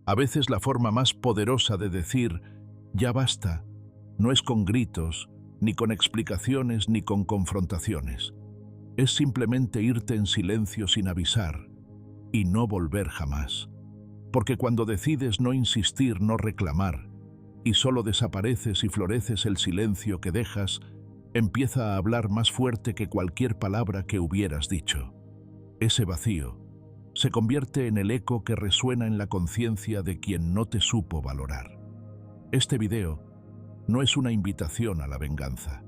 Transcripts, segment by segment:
A veces la forma más poderosa de decir «ya basta» no es con gritos, ni con explicaciones, ni con confrontaciones. Es simplemente irte en silencio sin avisar y no volver jamás. Porque cuando decides no insistir, no reclamar, y solo desapareces y floreces el silencio que dejas, empieza a hablar más fuerte que cualquier palabra que hubieras dicho. Ese vacío se convierte en el eco que resuena en la conciencia de quien no te supo valorar. Este video no es una invitación a la venganza.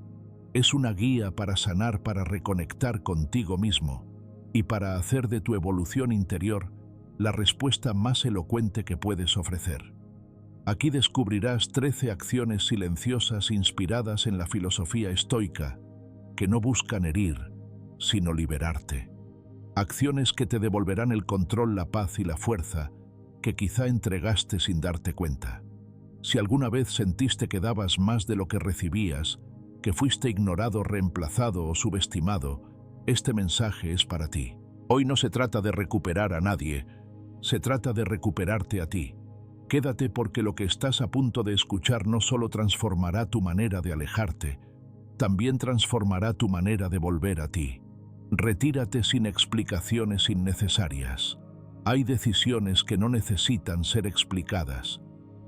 Es una guía para sanar, para reconectar contigo mismo y para hacer de tu evolución interior la respuesta más elocuente que puedes ofrecer. Aquí descubrirás 13 acciones silenciosas inspiradas en la filosofía estoica que no buscan herir, sino liberarte. Acciones que te devolverán el control, la paz y la fuerza que quizá entregaste sin darte cuenta. Si alguna vez sentiste que dabas más de lo que recibías, que fuiste ignorado, reemplazado o subestimado, este mensaje es para ti. Hoy no se trata de recuperar a nadie, se trata de recuperarte a ti. Quédate porque lo que estás a punto de escuchar no solo transformará tu manera de alejarte, también transformará tu manera de volver a ti. Retírate sin explicaciones innecesarias. Hay decisiones que no necesitan ser explicadas.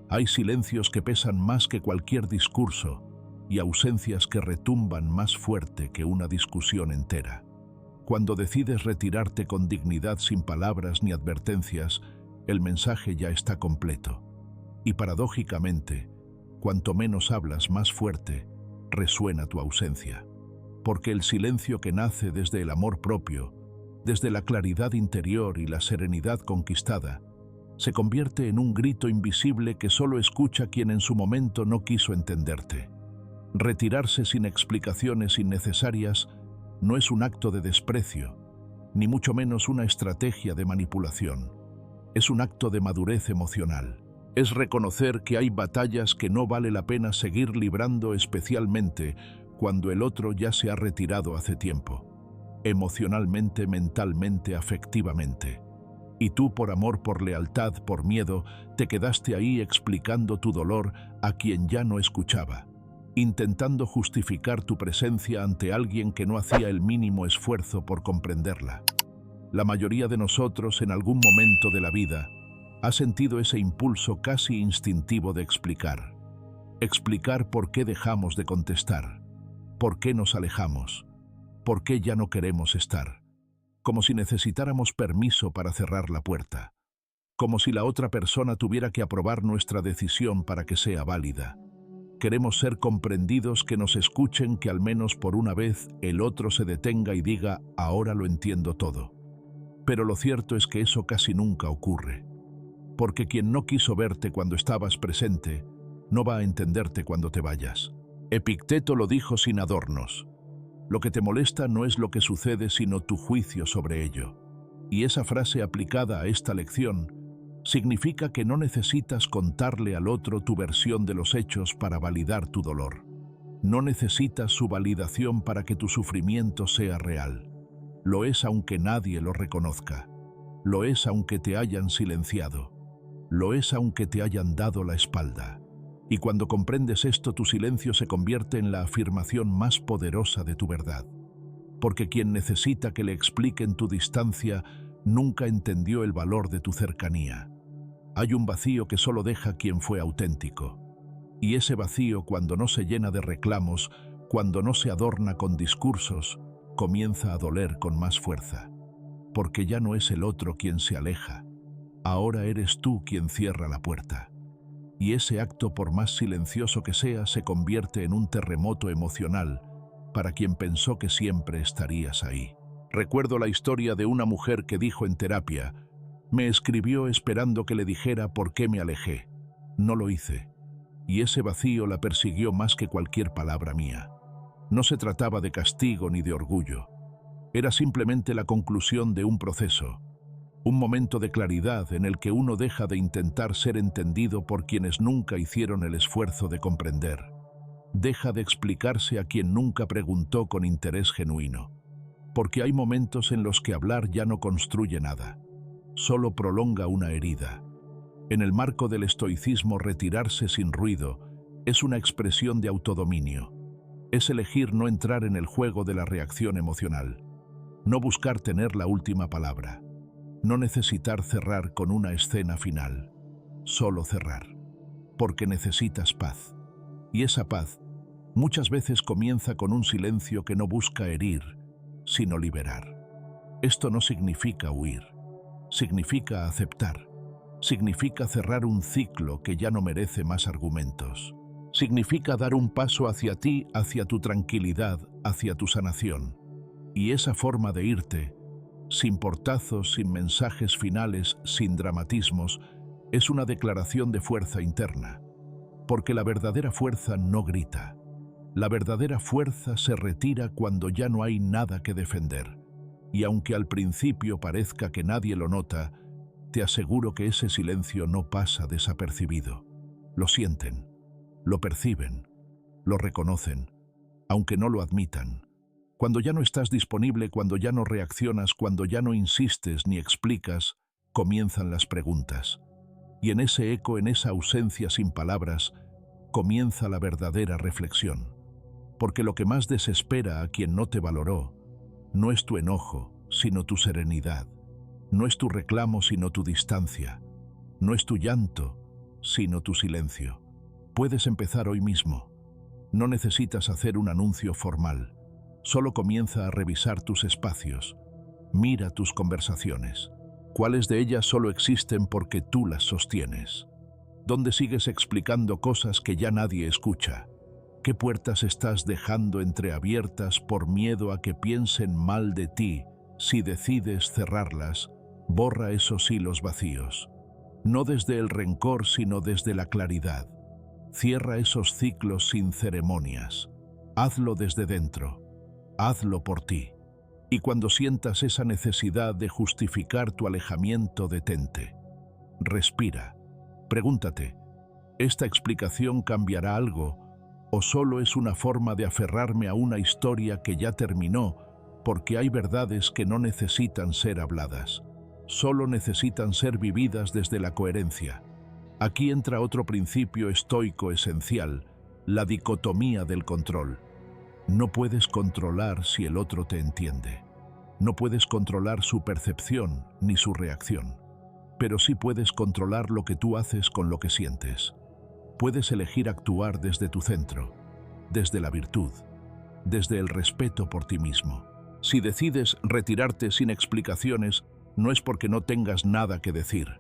Hay silencios que pesan más que cualquier discurso y ausencias que retumban más fuerte que una discusión entera. Cuando decides retirarte con dignidad, sin palabras ni advertencias, el mensaje ya está completo. Y paradójicamente, cuanto menos hablas, más fuerte resuena tu ausencia. Porque el silencio que nace desde el amor propio, desde la claridad interior y la serenidad conquistada, se convierte en un grito invisible que solo escucha quien en su momento no quiso entenderte. Retirarse sin explicaciones innecesarias no es un acto de desprecio, ni mucho menos una estrategia de manipulación. Es un acto de madurez emocional. Es reconocer que hay batallas que no vale la pena seguir librando, especialmente cuando el otro ya se ha retirado hace tiempo, emocionalmente, mentalmente, afectivamente. Y tú, por amor, por lealtad, por miedo, te quedaste ahí explicando tu dolor a quien ya no escuchaba, intentando justificar tu presencia ante alguien que no hacía el mínimo esfuerzo por comprenderla. La mayoría de nosotros, en algún momento de la vida, ha sentido ese impulso casi instintivo de explicar. Explicar por qué dejamos de contestar, por qué nos alejamos, por qué ya no queremos estar. Como si necesitáramos permiso para cerrar la puerta, como si la otra persona tuviera que aprobar nuestra decisión para que sea válida. Queremos ser comprendidos, que nos escuchen, que al menos por una vez el otro se detenga y diga, ahora lo entiendo todo. Pero lo cierto es que eso casi nunca ocurre, porque quien no quiso verte cuando estabas presente, no va a entenderte cuando te vayas. Epicteto lo dijo sin adornos. Lo que te molesta no es lo que sucede, sino tu juicio sobre ello. Y esa frase aplicada a esta lección significa que no necesitas contarle al otro tu versión de los hechos para validar tu dolor. No necesitas su validación para que tu sufrimiento sea real. Lo es aunque nadie lo reconozca. Lo es aunque te hayan silenciado. Lo es aunque te hayan dado la espalda. Y cuando comprendes esto, tu silencio se convierte en la afirmación más poderosa de tu verdad. Porque quien necesita que le expliquen tu distancia nunca entendió el valor de tu cercanía. Hay un vacío que solo deja quien fue auténtico. Y ese vacío, cuando no se llena de reclamos, cuando no se adorna con discursos, comienza a doler con más fuerza. Porque ya no es el otro quien se aleja. Ahora eres tú quien cierra la puerta. Y ese acto, por más silencioso que sea, se convierte en un terremoto emocional para quien pensó que siempre estarías ahí. Recuerdo la historia de una mujer que dijo en terapia, me escribió esperando que le dijera por qué me alejé. No lo hice. Y ese vacío la persiguió más que cualquier palabra mía. No se trataba de castigo ni de orgullo. Era simplemente la conclusión de un proceso. Un momento de claridad en el que uno deja de intentar ser entendido por quienes nunca hicieron el esfuerzo de comprender. Deja de explicarse a quien nunca preguntó con interés genuino. Porque hay momentos en los que hablar ya no construye nada, solo prolonga una herida. En el marco del estoicismo, retirarse sin ruido es una expresión de autodominio. Es elegir no entrar en el juego de la reacción emocional, no buscar tener la última palabra, no necesitar cerrar con una escena final, solo cerrar, porque necesitas paz. Y esa paz muchas veces comienza con un silencio que no busca herir, sino liberar. Esto no significa huir, significa aceptar, significa cerrar un ciclo que ya no merece más argumentos. Significa dar un paso hacia ti, hacia tu tranquilidad, hacia tu sanación. Y esa forma de irte, sin portazos, sin mensajes finales, sin dramatismos, es una declaración de fuerza interna. Porque la verdadera fuerza no grita. La verdadera fuerza se retira cuando ya no hay nada que defender. Y aunque al principio parezca que nadie lo nota, te aseguro que ese silencio no pasa desapercibido. Lo sienten, lo perciben, lo reconocen, aunque no lo admitan. Cuando ya no estás disponible, cuando ya no reaccionas, cuando ya no insistes ni explicas, comienzan las preguntas. Y en ese eco, en esa ausencia sin palabras, comienza la verdadera reflexión. Porque lo que más desespera a quien no te valoró no es tu enojo, sino tu serenidad. No es tu reclamo, sino tu distancia. No es tu llanto, sino tu silencio. Puedes empezar hoy mismo. No necesitas hacer un anuncio formal. Solo comienza a revisar tus espacios. Mira tus conversaciones. ¿Cuáles de ellas solo existen porque tú las sostienes? ¿Dónde sigues explicando cosas que ya nadie escucha? ¿Qué puertas estás dejando entreabiertas por miedo a que piensen mal de ti? Si decides cerrarlas, borra esos hilos vacíos. No desde el rencor, sino desde la claridad. Cierra esos ciclos sin ceremonias. Hazlo desde dentro. Hazlo por ti. Y cuando sientas esa necesidad de justificar tu alejamiento, detente. Respira. Pregúntate, ¿esta explicación cambiará algo o solo es una forma de aferrarme a una historia que ya terminó? Porque hay verdades que no necesitan ser habladas, solo necesitan ser vividas desde la coherencia. Aquí entra otro principio estoico esencial, la dicotomía del control. No puedes controlar si el otro te entiende. No puedes controlar su percepción ni su reacción. Pero sí puedes controlar lo que tú haces con lo que sientes. Puedes elegir actuar desde tu centro, desde la virtud, desde el respeto por ti mismo. Si decides retirarte sin explicaciones, no es porque no tengas nada que decir,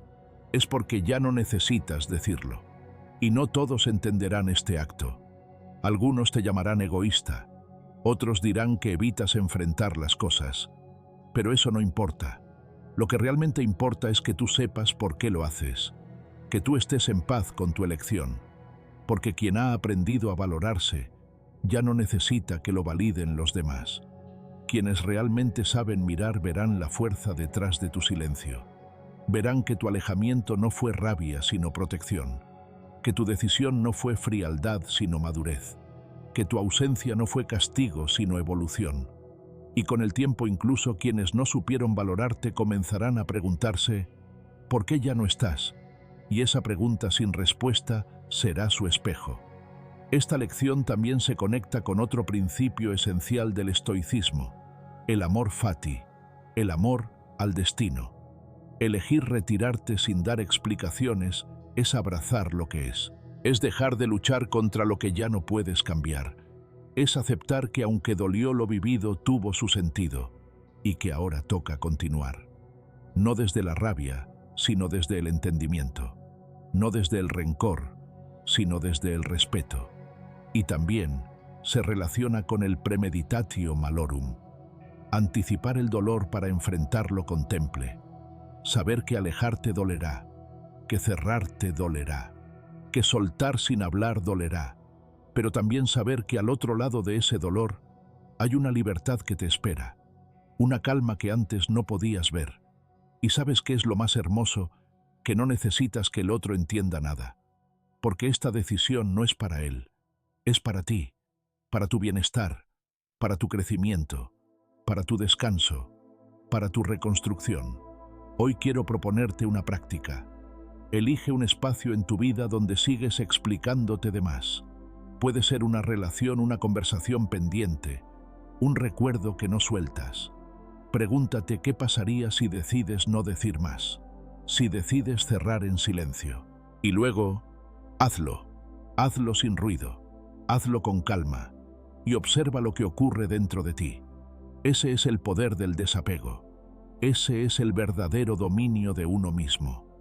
es porque ya no necesitas decirlo. Y no todos entenderán este acto. Algunos te llamarán egoísta, otros dirán que evitas enfrentar las cosas. Pero eso no importa. Lo que realmente importa es que tú sepas por qué lo haces, que tú estés en paz con tu elección, porque quien ha aprendido a valorarse ya no necesita que lo validen los demás. Quienes realmente saben mirar verán la fuerza detrás de tu silencio. Verán que tu alejamiento no fue rabia sino protección, que tu decisión no fue frialdad sino madurez, que tu ausencia no fue castigo sino evolución. Y con el tiempo incluso quienes no supieron valorarte comenzarán a preguntarse, ¿por qué ya no estás? Y esa pregunta sin respuesta será su espejo. Esta lección también se conecta con otro principio esencial del estoicismo, el amor fati, el amor al destino. Elegir retirarte sin dar explicaciones es abrazar lo que es dejar de luchar contra lo que ya no puedes cambiar. Es aceptar que aunque dolió lo vivido, tuvo su sentido y que ahora toca continuar. No desde la rabia, sino desde el entendimiento. No desde el rencor, sino desde el respeto. Y también se relaciona con el premeditatio malorum. Anticipar el dolor para enfrentarlo con temple. Saber que alejarte dolerá, que cerrarte dolerá, que soltar sin hablar dolerá. Pero también saber que al otro lado de ese dolor hay una libertad que te espera, una calma que antes no podías ver. Y sabes qué es lo más hermoso, que no necesitas que el otro entienda nada, porque esta decisión no es para él, es para ti, para tu bienestar, para tu crecimiento, para tu descanso, para tu reconstrucción. Hoy quiero proponerte una práctica. Elige un espacio en tu vida donde sigues explicándote de más. Puede ser una relación, una conversación pendiente, un recuerdo que no sueltas. Pregúntate qué pasaría si decides no decir más, si decides cerrar en silencio. Y luego, hazlo. Hazlo sin ruido, hazlo con calma y observa lo que ocurre dentro de ti. Ese es el poder del desapego. Ese es el verdadero dominio de uno mismo.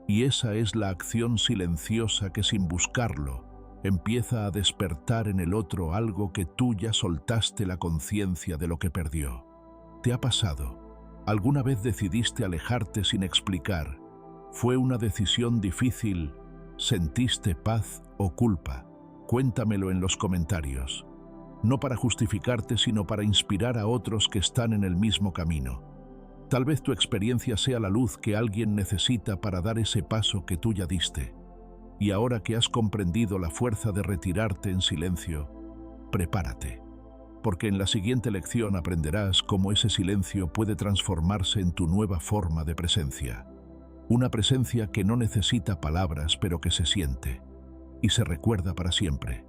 Y esa es la acción silenciosa que sin buscarlo empieza a despertar en el otro algo que tú ya soltaste la conciencia de lo que perdió. ¿Te ha pasado? ¿Alguna vez decidiste alejarte sin explicar? ¿Fue una decisión difícil? ¿Sentiste paz o culpa? Cuéntamelo en los comentarios. No para justificarte, sino para inspirar a otros que están en el mismo camino. Tal vez tu experiencia sea la luz que alguien necesita para dar ese paso que tú ya diste. Y ahora que has comprendido la fuerza de retirarte en silencio, prepárate. Porque en la siguiente lección aprenderás cómo ese silencio puede transformarse en tu nueva forma de presencia. Una presencia que no necesita palabras, pero que se siente y se recuerda para siempre.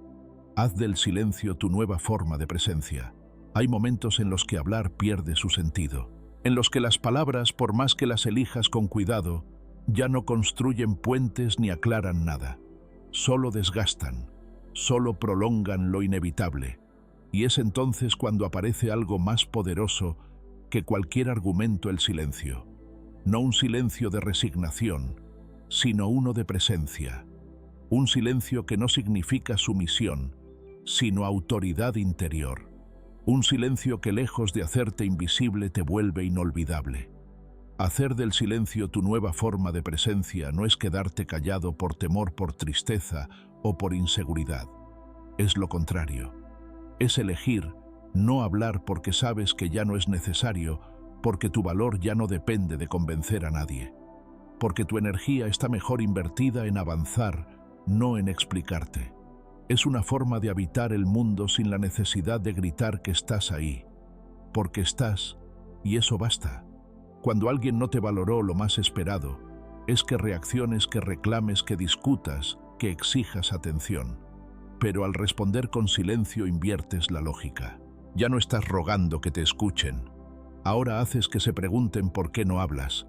Haz del silencio tu nueva forma de presencia. Hay momentos en los que hablar pierde su sentido, en los que las palabras, por más que las elijas con cuidado, ya no construyen puentes ni aclaran nada. Solo desgastan, solo prolongan lo inevitable. Y es entonces cuando aparece algo más poderoso que cualquier argumento: el silencio. No un silencio de resignación, sino uno de presencia. Un silencio que no significa sumisión, sino autoridad interior. Un silencio que, lejos de hacerte invisible, te vuelve inolvidable. Hacer del silencio tu nueva forma de presencia no es quedarte callado por temor, por tristeza o por inseguridad. Es lo contrario. Es elegir no hablar porque sabes que ya no es necesario, porque tu valor ya no depende de convencer a nadie, porque tu energía está mejor invertida en avanzar, no en explicarte. Es una forma de habitar el mundo sin la necesidad de gritar que estás ahí, porque estás, y eso basta. Cuando alguien no te valoró, lo más esperado es que reacciones, que reclames, que discutas, que exijas atención. Pero al responder con silencio inviertes la lógica. Ya no estás rogando que te escuchen. Ahora haces que se pregunten por qué no hablas.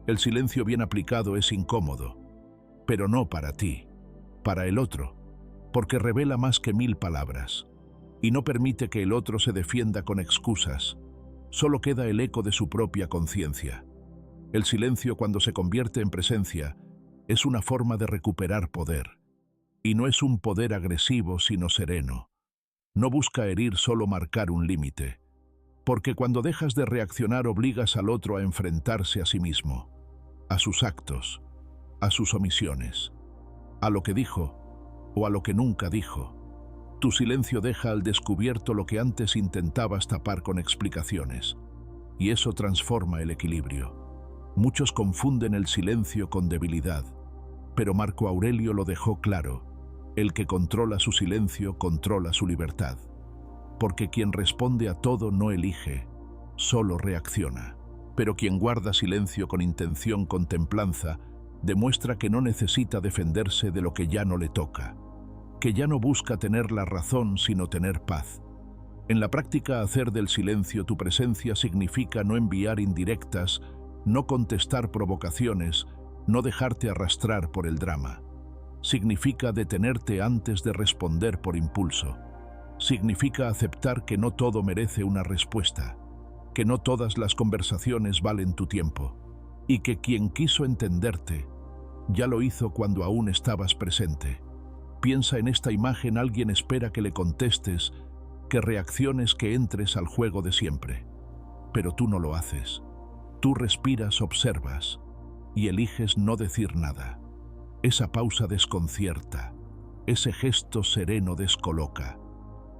El silencio bien aplicado es incómodo, pero no para ti, para el otro, porque revela más que 1000 palabras y no permite que el otro se defienda con excusas. Solo queda el eco de su propia conciencia. El silencio, cuando se convierte en presencia, es una forma de recuperar poder. Y no es un poder agresivo, sino sereno. No busca herir, solo marcar un límite. Porque cuando dejas de reaccionar, obligas al otro a enfrentarse a sí mismo, a sus actos, a sus omisiones, a lo que dijo o a lo que nunca dijo. Tu silencio deja al descubierto lo que antes intentabas tapar con explicaciones, y eso transforma el equilibrio. Muchos confunden el silencio con debilidad, pero Marco Aurelio lo dejó claro: el que controla su silencio controla su libertad. Porque quien responde a todo no elige, solo reacciona. Pero quien guarda silencio con intención, con templanza, demuestra que no necesita defenderse de lo que ya no le toca, que ya no busca tener la razón, sino tener paz. En la práctica, hacer del silencio tu presencia significa no enviar indirectas, no contestar provocaciones, no dejarte arrastrar por el drama. Significa detenerte antes de responder por impulso. Significa aceptar que no todo merece una respuesta, que no todas las conversaciones valen tu tiempo, y que quien quiso entenderte ya lo hizo cuando aún estabas presente. Piensa en esta imagen: alguien espera que le contestes, que reacciones, que entres al juego de siempre. Pero tú no lo haces. Tú respiras, observas y eliges no decir nada. Esa pausa desconcierta, ese gesto sereno descoloca.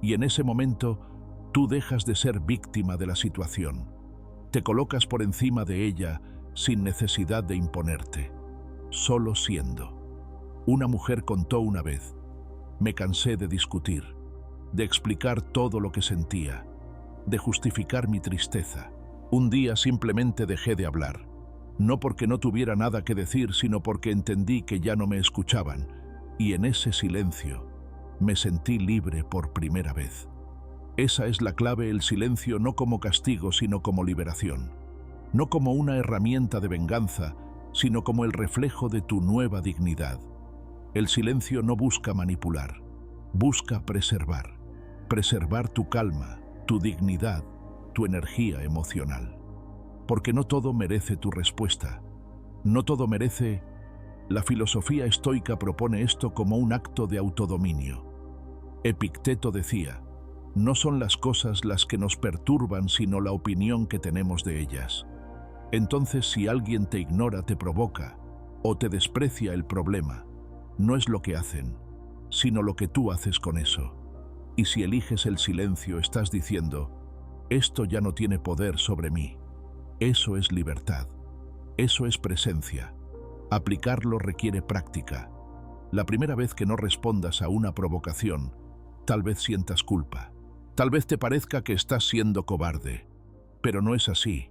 Y en ese momento, tú dejas de ser víctima de la situación. Te colocas por encima de ella sin necesidad de imponerte, solo siendo. Una mujer contó una vez: me cansé de discutir, de explicar todo lo que sentía, de justificar mi tristeza. Un día simplemente dejé de hablar. No porque no tuviera nada que decir, sino porque entendí que ya no me escuchaban, y en ese silencio me sentí libre por primera vez. Esa es la clave, el silencio, no como castigo, sino como liberación. No como una herramienta de venganza, sino como el reflejo de tu nueva dignidad. El silencio no busca manipular, busca preservar. Preservar tu calma, tu dignidad, tu energía emocional. Porque no todo merece tu respuesta. No todo merece... La filosofía estoica propone esto como un acto de autodominio. Epicteto decía: no son las cosas las que nos perturban, sino la opinión que tenemos de ellas. Entonces, si alguien te ignora, te provoca o te desprecia, el problema no es lo que hacen, sino lo que tú haces con eso. Y si eliges el silencio, estás diciendo: esto ya no tiene poder sobre mí. Eso es libertad. Eso es presencia. Aplicarlo requiere práctica. La primera vez que no respondas a una provocación, tal vez sientas culpa. Tal vez te parezca que estás siendo cobarde. Pero no es así.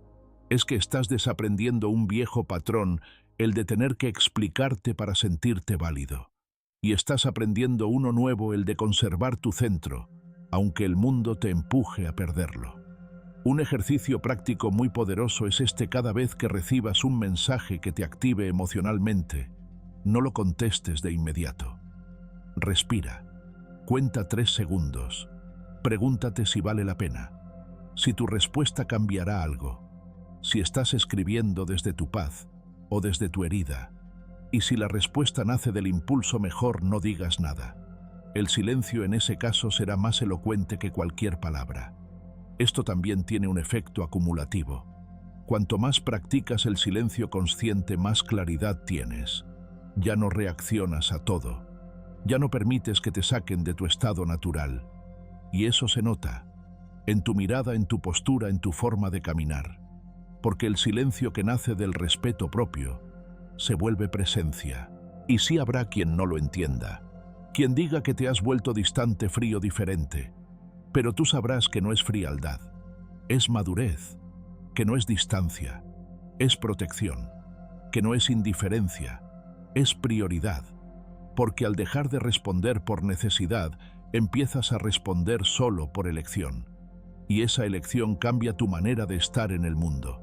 Es que estás desaprendiendo un viejo patrón, el de tener que explicarte para sentirte válido. Y estás aprendiendo uno nuevo, el de conservar tu centro, aunque el mundo te empuje a perderlo. Un ejercicio práctico muy poderoso es este: cada vez que recibas un mensaje que te active emocionalmente, no lo contestes de inmediato. Respira. Cuenta 3 segundos. Pregúntate si vale la pena. Si tu respuesta cambiará algo. Si estás escribiendo desde tu paz o desde tu herida. Y si la respuesta nace del impulso, mejor no digas nada. El silencio en ese caso será más elocuente que cualquier palabra. Esto también tiene un efecto acumulativo. Cuanto más practicas el silencio consciente, más claridad tienes. Ya no reaccionas a todo. Ya no permites que te saquen de tu estado natural. Y eso se nota. En tu mirada, en tu postura, en tu forma de caminar. Porque el silencio que nace del respeto propio se vuelve presencia. Y sí habrá quien no lo entienda. Quien diga que te has vuelto distante, frío, diferente. Pero tú sabrás que no es frialdad. Es madurez. Que no es distancia. Es protección. Que no es indiferencia. Es prioridad. Porque al dejar de responder por necesidad, empiezas a responder solo por elección. Y esa elección cambia tu manera de estar en el mundo.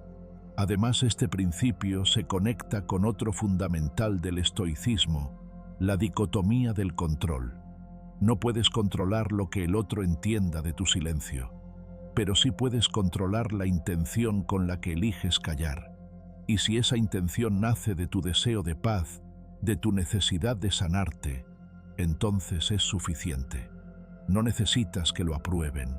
Además, este principio se conecta con otro fundamental del estoicismo: la dicotomía del control. No puedes controlar lo que el otro entienda de tu silencio, pero sí puedes controlar la intención con la que eliges callar. Y si esa intención nace de tu deseo de paz, de tu necesidad de sanarte, entonces es suficiente. No necesitas que lo aprueben,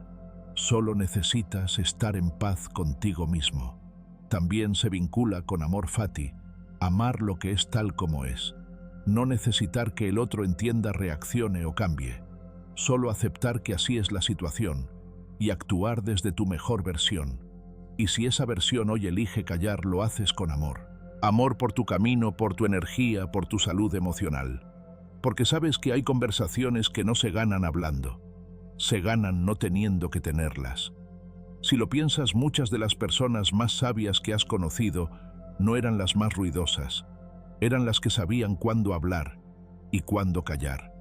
solo necesitas estar en paz contigo mismo. También se vincula con amor fati, amar lo que es tal como es. No necesitar que el otro entienda, reaccione o cambie. Solo aceptar que así es la situación y actuar desde tu mejor versión. Y si esa versión hoy elige callar, lo haces con amor. Amor por tu camino, por tu energía, por tu salud emocional. Porque sabes que hay conversaciones que no se ganan hablando. Se ganan no teniendo que tenerlas. Si lo piensas, muchas de las personas más sabias que has conocido no eran las más ruidosas. Eran las que sabían cuándo hablar y cuándo callar.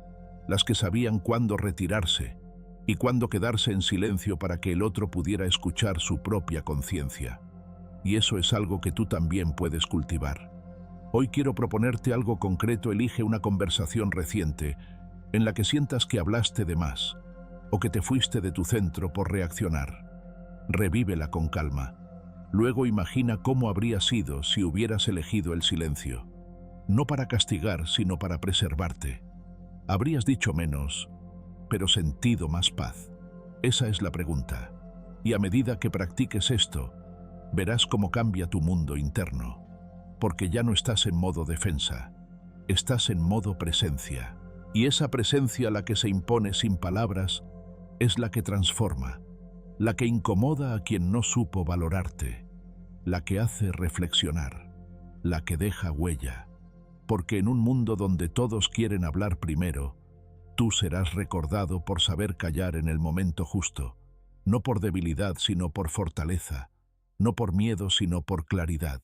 Las que sabían cuándo retirarse y cuándo quedarse en silencio para que el otro pudiera escuchar su propia conciencia. Y eso es algo que tú también puedes cultivar. Hoy quiero proponerte algo concreto. Elige una conversación reciente en la que sientas que hablaste de más o que te fuiste de tu centro por reaccionar. Revívela con calma. Luego imagina cómo habría sido si hubieras elegido el silencio. No para castigar, sino para preservarte. Habrías dicho menos, pero sentido más paz. Esa es la pregunta. Y a medida que practiques esto, verás cómo cambia tu mundo interno. Porque ya no estás en modo defensa, estás en modo presencia. Y esa presencia, la que se impone sin palabras, es la que transforma, la que incomoda a quien no supo valorarte, la que hace reflexionar, la que deja huella. Porque en un mundo donde todos quieren hablar primero, tú serás recordado por saber callar en el momento justo, no por debilidad sino por fortaleza, no por miedo sino por claridad.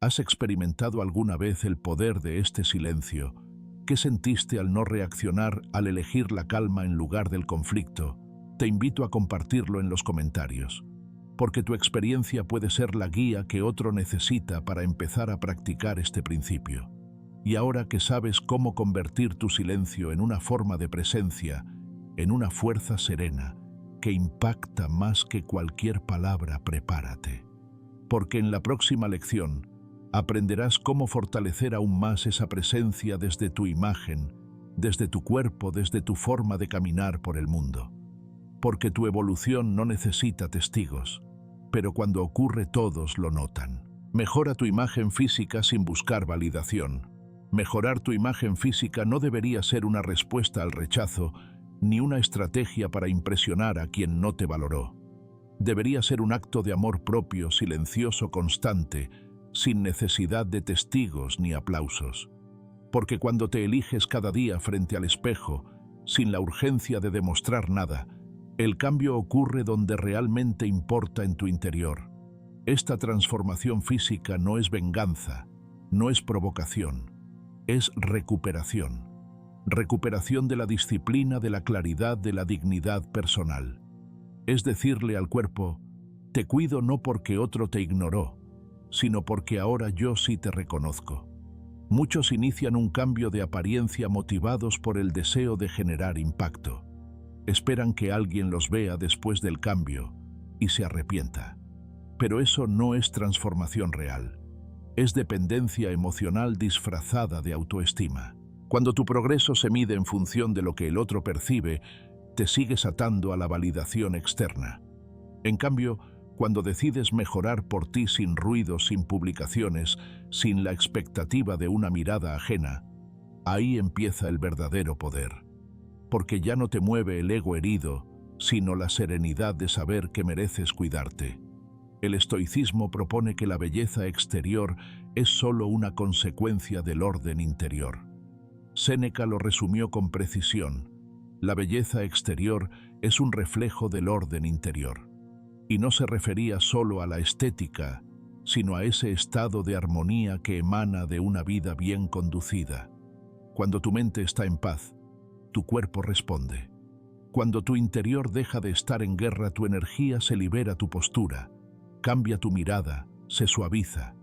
¿Has experimentado alguna vez el poder de este silencio? ¿Qué sentiste al no reaccionar, al elegir la calma en lugar del conflicto? Te invito a compartirlo en los comentarios, porque tu experiencia puede ser la guía que otro necesita para empezar a practicar este principio. Y ahora que sabes cómo convertir tu silencio en una forma de presencia, en una fuerza serena, que impacta más que cualquier palabra, prepárate. Porque en la próxima lección aprenderás cómo fortalecer aún más esa presencia desde tu imagen, desde tu cuerpo, desde tu forma de caminar por el mundo. Porque tu evolución no necesita testigos, pero cuando ocurre todos lo notan. Mejora tu imagen física sin buscar validación. Mejorar tu imagen física no debería ser una respuesta al rechazo, ni una estrategia para impresionar a quien no te valoró. Debería ser un acto de amor propio, silencioso, constante, sin necesidad de testigos ni aplausos. Porque cuando te eliges cada día frente al espejo, sin la urgencia de demostrar nada, el cambio ocurre donde realmente importa en tu interior. Esta transformación física no es venganza, no es provocación, es recuperación. Recuperación de la disciplina, de la claridad, de la dignidad personal. Es decirle al cuerpo, te cuido no porque otro te ignoró, sino porque ahora yo sí te reconozco. Muchos inician un cambio de apariencia motivados por el deseo de generar impacto. Esperan que alguien los vea después del cambio y se arrepienta. Pero eso no es transformación real. Es dependencia emocional disfrazada de autoestima. Cuando tu progreso se mide en función de lo que el otro percibe, te sigues atando a la validación externa. En cambio, cuando decides mejorar por ti sin ruidos, sin publicaciones, sin la expectativa de una mirada ajena, ahí empieza el verdadero poder. Porque ya no te mueve el ego herido, sino la serenidad de saber que mereces cuidarte. El estoicismo propone que la belleza exterior es solo una consecuencia del orden interior. Séneca lo resumió con precisión. La belleza exterior es un reflejo del orden interior. Y no se refería solo a la estética, sino a ese estado de armonía que emana de una vida bien conducida. Cuando tu mente está en paz, tu cuerpo responde. Cuando tu interior deja de estar en guerra, tu energía se libera, tu postura, cambia tu mirada, se suaviza,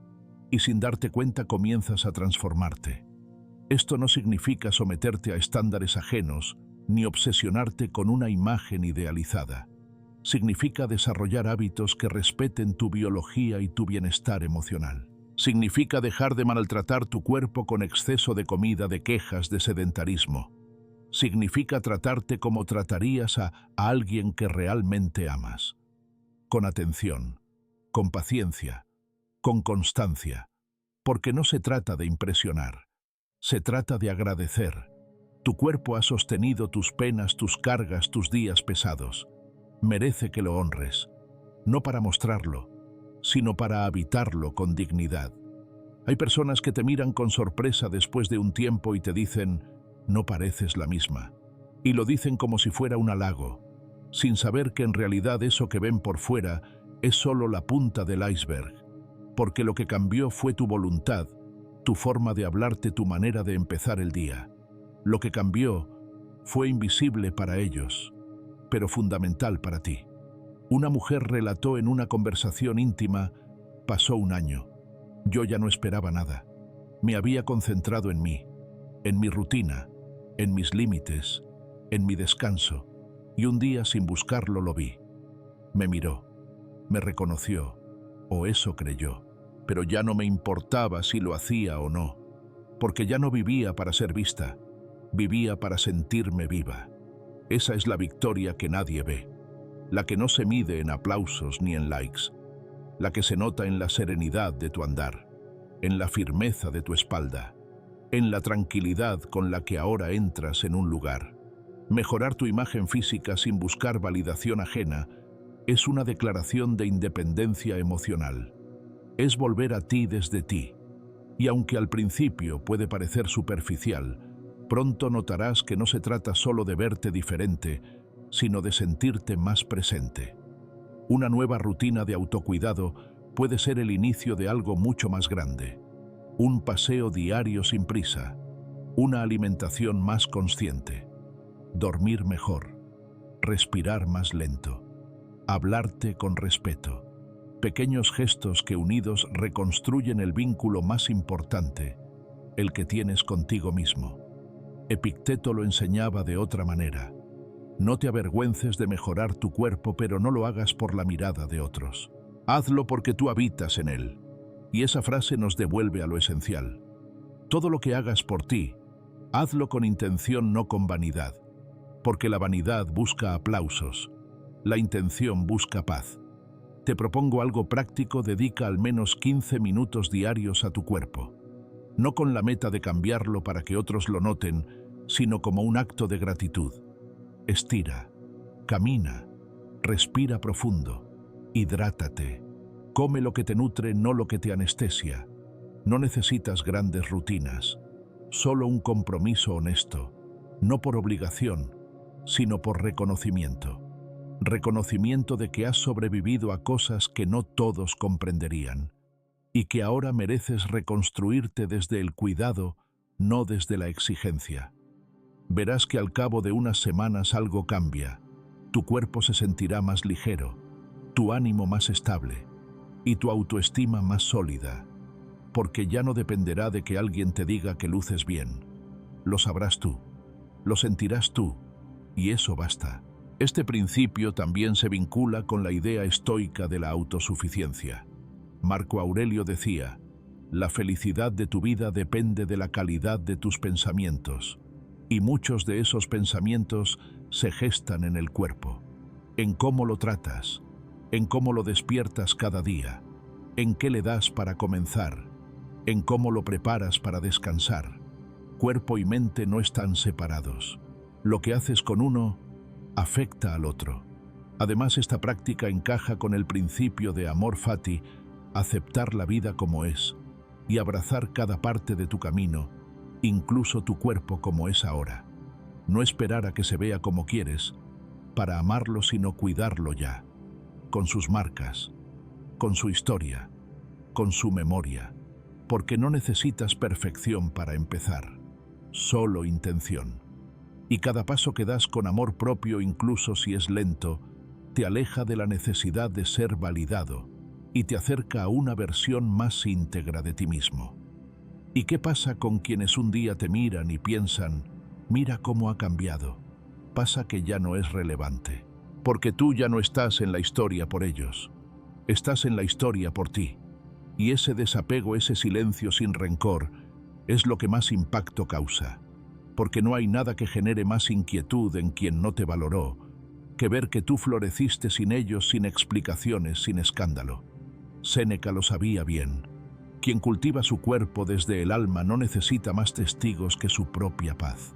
y sin darte cuenta comienzas a transformarte. Esto no significa someterte a estándares ajenos, ni obsesionarte con una imagen idealizada. Significa desarrollar hábitos que respeten tu biología y tu bienestar emocional. Significa dejar de maltratar tu cuerpo con exceso de comida, de quejas, de sedentarismo. Significa tratarte como tratarías a alguien que realmente amas. Con atención, con paciencia, con constancia. Porque no se trata de impresionar, se trata de agradecer. Tu cuerpo ha sostenido tus penas, tus cargas, tus días pesados. Merece que lo honres, no para mostrarlo, sino para habitarlo con dignidad. Hay personas que te miran con sorpresa después de un tiempo y te dicen, no pareces la misma. Y lo dicen como si fuera un halago, sin saber que en realidad eso que ven por fuera es solo la punta del iceberg, porque lo que cambió fue tu voluntad, tu forma de hablarte, tu manera de empezar el día. Lo que cambió fue invisible para ellos, pero fundamental para ti. Una mujer relató en una conversación íntima, pasó un año. Yo ya no esperaba nada. Me había concentrado en mí, en mi rutina, en mis límites, en mi descanso, y un día sin buscarlo lo vi. Me miró, me reconoció, o eso creyó, pero ya no me importaba si lo hacía o no, porque ya no vivía para ser vista, vivía para sentirme viva. Esa es la victoria que nadie ve, la que no se mide en aplausos ni en likes, la que se nota en la serenidad de tu andar, en la firmeza de tu espalda, en la tranquilidad con la que ahora entras en un lugar. Mejorar tu imagen física sin buscar validación ajena es una declaración de independencia emocional. Es volver a ti desde ti. Y aunque al principio puede parecer superficial, pronto notarás que no se trata solo de verte diferente, sino de sentirte más presente. Una nueva rutina de autocuidado puede ser el inicio de algo mucho más grande. Un paseo diario sin prisa, una alimentación más consciente, dormir mejor, respirar más lento, hablarte con respeto. Pequeños gestos que unidos reconstruyen el vínculo más importante, el que tienes contigo mismo. Epicteto lo enseñaba de otra manera. No te avergüences de mejorar tu cuerpo, pero no lo hagas por la mirada de otros. Hazlo porque tú habitas en él. Y esa frase nos devuelve a lo esencial. Todo lo que hagas por ti, hazlo con intención, no con vanidad. Porque la vanidad busca aplausos, la intención busca paz. Te propongo algo práctico: dedica al menos 15 minutos diarios a tu cuerpo. No con la meta de cambiarlo para que otros lo noten, sino como un acto de gratitud. Estira, camina, respira profundo, hidrátate. Come lo que te nutre, no lo que te anestesia. No necesitas grandes rutinas, solo un compromiso honesto, no por obligación, sino por reconocimiento. Reconocimiento de que has sobrevivido a cosas que no todos comprenderían, y que ahora mereces reconstruirte desde el cuidado, no desde la exigencia. Verás que al cabo de unas semanas algo cambia. Tu cuerpo se sentirá más ligero, tu ánimo más estable y tu autoestima más sólida, porque ya no dependerá de que alguien te diga que luces bien. Lo sabrás tú, lo sentirás tú, y eso basta. Este principio también se vincula con la idea estoica de la autosuficiencia. Marco Aurelio decía: la felicidad de tu vida depende de la calidad de tus pensamientos, y muchos de esos pensamientos se gestan en el cuerpo, en cómo lo tratas, en cómo lo despiertas cada día, en qué le das para comenzar, en cómo lo preparas para descansar. Cuerpo y mente no están separados. Lo que haces con uno afecta al otro. Además, esta práctica encaja con el principio de amor fati, aceptar la vida como es y abrazar cada parte de tu camino, incluso tu cuerpo como es ahora. No esperar a que se vea como quieres para amarlo, sino cuidarlo ya, con sus marcas, con su historia, con su memoria, porque no necesitas perfección para empezar, solo intención. Y cada paso que das con amor propio, incluso si es lento, te aleja de la necesidad de ser validado y te acerca a una versión más íntegra de ti mismo. ¿Y qué pasa con quienes un día te miran y piensan: mira cómo ha cambiado? Pasa que ya no es relevante, porque tú ya no estás en la historia por ellos, estás en la historia por ti. Y ese desapego, ese silencio sin rencor, es lo que más impacto causa, porque no hay nada que genere más inquietud en quien no te valoró que ver que tú floreciste sin ellos, sin explicaciones, sin escándalo. Séneca lo sabía bien. Quien cultiva su cuerpo desde el alma no necesita más testigos que su propia paz.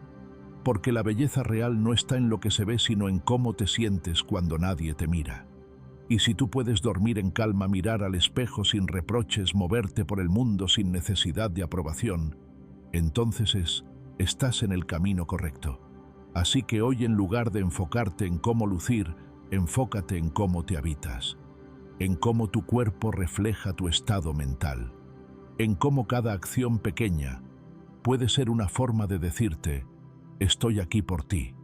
Porque la belleza real no está en lo que se ve, sino en cómo te sientes cuando nadie te mira. Y si tú puedes dormir en calma, mirar al espejo sin reproches, moverte por el mundo sin necesidad de aprobación, entonces estás en el camino correcto. Así que hoy, en lugar de enfocarte en cómo lucir, enfócate en cómo te habitas, en cómo tu cuerpo refleja tu estado mental, en cómo cada acción pequeña puede ser una forma de decirte: estoy aquí por ti.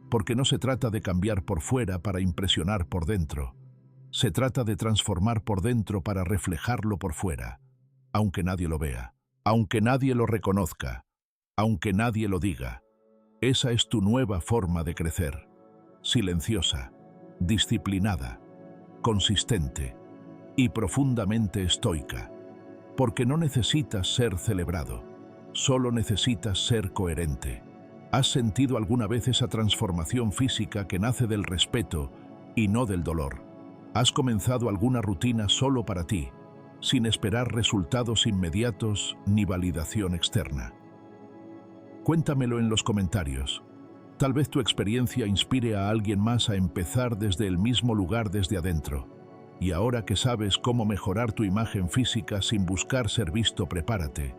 Porque no se trata de cambiar por fuera para impresionar por dentro. Se trata de transformar por dentro para reflejarlo por fuera, aunque nadie lo vea, aunque nadie lo reconozca, aunque nadie lo diga. Esa es tu nueva forma de crecer, silenciosa, disciplinada, consistente y profundamente estoica. Porque no necesitas ser celebrado, solo necesitas ser coherente. ¿Has sentido alguna vez esa transformación física que nace del respeto y no del dolor? ¿Has comenzado alguna rutina solo para ti, sin esperar resultados inmediatos ni validación externa? Cuéntamelo en los comentarios. Tal vez tu experiencia inspire a alguien más a empezar desde el mismo lugar, desde adentro. Y ahora que sabes cómo mejorar tu imagen física sin buscar ser visto, prepárate,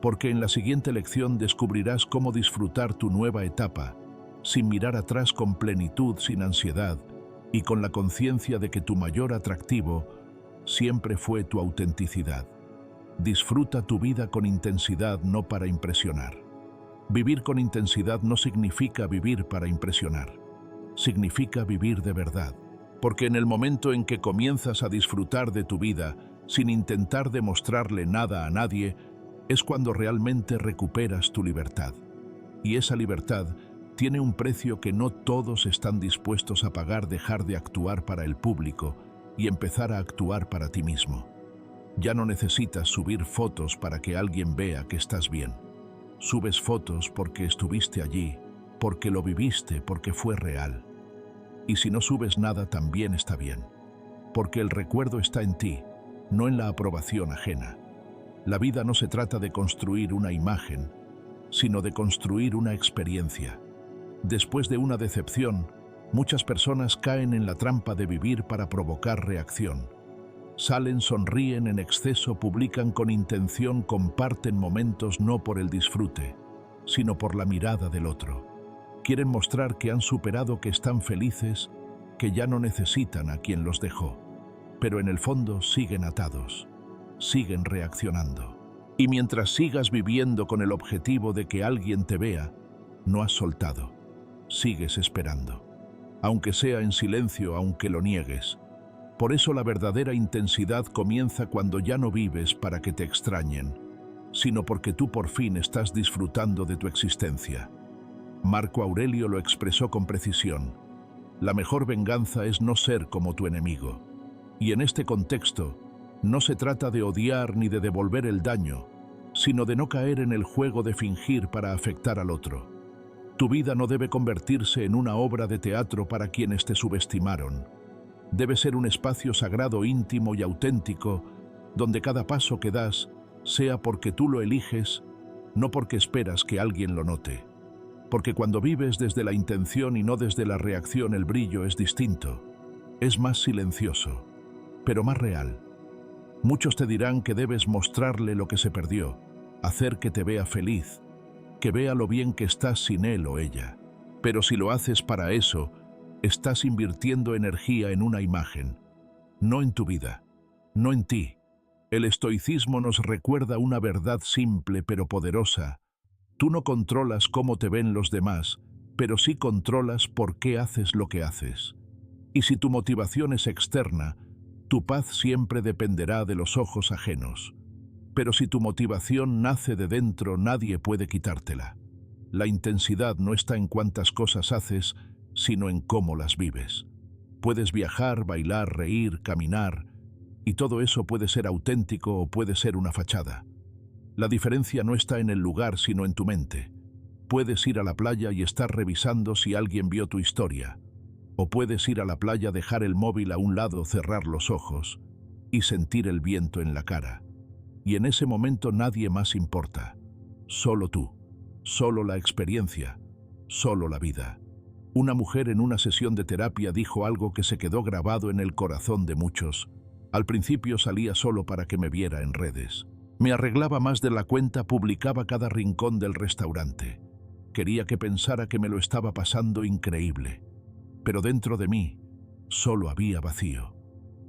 porque en la siguiente lección descubrirás cómo disfrutar tu nueva etapa, sin mirar atrás, con plenitud, sin ansiedad, y con la conciencia de que tu mayor atractivo siempre fue tu autenticidad. Disfruta tu vida con intensidad, no para impresionar. Vivir con intensidad no significa vivir para impresionar. Significa vivir de verdad. Porque en el momento en que comienzas a disfrutar de tu vida, sin intentar demostrarle nada a nadie, es cuando realmente recuperas tu libertad. Y esa libertad tiene un precio que no todos están dispuestos a pagar: dejar de actuar para el público y empezar a actuar para ti mismo. Ya no necesitas subir fotos para que alguien vea que estás bien. Subes fotos porque estuviste allí, porque lo viviste, porque fue real. Y si no subes nada, también está bien, porque el recuerdo está en ti, no en la aprobación ajena. La vida no se trata de construir una imagen, sino de construir una experiencia. Después de una decepción, muchas personas caen en la trampa de vivir para provocar reacción. Salen, sonríen en exceso, publican con intención, comparten momentos no por el disfrute, sino por la mirada del otro. Quieren mostrar que han superado, que están felices, que ya no necesitan a quien los dejó. Pero en el fondo siguen atados, siguen reaccionando. Y mientras sigas viviendo con el objetivo de que alguien te vea, no has soltado, sigues esperando. Aunque sea en silencio, aunque lo niegues. Por eso la verdadera intensidad comienza cuando ya no vives para que te extrañen, sino porque tú por fin estás disfrutando de tu existencia. Marco Aurelio lo expresó con precisión: la mejor venganza es no ser como tu enemigo. Y en este contexto, no se trata de odiar ni de devolver el daño, sino de no caer en el juego de fingir para afectar al otro. Tu vida no debe convertirse en una obra de teatro para quienes te subestimaron. Debe ser un espacio sagrado, íntimo y auténtico, donde cada paso que das sea porque tú lo eliges, no porque esperas que alguien lo note. Porque cuando vives desde la intención y no desde la reacción, el brillo es distinto. Es más silencioso, pero más real. Muchos te dirán que debes mostrarle lo que se perdió, hacer que te vea feliz, que vea lo bien que estás sin él o ella. Pero si lo haces para eso, estás invirtiendo energía en una imagen, no en tu vida, no en ti. El estoicismo nos recuerda una verdad simple pero poderosa: tú no controlas cómo te ven los demás, pero sí controlas por qué haces lo que haces. Y si tu motivación es externa, tu paz siempre dependerá de los ojos ajenos. Pero si tu motivación nace de dentro, nadie puede quitártela. La intensidad no está en cuántas cosas haces, sino en cómo las vives. Puedes viajar, bailar, reír, caminar, y todo eso puede ser auténtico o puede ser una fachada. La diferencia no está en el lugar, sino en tu mente. Puedes ir a la playa y estar revisando si alguien vio tu historia. O puedes ir a la playa, dejar el móvil a un lado, cerrar los ojos y sentir el viento en la cara. Y en ese momento nadie más importa. Solo tú, solo la experiencia, solo la vida. Una mujer en una sesión de terapia dijo algo que se quedó grabado en el corazón de muchos. Al principio salía solo para que me viera en redes. Me arreglaba más de la cuenta, publicaba cada rincón del restaurante. Quería que pensara que me lo estaba pasando increíble. Pero dentro de mí solo había vacío.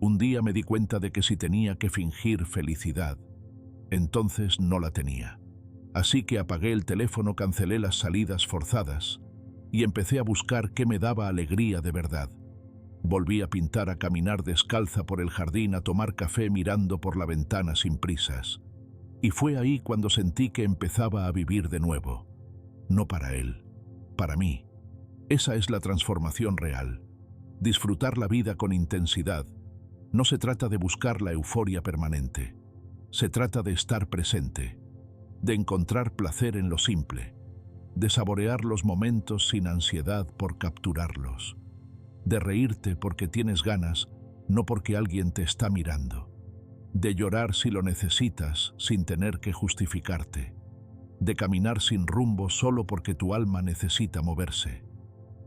Un día me di cuenta de que si tenía que fingir felicidad, entonces no la tenía. Así que apagué el teléfono, cancelé las salidas forzadas y empecé a buscar qué me daba alegría de verdad. Volví a pintar, a caminar descalza por el jardín, a tomar café mirando por la ventana sin prisas. Y fue ahí cuando sentí que empezaba a vivir de nuevo. No para él, para mí. Esa es la transformación real. Disfrutar la vida con intensidad. No se trata de buscar la euforia permanente. Se trata de estar presente, de encontrar placer en lo simple, de saborear los momentos sin ansiedad por capturarlos, de reírte porque tienes ganas, no porque alguien te está mirando, de llorar si lo necesitas sin tener que justificarte, de caminar sin rumbo solo porque tu alma necesita moverse,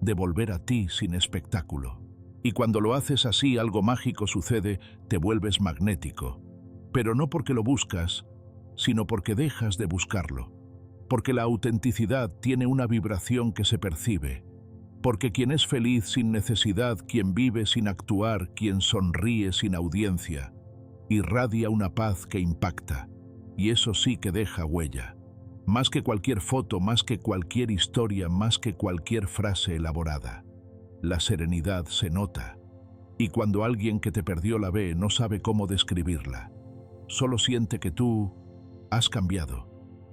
de volver a ti sin espectáculo. Y cuando lo haces así, algo mágico sucede, te vuelves magnético. Pero no porque lo buscas, sino porque dejas de buscarlo. Porque la autenticidad tiene una vibración que se percibe. Porque quien es feliz sin necesidad, quien vive sin actuar, quien sonríe sin audiencia, Irradia una paz que impacta, y eso sí que deja huella. Más que cualquier foto, más que cualquier historia, más que cualquier frase elaborada. La serenidad se nota, y cuando alguien que te perdió la ve, no sabe cómo describirla. Solo siente que tú has cambiado,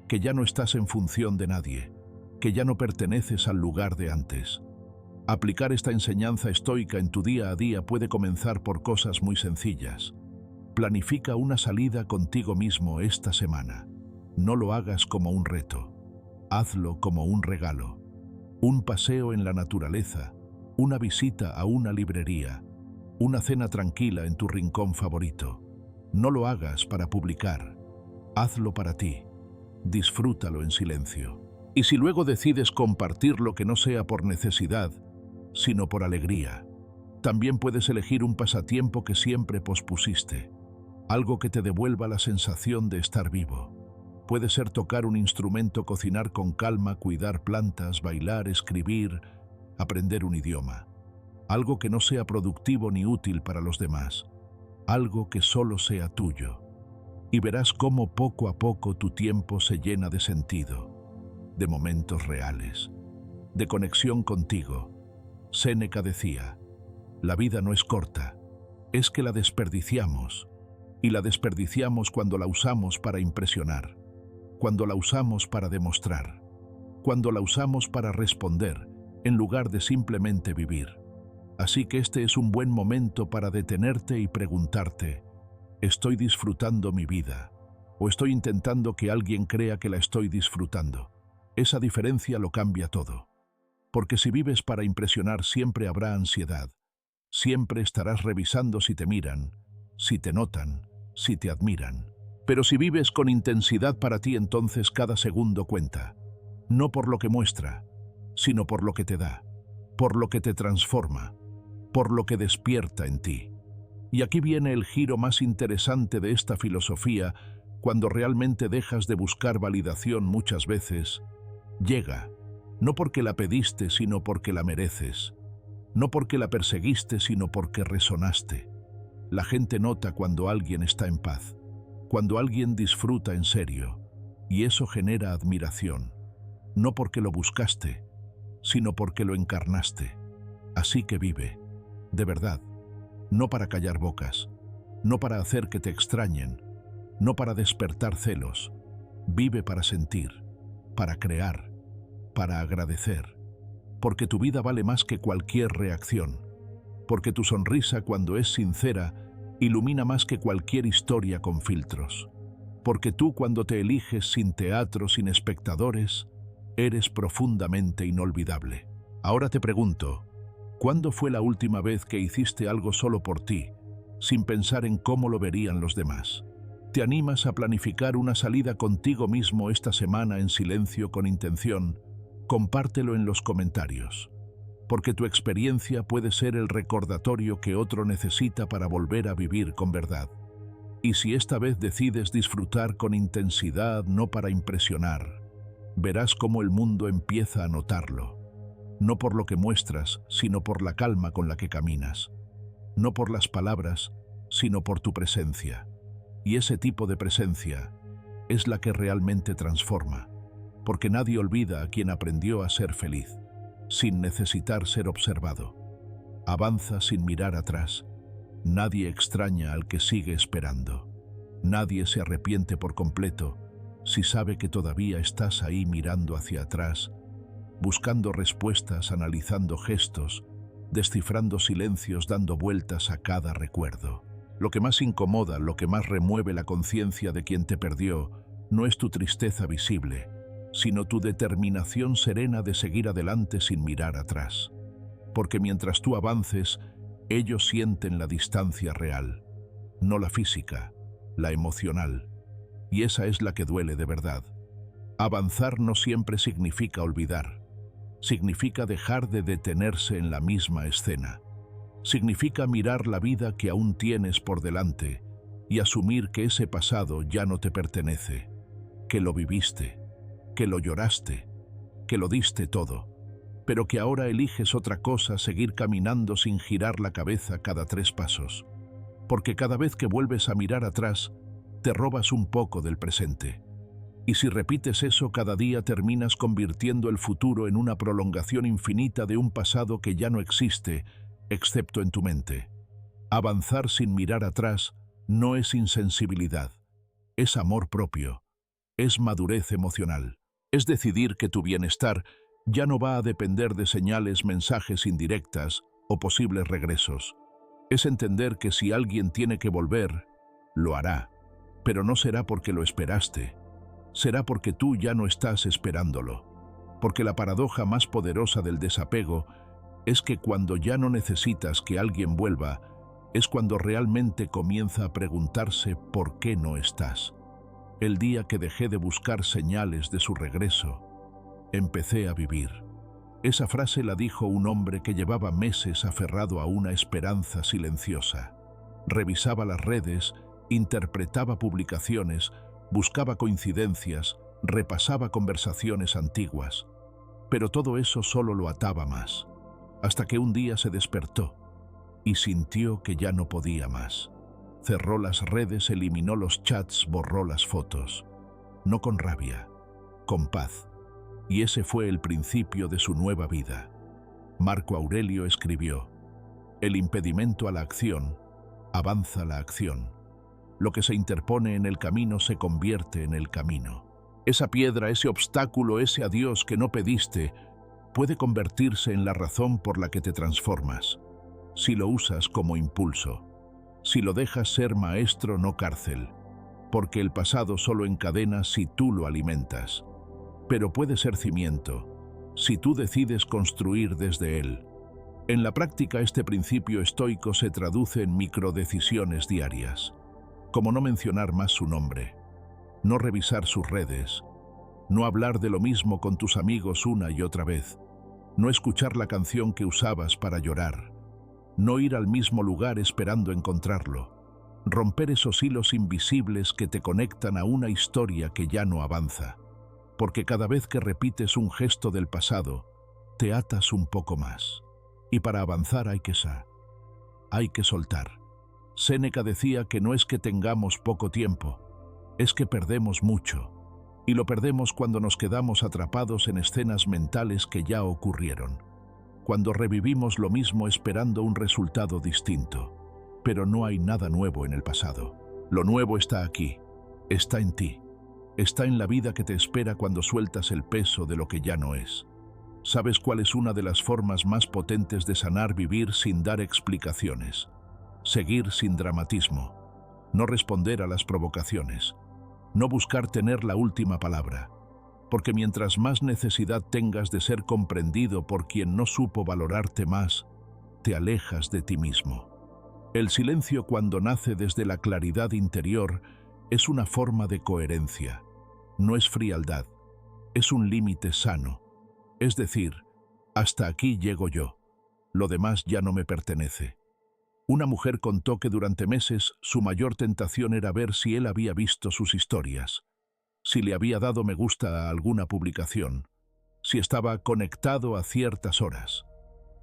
que ya no estás en función de nadie, que ya no perteneces al lugar de antes. Aplicar esta enseñanza estoica en tu día a día puede comenzar por cosas muy sencillas. Planifica una salida contigo mismo esta semana. No lo hagas como un reto, hazlo como un regalo. Un paseo en la naturaleza, una visita a una librería, una cena tranquila en tu rincón favorito. No lo hagas para publicar, hazlo para ti. Disfrútalo en silencio. Y si luego decides compartirlo, que no sea por necesidad, sino por alegría. También puedes elegir un pasatiempo que siempre pospusiste, algo que te devuelva la sensación de estar vivo. Puede ser tocar un instrumento, cocinar con calma, cuidar plantas, bailar, escribir, aprender un idioma. Algo que no sea productivo ni útil para los demás, algo que solo sea tuyo. Y verás cómo poco a poco tu tiempo se llena de sentido, de momentos reales, de conexión contigo. Séneca decía, la vida no es corta, es que la desperdiciamos, y la desperdiciamos cuando la usamos para impresionar, cuando la usamos para demostrar, cuando la usamos para responder, en lugar de simplemente vivir. Así que este es un buen momento para detenerte y preguntarte, ¿estoy disfrutando mi vida? ¿O estoy intentando que alguien crea que la estoy disfrutando? Esa diferencia lo cambia todo. Porque si vives para impresionar, siempre habrá ansiedad. Siempre estarás revisando si te miran, si te notan, si te admiran. Pero si vives con intensidad para ti, entonces cada segundo cuenta. No por lo que muestra, sino por lo que te da, por lo que te transforma, por lo que despierta en ti. Y aquí viene el giro más interesante de esta filosofía. Cuando realmente dejas de buscar validación, muchas veces llega. No porque la pediste, sino porque la mereces. No porque la perseguiste, sino porque resonaste. La gente nota cuando alguien está en paz, cuando alguien disfruta en serio, y eso genera admiración. No porque lo buscaste, sino porque lo encarnaste. Así que vive, de verdad, no para callar bocas, no para hacer que te extrañen, no para despertar celos. Vive para sentir, para crear, para agradecer, porque tu vida vale más que cualquier reacción, porque tu sonrisa, cuando es sincera, ilumina más que cualquier historia con filtros, porque tú, cuando te eliges sin teatro, sin espectadores, eres profundamente inolvidable. Ahora te pregunto, ¿cuándo fue la última vez que hiciste algo solo por ti, sin pensar en cómo lo verían los demás? ¿Te animas a planificar una salida contigo mismo esta semana en silencio, con intención? Compártelo en los comentarios, porque tu experiencia puede ser el recordatorio que otro necesita para volver a vivir con verdad. Y si esta vez decides disfrutar con intensidad, no para impresionar, verás cómo el mundo empieza a notarlo. No por lo que muestras, sino por la calma con la que caminas. No por las palabras, sino por tu presencia. Y ese tipo de presencia es la que realmente transforma, porque nadie olvida a quien aprendió a ser feliz, sin necesitar ser observado. Avanza sin mirar atrás. Nadie extraña al que sigue esperando. Nadie se arrepiente por completo si sabe que todavía estás ahí mirando hacia atrás, buscando respuestas, analizando gestos, descifrando silencios, dando vueltas a cada recuerdo. Lo que más incomoda, lo que más remueve la conciencia de quien te perdió, no es tu tristeza visible, sino tu determinación serena de seguir adelante sin mirar atrás. Porque mientras tú avances, ellos sienten la distancia real, no la física, la emocional. Y esa es la que duele de verdad. Avanzar no siempre significa olvidar. Significa dejar de detenerse en la misma escena. Significa mirar la vida que aún tienes por delante y asumir que ese pasado ya no te pertenece, que lo viviste, que lo lloraste, que lo diste todo, pero que ahora eliges otra cosa, seguir caminando sin girar la cabeza cada 3 pasos. porque cada vez que vuelves a mirar atrás, te robas un poco del presente. Y si repites eso cada día, terminas convirtiendo el futuro en una prolongación infinita de un pasado que ya no existe, excepto en tu mente. Avanzar sin mirar atrás no es insensibilidad, es amor propio, es madurez emocional. Es decidir que tu bienestar ya no va a depender de señales, mensajes indirectas o posibles regresos. Es entender que si alguien tiene que volver, lo hará, pero no será porque lo esperaste. Será porque tú ya no estás esperándolo. Porque la paradoja más poderosa del desapego es que cuando ya no necesitas que alguien vuelva, es cuando realmente comienza a preguntarse por qué no estás. El día que dejé de buscar señales de su regreso, empecé a vivir. Esa frase la dijo un hombre que llevaba meses aferrado a una esperanza silenciosa. Revisaba las redes, interpretaba publicaciones, buscaba coincidencias, repasaba conversaciones antiguas. Pero todo eso solo lo ataba más, hasta que un día se despertó y sintió que ya no podía más. Cerró las redes, eliminó los chats, borró las fotos. No con rabia, con paz. Y ese fue el principio de su nueva vida. Marco Aurelio escribió: el impedimento a la acción avanza la acción. Lo que se interpone en el camino se convierte en el camino. Esa piedra, ese obstáculo, ese adiós que no pediste, puede convertirse en la razón por la que te transformas, si lo usas como impulso, si lo dejas ser maestro, no cárcel, porque el pasado solo encadena si tú lo alimentas, pero puede ser cimiento, si tú decides construir desde él. En la práctica, este principio estoico se traduce en microdecisiones diarias, como no mencionar más su nombre, no revisar sus redes, no hablar de lo mismo con tus amigos una y otra vez, no escuchar la canción que usabas para llorar, no ir al mismo lugar esperando encontrarlo, romper esos hilos invisibles que te conectan a una historia que ya no avanza, porque cada vez que repites un gesto del pasado, te atas un poco más. Y para avanzar hay que soltar. Séneca decía que no es que tengamos poco tiempo, es que perdemos mucho, y lo perdemos cuando nos quedamos atrapados en escenas mentales que ya ocurrieron, cuando revivimos lo mismo esperando un resultado distinto. Pero no hay nada nuevo en el pasado. Lo nuevo está aquí, está en ti, está en la vida que te espera cuando sueltas el peso de lo que ya no es. ¿Sabes cuál es una de las formas más potentes de sanar? Vivir sin dar explicaciones. Seguir sin dramatismo, no responder a las provocaciones, no buscar tener la última palabra, porque mientras más necesidad tengas de ser comprendido por quien no supo valorarte más, te alejas de ti mismo. El silencio, cuando nace desde la claridad interior, es una forma de coherencia, no es frialdad, es un límite sano, es decir, hasta aquí llego yo, lo demás ya no me pertenece. Una mujer contó que durante meses su mayor tentación era ver si él había visto sus historias, si le había dado me gusta a alguna publicación, si estaba conectado a ciertas horas,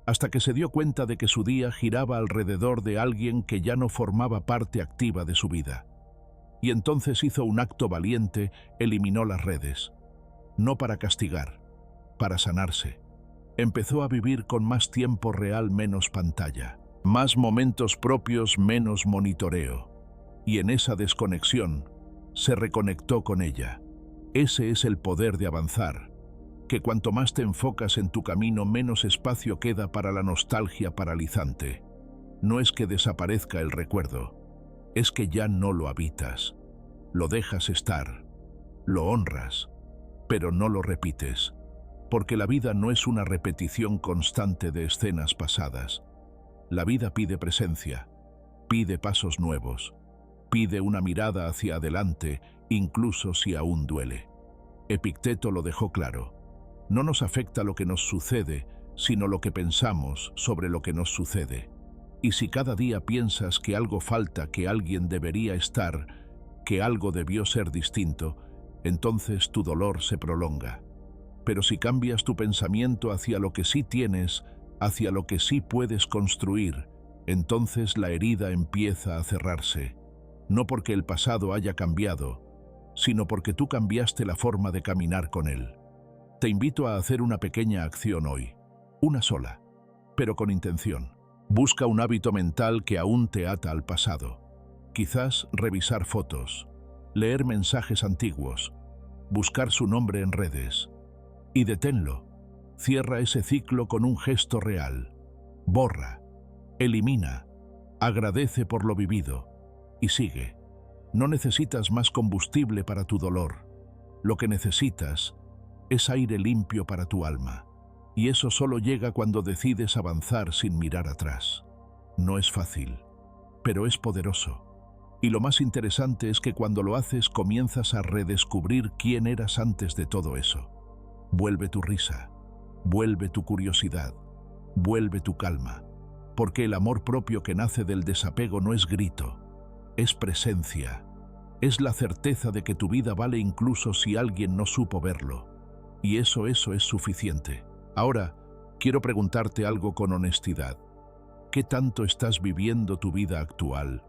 hasta que se dio cuenta de que su día giraba alrededor de alguien que ya no formaba parte activa de su vida. Y entonces hizo un acto valiente, eliminó las redes, no para castigar, para sanarse. Empezó a vivir con más tiempo real, menos pantalla. Más momentos propios, menos monitoreo. Y en esa desconexión, se reconectó con ella. Ese es el poder de avanzar, que cuanto más te enfocas en tu camino, menos espacio queda para la nostalgia paralizante. No es que desaparezca el recuerdo, es que ya no lo habitas. Lo dejas estar, lo honras, pero no lo repites, porque la vida no es una repetición constante de escenas pasadas. La vida pide presencia, pide pasos nuevos, pide una mirada hacia adelante, incluso si aún duele. Epicteto lo dejó claro. No nos afecta lo que nos sucede, sino lo que pensamos sobre lo que nos sucede. Y si cada día piensas que algo falta, que alguien debería estar, que algo debió ser distinto, entonces tu dolor se prolonga. Pero si cambias tu pensamiento hacia lo que sí tienes, hacia lo que sí puedes construir, Entonces la herida empieza a cerrarse, no porque el pasado haya cambiado, sino porque tú cambiaste la forma de caminar con él. Te invito a hacer una pequeña acción hoy, una sola, pero con intención. Busca un hábito mental que aún te ata al pasado. Quizás revisar fotos, leer mensajes antiguos, buscar su nombre en redes. Y deténlo. Cierra ese ciclo con un gesto real. Borra, elimina, agradece por lo vivido y sigue. No necesitas más combustible para tu dolor. Lo que necesitas es aire limpio para tu alma. Y eso solo llega cuando decides avanzar sin mirar atrás. No es fácil, pero es poderoso. Y lo más interesante es que cuando lo haces comienzas a redescubrir quién eras antes de todo eso. Vuelve tu risa, vuelve tu curiosidad, vuelve tu calma. Porque el amor propio que nace del desapego no es grito, es presencia. Es la certeza de que tu vida vale incluso si alguien no supo verlo. Y eso es suficiente. Ahora, quiero preguntarte algo con honestidad. ¿Qué tanto estás viviendo tu vida actual?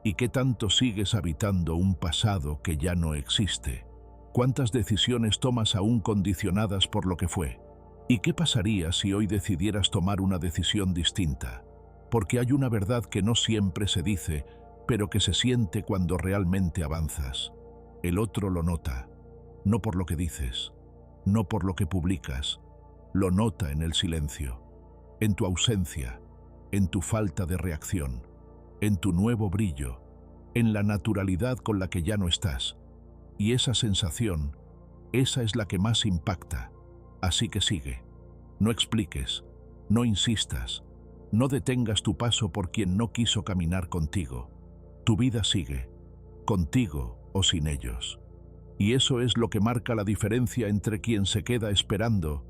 ¿Y qué tanto sigues habitando un pasado que ya no existe? ¿Cuántas decisiones tomas aún condicionadas por lo que fue? ¿Y qué pasaría si hoy decidieras tomar una decisión distinta? Porque hay una verdad que no siempre se dice, pero que se siente cuando realmente avanzas. El otro lo nota, no por lo que dices, no por lo que publicas, lo nota en el silencio, en tu ausencia, en tu falta de reacción, en tu nuevo brillo, en la naturalidad con la que ya no estás. Y esa sensación, esa es la que más impacta. Así que sigue. No expliques, no insistas, no detengas tu paso por quien no quiso caminar contigo. Tu vida sigue, contigo o sin ellos. Y eso es lo que marca la diferencia entre quien se queda esperando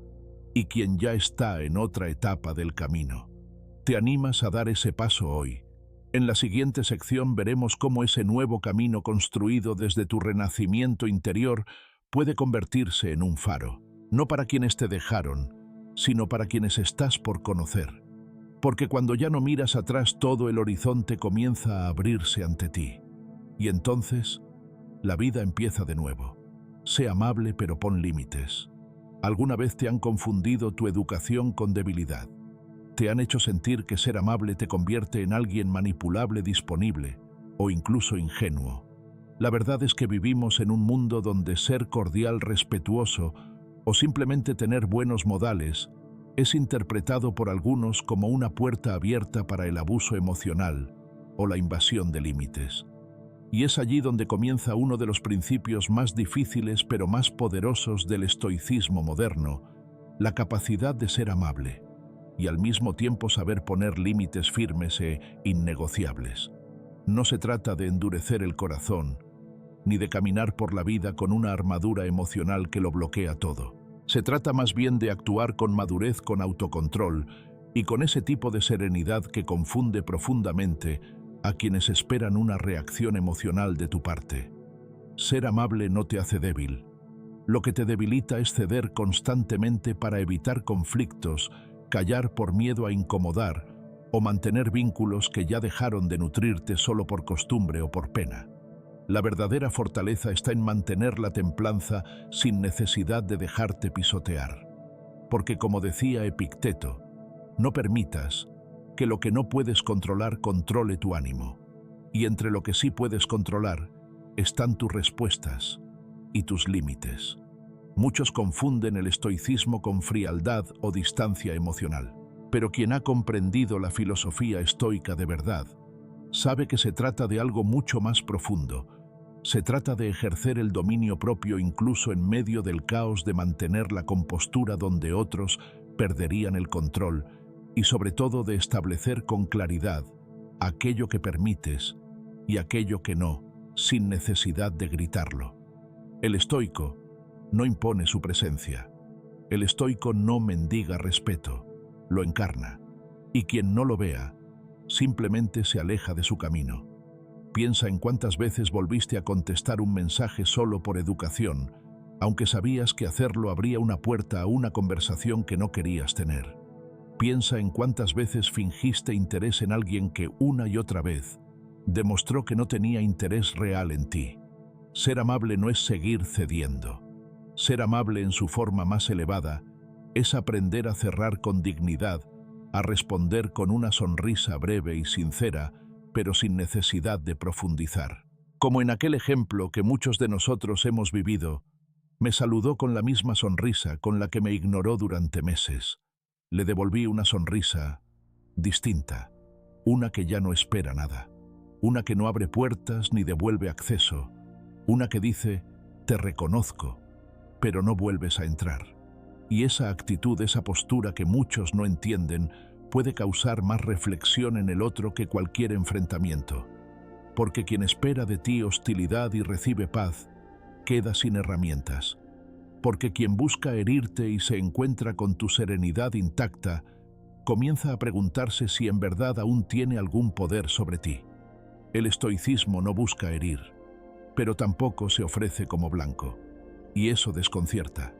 y quien ya está en otra etapa del camino. ¿Te animas a dar ese paso hoy? En la siguiente sección veremos cómo ese nuevo camino construido desde tu renacimiento interior puede convertirse en un faro, no para quienes te dejaron, sino para quienes estás por conocer. Porque cuando ya no miras atrás, todo el horizonte comienza a abrirse ante ti. Y entonces, la vida empieza de nuevo. Sé amable, pero pon límites. ¿Alguna vez te han confundido tu educación con debilidad? ¿Te han hecho sentir que ser amable te convierte en alguien manipulable, disponible o incluso ingenuo? La verdad es que vivimos en un mundo donde ser cordial, respetuoso o simplemente tener buenos modales es interpretado por algunos como una puerta abierta para el abuso emocional o la invasión de límites. Y es allí donde comienza uno de los principios más difíciles pero más poderosos del estoicismo moderno, la capacidad de ser amable y al mismo tiempo saber poner límites firmes e innegociables. No se trata de endurecer el corazón, ni de caminar por la vida con una armadura emocional que lo bloquea todo. Se trata más bien de actuar con madurez, con autocontrol y con ese tipo de serenidad que confunde profundamente a quienes esperan una reacción emocional de tu parte. Ser amable no te hace débil. Lo que te debilita es ceder constantemente para evitar conflictos, callar por miedo a incomodar o mantener vínculos que ya dejaron de nutrirte solo por costumbre o por pena. La verdadera fortaleza está en mantener la templanza sin necesidad de dejarte pisotear. Porque como decía Epicteto, no permitas que lo que no puedes controlar controle tu ánimo. Y entre lo que sí puedes controlar están tus respuestas y tus límites. Muchos confunden el estoicismo con frialdad o distancia emocional. Pero quien ha comprendido la filosofía estoica de verdad, sabe que se trata de algo mucho más profundo. Se trata de ejercer el dominio propio incluso en medio del caos, de mantener la compostura donde otros perderían el control y sobre todo de establecer con claridad aquello que permites y aquello que no, sin necesidad de gritarlo. El estoico no impone su presencia. El estoico no mendiga respeto, lo encarna. Y quien no lo vea, simplemente se aleja de su camino. Piensa en cuántas veces volviste a contestar un mensaje solo por educación, aunque sabías que hacerlo abría una puerta a una conversación que no querías tener. Piensa en cuántas veces fingiste interés en alguien que una y otra vez demostró que no tenía interés real en ti. Ser amable no es seguir cediendo. Ser amable en su forma más elevada es aprender a cerrar con dignidad, a responder con una sonrisa breve y sincera, pero sin necesidad de profundizar. Como en aquel ejemplo que muchos de nosotros hemos vivido, me saludó con la misma sonrisa con la que me ignoró durante meses. Le devolví una sonrisa distinta, una que ya no espera nada, una que no abre puertas ni devuelve acceso, una que dice, te reconozco, pero no vuelves a entrar. Y esa actitud, esa postura que muchos no entienden, puede causar más reflexión en el otro que cualquier enfrentamiento. Porque quien espera de ti hostilidad y recibe paz, queda sin herramientas. Porque quien busca herirte y se encuentra con tu serenidad intacta, comienza a preguntarse si en verdad aún tiene algún poder sobre ti. El estoicismo no busca herir, pero tampoco se ofrece como blanco. Y eso desconcierta.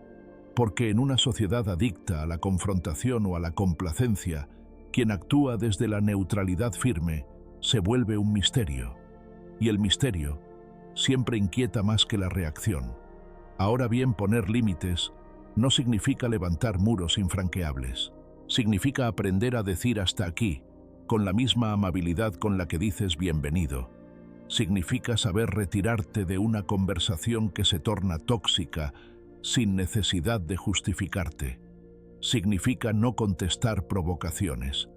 Porque en una sociedad adicta a la confrontación o a la complacencia, quien actúa desde la neutralidad firme se vuelve un misterio. Y el misterio siempre inquieta más que la reacción. Ahora bien, poner límites no significa levantar muros infranqueables. Significa aprender a decir hasta aquí, con la misma amabilidad con la que dices bienvenido. Significa saber retirarte de una conversación que se torna tóxica sin necesidad de justificarte. Significa no contestar provocaciones.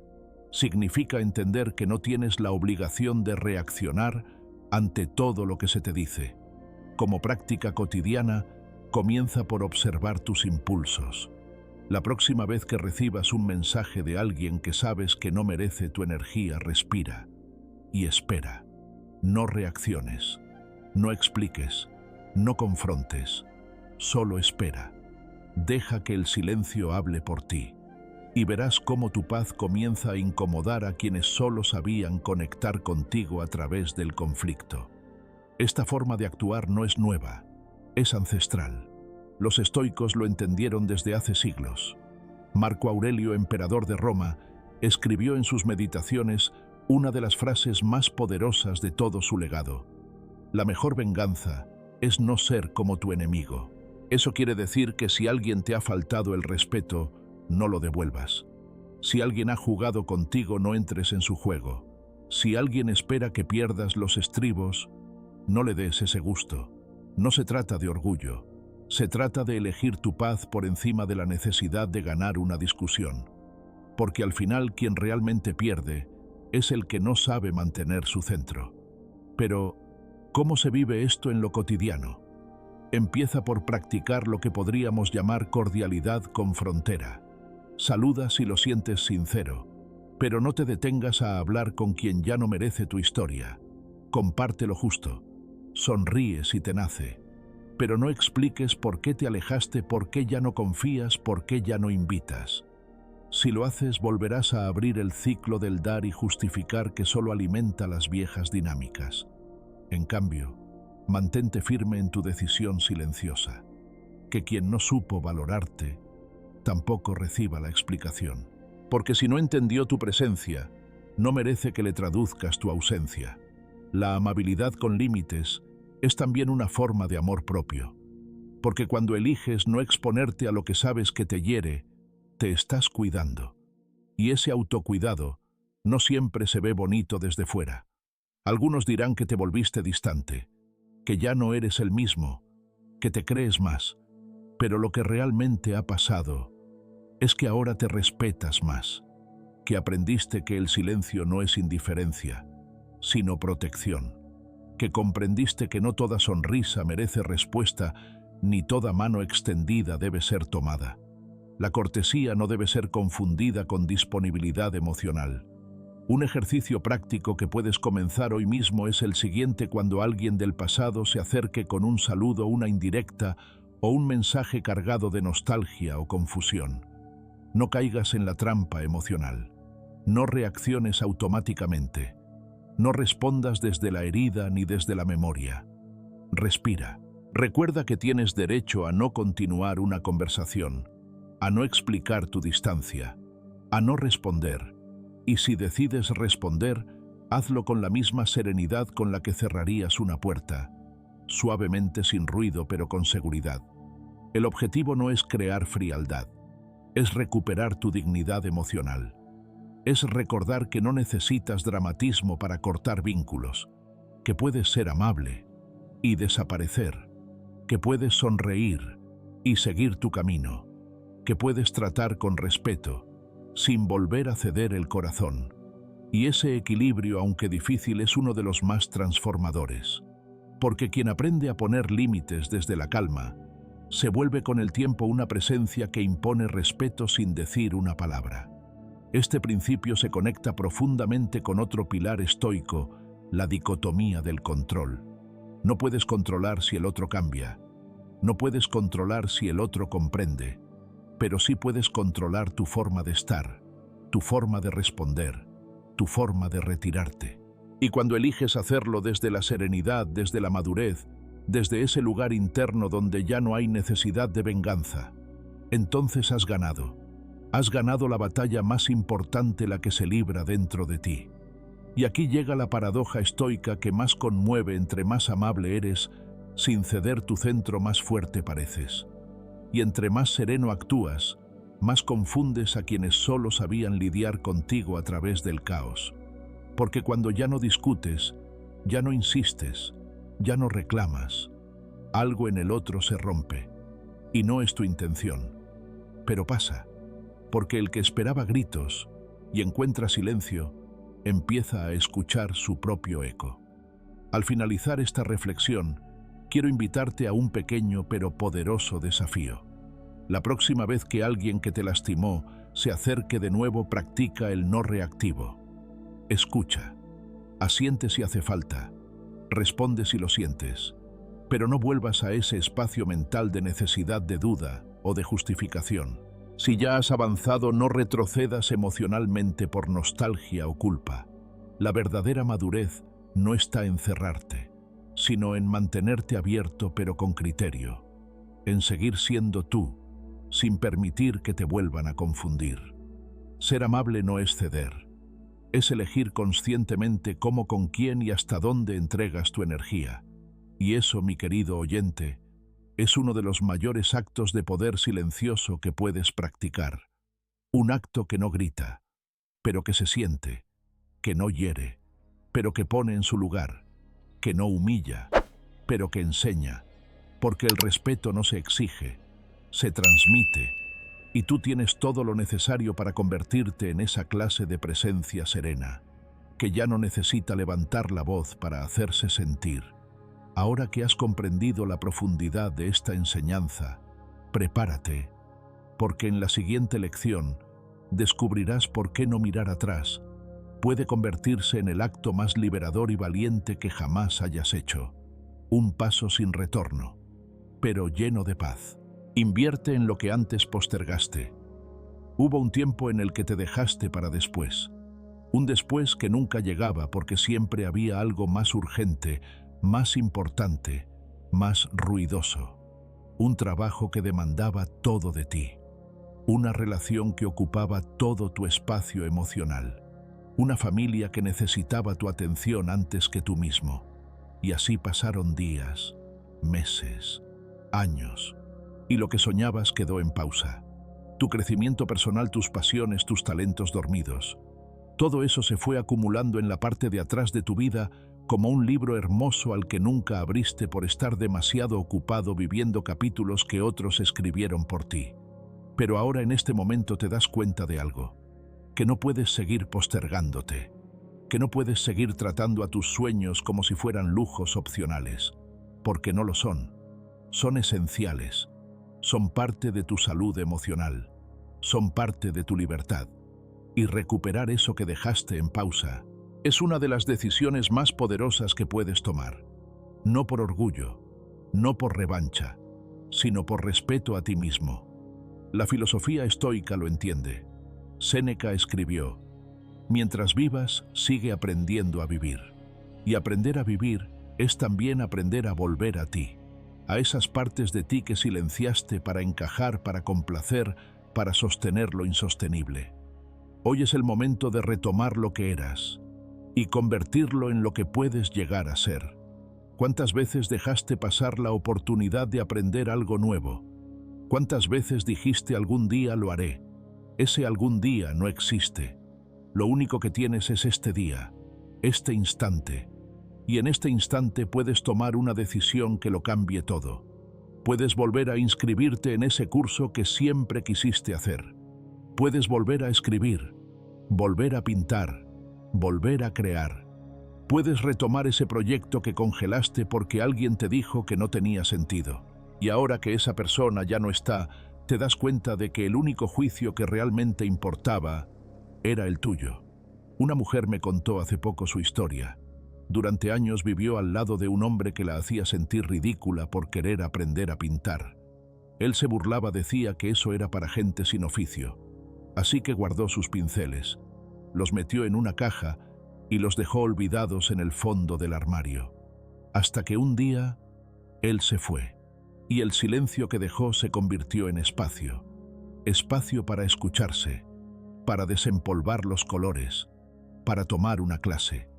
Significa entender que no tienes la obligación de reaccionar ante todo lo que se te dice. Como práctica cotidiana, comienza por observar tus impulsos. La próxima vez que recibas un mensaje de alguien que sabes que no merece tu energía, respira y espera. No reacciones, no expliques, no confrontes, solo espera. Deja que el silencio hable por ti y verás cómo tu paz comienza a incomodar a quienes solo sabían conectar contigo a través del conflicto. Esta forma de actuar no es nueva, es ancestral. Los estoicos lo entendieron desde hace siglos. Marco Aurelio, emperador de Roma, escribió en sus meditaciones una de las frases más poderosas de todo su legado. La mejor venganza es no ser como tu enemigo. Eso quiere decir que si alguien te ha faltado el respeto, no lo devuelvas. Si alguien ha jugado contigo, no entres en su juego. Si alguien espera que pierdas los estribos, no le des ese gusto. No se trata de orgullo. Se trata de elegir tu paz por encima de la necesidad de ganar una discusión. Porque al final quien realmente pierde es el que no sabe mantener su centro. Pero, ¿cómo se vive esto en lo cotidiano? Empieza por practicar lo que podríamos llamar cordialidad con frontera. Saluda si lo sientes sincero, pero no te detengas a hablar con quien ya no merece tu historia. Comparte lo justo. Sonríe si te nace, pero no expliques por qué te alejaste, por qué ya no confías, por qué ya no invitas. Si lo haces, volverás a abrir el ciclo del dar y justificar que solo alimenta las viejas dinámicas. En cambio, mantente firme en tu decisión silenciosa. Que quien no supo valorarte, tampoco reciba la explicación. Porque si no entendió tu presencia, no merece que le traduzcas tu ausencia. La amabilidad con límites es también una forma de amor propio. Porque cuando eliges no exponerte a lo que sabes que te hiere, te estás cuidando. Y ese autocuidado no siempre se ve bonito desde fuera. Algunos dirán que te volviste distante, que ya no eres el mismo, que te crees más. Pero lo que realmente ha pasado es que ahora te respetas más, que aprendiste que el silencio no es indiferencia, sino protección, que comprendiste que no toda sonrisa merece respuesta, ni toda mano extendida debe ser tomada. La cortesía no debe ser confundida con disponibilidad emocional. Un ejercicio práctico que puedes comenzar hoy mismo es el siguiente: cuando alguien del pasado se acerque con un saludo, una indirecta o un mensaje cargado de nostalgia o confusión. No caigas en la trampa emocional. No reacciones automáticamente. No respondas desde la herida ni desde la memoria. Respira. Recuerda que tienes derecho a no continuar una conversación, a no explicar tu distancia, a no responder, y si decides responder, hazlo con la misma serenidad con la que cerrarías una puerta, suavemente, sin ruido, pero con seguridad. El objetivo no es crear frialdad, es recuperar tu dignidad emocional. Es recordar que no necesitas dramatismo para cortar vínculos, que puedes ser amable y desaparecer, que puedes sonreír y seguir tu camino, que puedes tratar con respeto, sin volver a ceder el corazón. Y ese equilibrio, aunque difícil, es uno de los más transformadores. Porque quien aprende a poner límites desde la calma, se vuelve con el tiempo una presencia que impone respeto sin decir una palabra. Este principio se conecta profundamente con otro pilar estoico, la dicotomía del control. No puedes controlar si el otro cambia, no puedes controlar si el otro comprende, pero sí puedes controlar tu forma de estar, tu forma de responder, tu forma de retirarte. Y cuando eliges hacerlo desde la serenidad, desde la madurez, desde ese lugar interno donde ya no hay necesidad de venganza, entonces has ganado. Has ganado la batalla más importante, la que se libra dentro de ti. Y aquí llega la paradoja estoica que más conmueve: entre más amable eres, sin ceder tu centro, más fuerte pareces. Y entre más sereno actúas, más confundes a quienes solo sabían lidiar contigo a través del caos. Porque cuando ya no discutes, ya no insistes, ya no reclamas, algo en el otro se rompe. Y no es tu intención. Pero pasa, porque el que esperaba gritos y encuentra silencio, empieza a escuchar su propio eco. Al finalizar esta reflexión, quiero invitarte a un pequeño pero poderoso desafío. La próxima vez que alguien que te lastimó se acerque de nuevo, practica el no reactivo. Escucha, asiente si hace falta, responde si lo sientes, pero no vuelvas a ese espacio mental de necesidad, de duda o de justificación. Si ya has avanzado, no retrocedas emocionalmente por nostalgia o culpa. La verdadera madurez no está en cerrarte, sino en mantenerte abierto pero con criterio, en seguir siendo tú, sin permitir que te vuelvan a confundir. Ser amable no es ceder, es elegir conscientemente cómo, con quién y hasta dónde entregas tu energía. Y eso, mi querido oyente, es uno de los mayores actos de poder silencioso que puedes practicar. Un acto que no grita, pero que se siente, que no hiere, pero que pone en su lugar, que no humilla, pero que enseña, porque el respeto no se exige, se transmite, y tú tienes todo lo necesario para convertirte en esa clase de presencia serena, que ya no necesita levantar la voz para hacerse sentir. Ahora que has comprendido la profundidad de esta enseñanza, prepárate, porque en la siguiente lección descubrirás por qué no mirar atrás puede convertirse en el acto más liberador y valiente que jamás hayas hecho. Un paso sin retorno, pero lleno de paz. Invierte en lo que antes postergaste. Hubo un tiempo en el que te dejaste para después. Un después que nunca llegaba porque siempre había algo más urgente, más importante, más ruidoso. Un trabajo que demandaba todo de ti. Una relación que ocupaba todo tu espacio emocional. Una familia que necesitaba tu atención antes que tú mismo. Y así pasaron días, meses, años. Y lo que soñabas quedó en pausa. Tu crecimiento personal, tus pasiones, tus talentos dormidos. Todo eso se fue acumulando en la parte de atrás de tu vida como un libro hermoso al que nunca abriste por estar demasiado ocupado viviendo capítulos que otros escribieron por ti. Pero ahora, en este momento, te das cuenta de algo, que no puedes seguir postergándote, que no puedes seguir tratando a tus sueños como si fueran lujos opcionales, porque no lo son. Son esenciales, son parte de tu salud emocional, son parte de tu libertad. Y recuperar eso que dejaste en pausa es una de las decisiones más poderosas que puedes tomar. No por orgullo, no por revancha, sino por respeto a ti mismo. La filosofía estoica lo entiende. Séneca escribió: mientras vivas, sigue aprendiendo a vivir. Y aprender a vivir es también aprender a volver a ti, a esas partes de ti que silenciaste para encajar, para complacer, para sostener lo insostenible. Hoy es el momento de retomar lo que eras y convertirlo en lo que puedes llegar a ser. ¿Cuántas veces dejaste pasar la oportunidad de aprender algo nuevo? ¿Cuántas veces dijiste algún día lo haré? Ese algún día no existe. Lo único que tienes es este día, este instante. Y en este instante puedes tomar una decisión que lo cambie todo. Puedes volver a inscribirte en ese curso que siempre quisiste hacer. Puedes volver a escribir, volver a pintar, volver a crear. Puedes retomar ese proyecto que congelaste porque alguien te dijo que no tenía sentido. Y ahora que esa persona ya no está, te das cuenta de que el único juicio que realmente importaba era el tuyo. Una mujer me contó hace poco su historia. Durante años vivió al lado de un hombre que la hacía sentir ridícula por querer aprender a pintar. Él se burlaba, decía que eso era para gente sin oficio. Así que guardó sus pinceles, los metió en una caja y los dejó olvidados en el fondo del armario. Hasta que un día, él se fue, y el silencio que dejó se convirtió en espacio. Espacio para escucharse, para desempolvar los colores, para tomar una clase.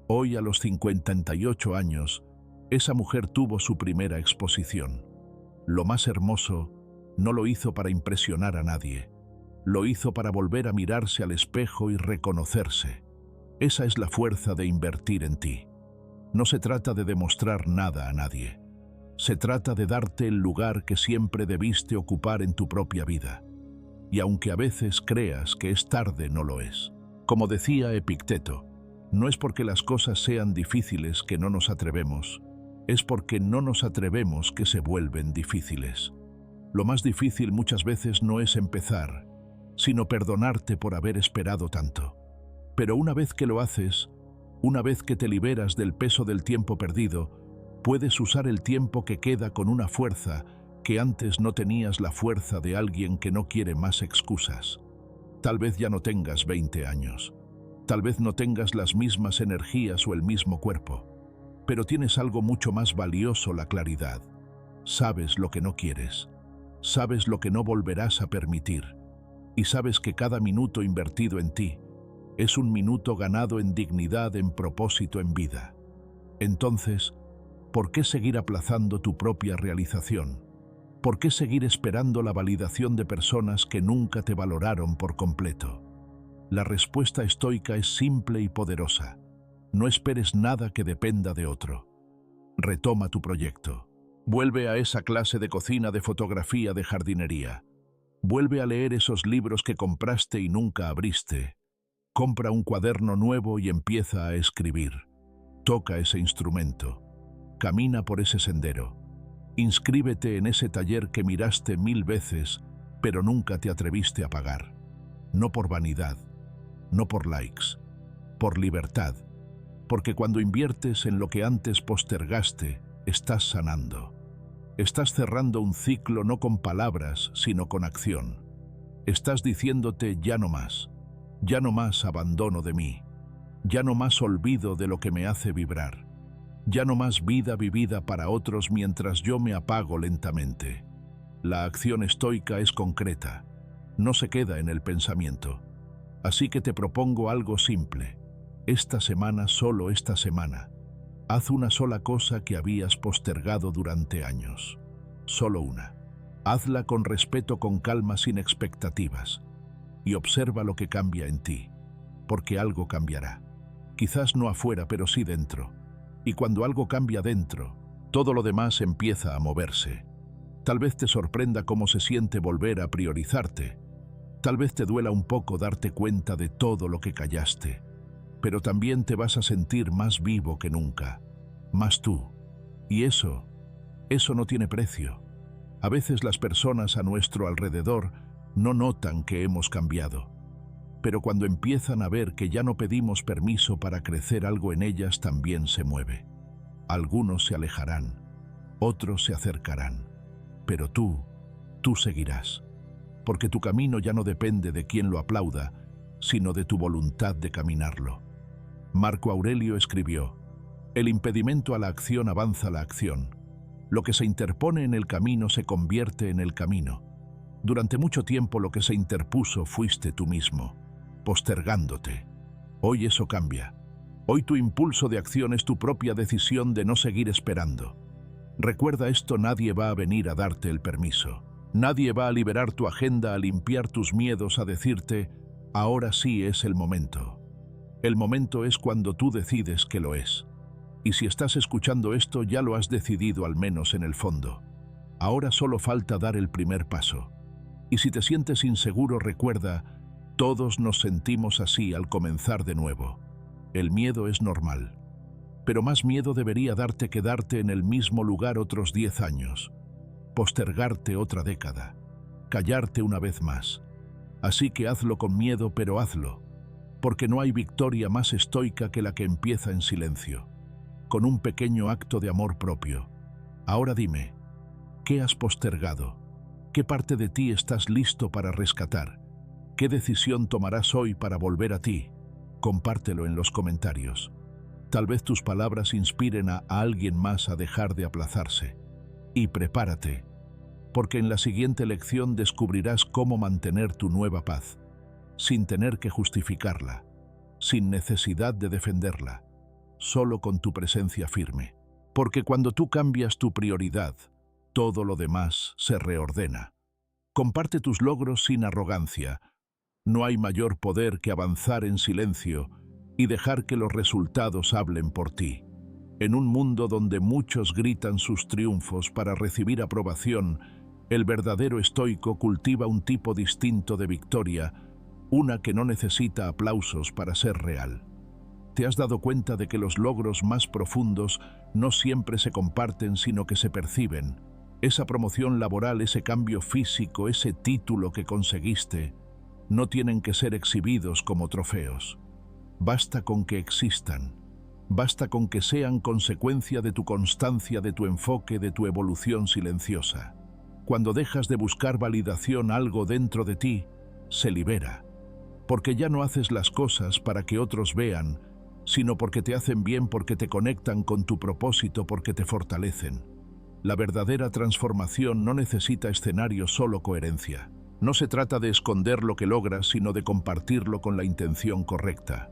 Hoy, a los 58 años, esa mujer tuvo su primera exposición. Lo más hermoso, no lo hizo para impresionar a nadie. Lo hizo para volver a mirarse al espejo y reconocerse. Esa es la fuerza de invertir en ti. No se trata de demostrar nada a nadie. Se trata de darte el lugar que siempre debiste ocupar en tu propia vida. Y aunque a veces creas que es tarde, no lo es. Como decía Epicteto, no es porque las cosas sean difíciles que no nos atrevemos, es porque no nos atrevemos que se vuelven difíciles. Lo más difícil muchas veces no es empezar, sino perdonarte por haber esperado tanto. Pero una vez que lo haces, una vez que te liberas del peso del tiempo perdido, puedes usar el tiempo que queda con una fuerza que antes no tenías, la fuerza de alguien que no quiere más excusas. Tal vez ya no tengas 20 años. Tal vez no tengas las mismas energías o el mismo cuerpo, pero tienes algo mucho más valioso: la claridad. Sabes lo que no quieres, sabes lo que no volverás a permitir, y sabes que cada minuto invertido en ti es un minuto ganado en dignidad, en propósito, en vida. Entonces, ¿por qué seguir aplazando tu propia realización? ¿Por qué seguir esperando la validación de personas que nunca te valoraron por completo? La respuesta estoica es simple y poderosa. No esperes nada que dependa de otro. Retoma tu proyecto. Vuelve a esa clase de cocina, de fotografía, de jardinería. Vuelve a leer esos libros que compraste y nunca abriste. Compra un cuaderno nuevo y empieza a escribir. Toca ese instrumento. Camina por ese sendero. Inscríbete en ese taller que miraste 1000 veces, pero nunca te atreviste a pagar. No por vanidad, no por likes, por libertad, porque cuando inviertes en lo que antes postergaste, estás sanando. Estás cerrando un ciclo no con palabras, sino con acción. Estás diciéndote: ya no más abandono de mí, ya no más olvido de lo que me hace vibrar, ya no más vida vivida para otros mientras yo me apago lentamente. La acción estoica es concreta, no se queda en el pensamiento. Así que te propongo algo simple. Esta semana, solo esta semana, haz una sola cosa que habías postergado durante años. Solo una. Hazla con respeto, con calma, sin expectativas. Y observa lo que cambia en ti. Porque algo cambiará. Quizás no afuera, pero sí dentro. Y cuando algo cambia dentro, todo lo demás empieza a moverse. Tal vez te sorprenda cómo se siente volver a priorizarte. Tal vez te duela un poco darte cuenta de todo lo que callaste, pero también te vas a sentir más vivo que nunca, más tú. Y eso no tiene precio. A veces las personas a nuestro alrededor no notan que hemos cambiado, pero cuando empiezan a ver que ya no pedimos permiso para crecer, algo en ellas también se mueve. Algunos se alejarán, otros se acercarán, pero tú seguirás. Porque tu camino ya no depende de quién lo aplauda, sino de tu voluntad de caminarlo. Marco Aurelio escribió: el impedimento a la acción avanza la acción. Lo que se interpone en el camino se convierte en el camino. Durante mucho tiempo lo que se interpuso fuiste tú mismo. postergándote. Hoy eso cambia. Hoy tu impulso de acción es tu propia decisión de no seguir esperando. Recuerda esto: nadie va a venir a darte el permiso. Nadie va a liberar tu agenda, a limpiar tus miedos, a decirte, ahora sí es el momento. El momento es cuando tú decides que lo es. Y si estás escuchando esto, ya lo has decidido, al menos en el fondo. Ahora solo falta dar el primer paso. Y si te sientes inseguro, recuerda, todos nos sentimos así al comenzar de nuevo. El miedo es normal. Pero más miedo debería darte quedarte en el mismo lugar otros 10 años, postergarte otra década, callarte una vez más. Así que hazlo con miedo, pero hazlo, porque no hay victoria más estoica que la que empieza en silencio, con un pequeño acto de amor propio. Ahora dime, ¿qué has postergado? ¿Qué parte de ti estás listo para rescatar? ¿Qué decisión tomarás hoy para volver a ti? Compártelo en los comentarios. Tal vez tus palabras inspiren a alguien más a dejar de aplazarse. Y prepárate, porque en la siguiente lección descubrirás cómo mantener tu nueva paz, sin tener que justificarla, sin necesidad de defenderla, solo con tu presencia firme. Porque cuando tú cambias tu prioridad, todo lo demás se reordena. Comparte tus logros sin arrogancia. No hay mayor poder que avanzar en silencio y dejar que los resultados hablen por ti. En un mundo donde muchos gritan sus triunfos para recibir aprobación, el verdadero estoico cultiva un tipo distinto de victoria, una que no necesita aplausos para ser real. ¿Te has dado cuenta de que los logros más profundos no siempre se comparten, sino que se perciben? Esa promoción laboral, ese cambio físico, ese título que conseguiste, no tienen que ser exhibidos como trofeos. Basta con que existan. Basta con que sean consecuencia de tu constancia, de tu enfoque, de tu evolución silenciosa. Cuando dejas de buscar validación, algo dentro de ti se libera, porque ya no haces las cosas para que otros vean, sino porque te hacen bien, porque te conectan con tu propósito, porque te fortalecen. La verdadera transformación no necesita escenario, solo coherencia. No se trata de esconder lo que logras, sino de compartirlo con la intención correcta,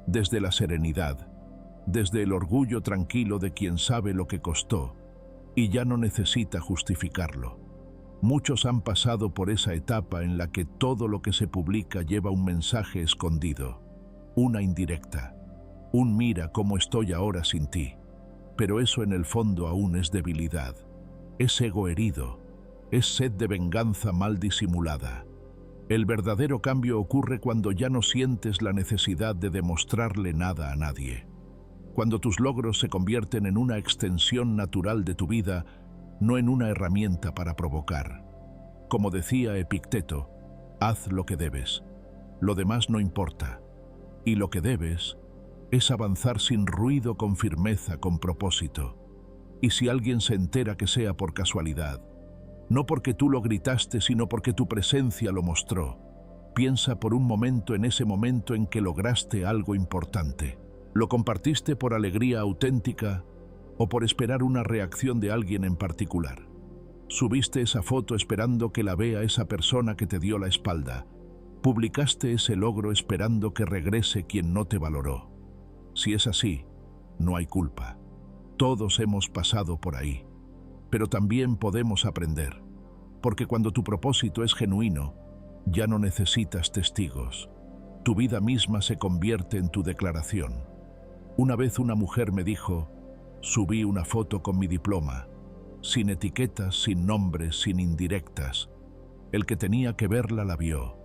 desde la serenidad, desde el orgullo tranquilo de quien sabe lo que costó y ya no necesita justificarlo. Muchos han pasado por esa etapa en la que todo lo que se publica lleva un mensaje escondido, una indirecta, un mira cómo estoy ahora sin ti. Pero eso en el fondo aún es debilidad, es ego herido, es sed de venganza mal disimulada. El verdadero cambio ocurre cuando ya no sientes la necesidad de demostrarle nada a nadie. Cuando tus logros se convierten en una extensión natural de tu vida, no en una herramienta para provocar. Como decía Epicteto, haz lo que debes, lo demás no importa. Y lo que debes es avanzar sin ruido, con firmeza, con propósito. Y si alguien se entera, que sea por casualidad, no porque tú lo gritaste, sino porque tu presencia lo mostró. Piensa por un momento en ese momento en que lograste algo importante. ¿Lo compartiste por alegría auténtica o por esperar una reacción de alguien en particular? ¿Subiste esa foto esperando que la vea esa persona que te dio la espalda? ¿Publicaste ese logro esperando que regrese quien no te valoró? Si es así, no hay culpa. Todos hemos pasado por ahí. Pero también podemos aprender, porque cuando tu propósito es genuino, ya no necesitas testigos. Tu vida misma se convierte en tu declaración. Una vez una mujer me dijo, subí una foto con mi diploma, sin etiquetas, sin nombres, sin indirectas. El que tenía que verla la vio,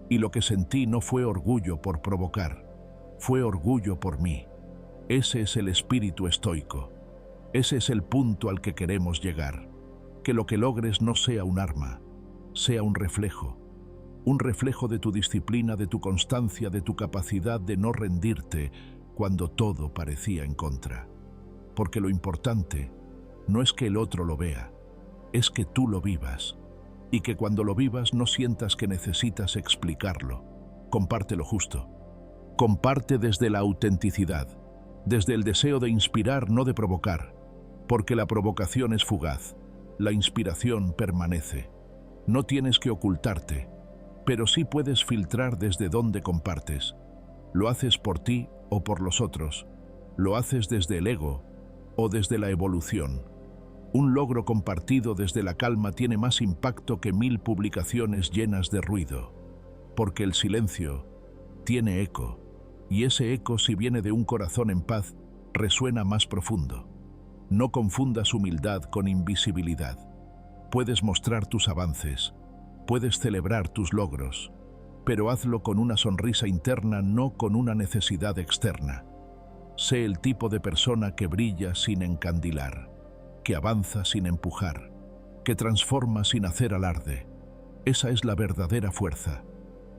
y lo que sentí no fue orgullo por provocar, fue orgullo por mí. Ese es el espíritu estoico. Ese es el punto al que queremos llegar. Que lo que logres no sea un arma, sea un reflejo de tu disciplina, de tu constancia, de tu capacidad de no rendirte cuando todo parecía en contra. Porque lo importante no es que el otro lo vea, es que tú lo vivas, y que cuando lo vivas no sientas que necesitas explicarlo. Comparte lo justo. Comparte desde la autenticidad, desde el deseo de inspirar, no de provocar, porque la provocación es fugaz, la inspiración permanece. No tienes que ocultarte, pero sí puedes filtrar desde dónde compartes. ¿Lo haces por ti o por los otros? ¿Lo haces desde el ego o desde la evolución? Un logro compartido desde la calma tiene más impacto que 1000 publicaciones llenas de ruido, porque el silencio tiene eco, y ese eco, si viene de un corazón en paz, resuena más profundo. No confundas humildad con invisibilidad. Puedes mostrar tus avances, puedes celebrar tus logros, pero hazlo con una sonrisa interna, no con una necesidad externa. Sé el tipo de persona que brilla sin encandilar, que avanza sin empujar, que transforma sin hacer alarde. Esa es la verdadera fuerza.